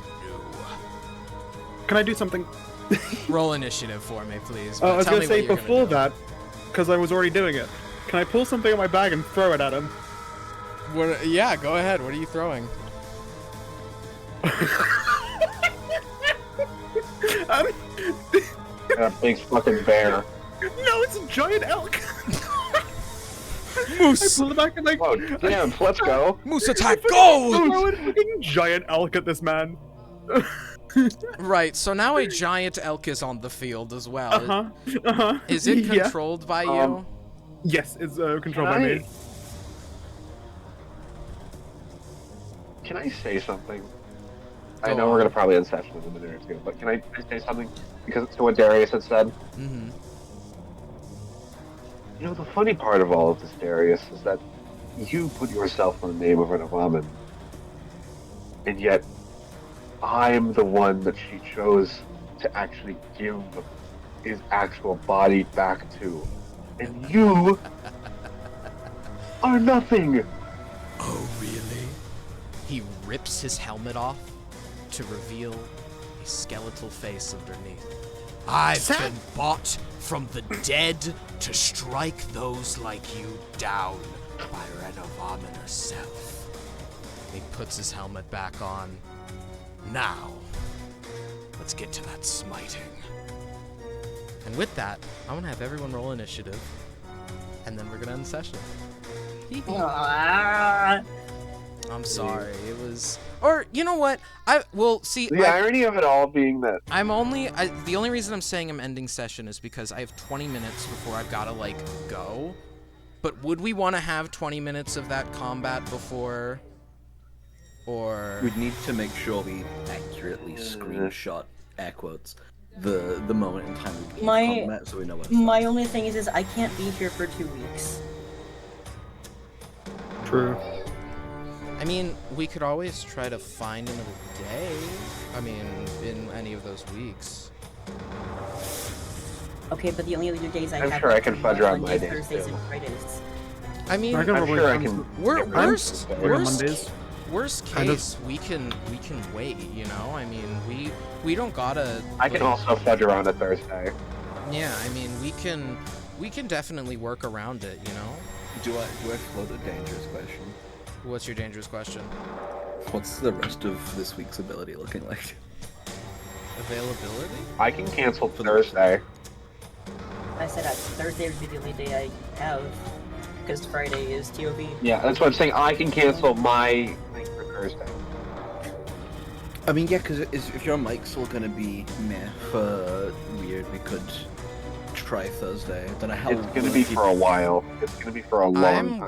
Can I do something? Roll initiative for me, please. I was Tell gonna me say what you're before do. that, because I was already doing it. Can I pull something out of my bag and throw it at him? What, yeah, go ahead. What are you throwing? A big fucking bear. No, it's a giant elk. Moose! I pull it back and like, Oh, damn, let's go. Moose attack, go! throw a fucking giant elk at this man. Right, so now a giant elk is on the field as well. Is it Yeah. controlled by you? Yes, it's controlled by me. Can I say something? I Go know on. we're gonna probably end session in a minute or two, but can I say something? Because to what Darius had said. Mm-hmm. You know, the funny part of all of this, Darius, is that you put yourself in the name of Renovamen, and yet I'm the one that she chose to actually give his actual body back to, and you are nothing. Oh, really? He rips his helmet off to reveal a skeletal face underneath. I've been bought from the dead to strike those like you down by Renovamen herself. He puts his helmet back on. Now, let's get to that smiting. And with that, I want to have everyone roll initiative, and then we're gonna end the session. I'm sorry, it was... Or, you know what? The irony of it all being that the only reason I'm saying I'm ending session is because I have 20 minutes before I've gotta, like, go. But would we want to have 20 minutes of that combat before... Or... We'd need to make sure we accurately screenshot, air quotes, the moment in time we leave combat so we know what My only thing is I can't be here for 2 weeks. True. I mean, we could always try to find another day. I mean, in any of those weeks. Okay, but the only other days I I'm have sure I are can fudge around my Mondays, days, Thursdays, too. and Fridays. I mean, I can I'm probably sure I come- can. worst Kind of. case, we can wait, you know? I mean, we don't gotta... I can also fudge around a Thursday. Yeah, I mean, we can definitely work around it, you know? Do I float a dangerous question? What's your dangerous question? What's the rest of this week's ability looking like? Availability? I can cancel Thursday. I said Thursday would be the only day I have, because Friday is TOV. Yeah, that's what I'm saying. I can cancel my thing for Thursday. I mean, yeah, because if your mic's all gonna be meh for weird, we could try Thursday. I don't know how. It's gonna be for a while. It's gonna be for a long time.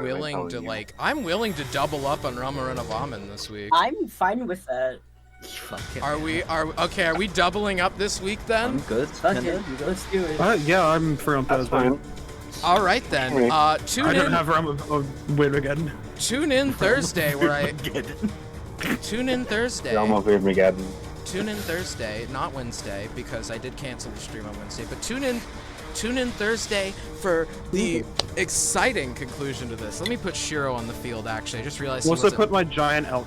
I'm willing to double up on Rama Renovamen this week. I'm fine with that. Fuck it. Are we doubling up this week then? I'm good. Fuck Kendall, it, you go? let's do it. Yeah, I'm free on That's Thursday. fine. All right then. Tune I in. don't have win again. Tune in Thursday where I tune in Thursday. Almost Armageddon. Tune in Thursday, not Wednesday, because I did cancel the stream on Wednesday. But tune in Thursday for the exciting conclusion to this. Let me put Shiro on the field. Actually, I just realized. Also put my giant elk.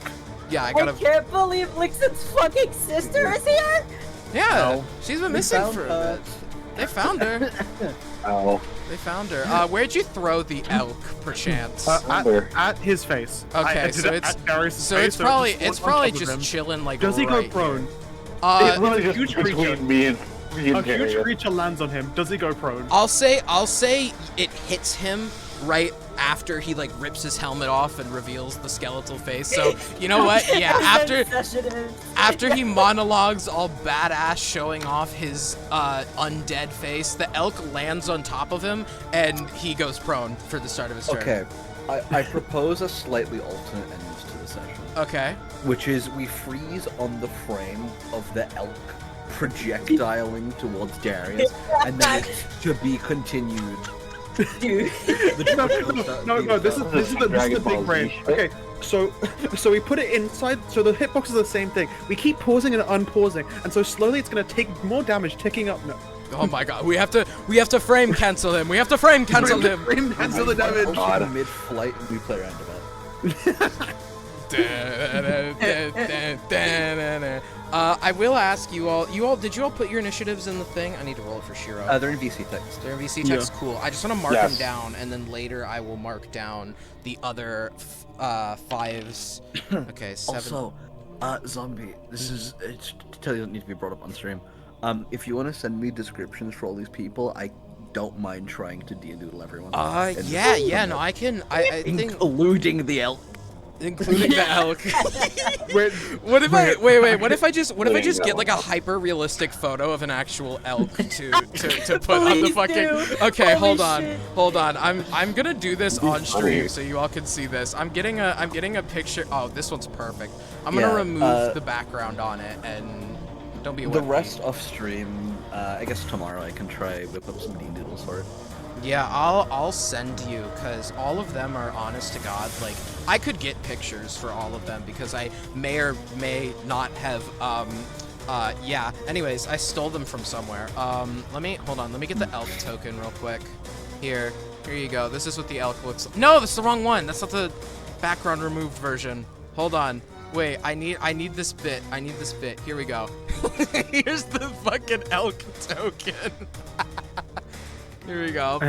Yeah, I I gotta. can't believe Lixon's fucking sister is here! Yeah, No. she's been missing for a bit. They found her. Oh, They found her. Where'd you throw the elk, perchance? At his face. Okay, I did so it it's at Darius' so face, it's probably just on probably top of just him. chilling like Does he right go prone? here. it's really a just huge creature. between me and A huge Darius. creature lands on him. Does he go prone? I'll say it hits him right after he like rips his helmet off and reveals the skeletal face. So you know what? Yeah, after he monologues all badass, showing off his undead face, the elk lands on top of him and he goes prone for the start of his turn. Okay, I propose a slightly alternate end to the session. Okay. Which is we freeze on the frame of the elk projectiling towards Darius, and then it's to be continued. Dude. No, this is the big brain. Okay, so we put it inside, so the hitbox is the same thing. We keep pausing and unpausing, and so slowly it's gonna take more damage, ticking up. No. Oh my god, we have to frame cancel him. We have to frame cancel him. Frame cancel the damage. Mid-flight, and we play around about. I will ask you all, did you all put your initiatives in the thing? I need to roll it for Shiro. They're in VC text. They're in VC text, cool. I just want to mark them down, and then later I will mark down the other fives. Okay, 7. Also, Zombie, this is, to tell you, it doesn't need to be brought up on stream. If you want to send me descriptions for all these people, I don't mind trying to doodle everyone. No, I can, I think... Including the elk. Including the elk. Wait, what if I just get like a hyper realistic photo of an actual elk to put on the fucking Okay, hold on. I'm gonna do this on stream so you all can see this. I'm getting a picture. Oh, this one's perfect. I'm gonna remove the background on it and don't be a The rest off stream, I guess tomorrow I can try whip up some doodles for it. Yeah, I'll send you, because all of them are honest to God. Like, I could get pictures for all of them because I may or may not have, yeah. Anyways, I stole them from somewhere. Let me get the elk token real quick. Here you go. This is what the elk looks like. No, that's the wrong one. That's not the background removed version. Hold on. Wait, I need this bit. Here we go. Here's the fucking elk token. Here we go.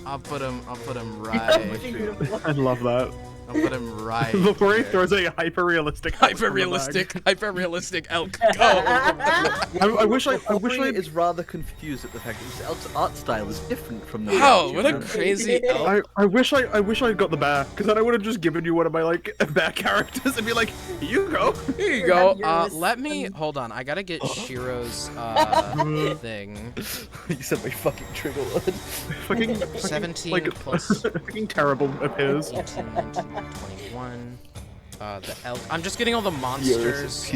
I'll put him right. I love that. I'll put him right. Before he throws a hyper realistic elk. Go. I wish I is rather confused at the fact that this elk's art style is different from the. Oh, what a crazy elk! I wish I got the bear, because then I would have just given you one of my like bear characters and be like, here you go. Here you go. Let me hold on. I gotta get Shiro's thing. You said my fucking trigger word. Fucking 17 like, plus. Fucking terrible appears. 18, 19, 21. The elk. I'm just getting all the monsters.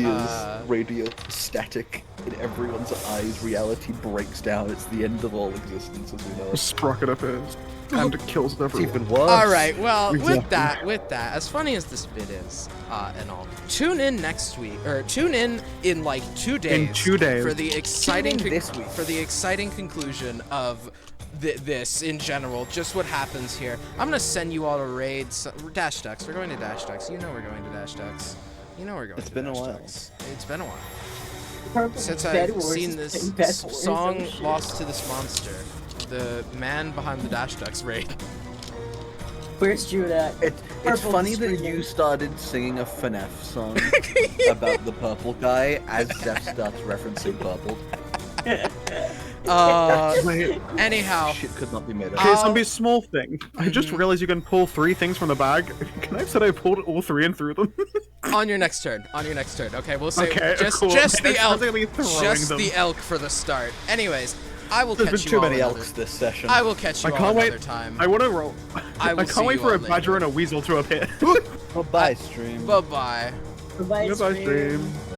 Radio static in everyone's eyes. Reality breaks down. It's the end of all existence as we know it. Sprocket appears and it kills everyone. It's even worse. All right. Well, Exactly. with that, as funny as this bit is, and all, tune in next week, or tune in like 2 days. In 2 days. For the exciting this week. For the exciting conclusion of this in general, just what happens here. I'm gonna send you all to raids. Dash Ducks. We're going to Dash Ducks. You know we're going to Dash Ducks. You know we're going. It's to been Dash a while. Ducks. It's been a while since I've seen this song "Lost to This Monster." The man behind the Dash Ducks raid. Where's Jude at? It's Purple funny that screaming. you started singing a FNAF song about the purple guy as Zeph starts referencing purple. Anyhow, Shit could not be made up. Okay, Zombie, small thing. I just realized you can pull 3 things from the bag. Can I have said I pulled all 3 and threw them? on your next turn. Okay, we'll say Okay, just cool. the elk. Constantly throwing Just them. the elk for the start. Anyways, I will There's been catch you too all many another. elks this session. I will catch you I all can't wait. another time. I want to roll. I will I see can't wait you for all a badger later. and a weasel to appear. Bye, stream. Bye-bye. Goodbye, Goodbye, stream. stream.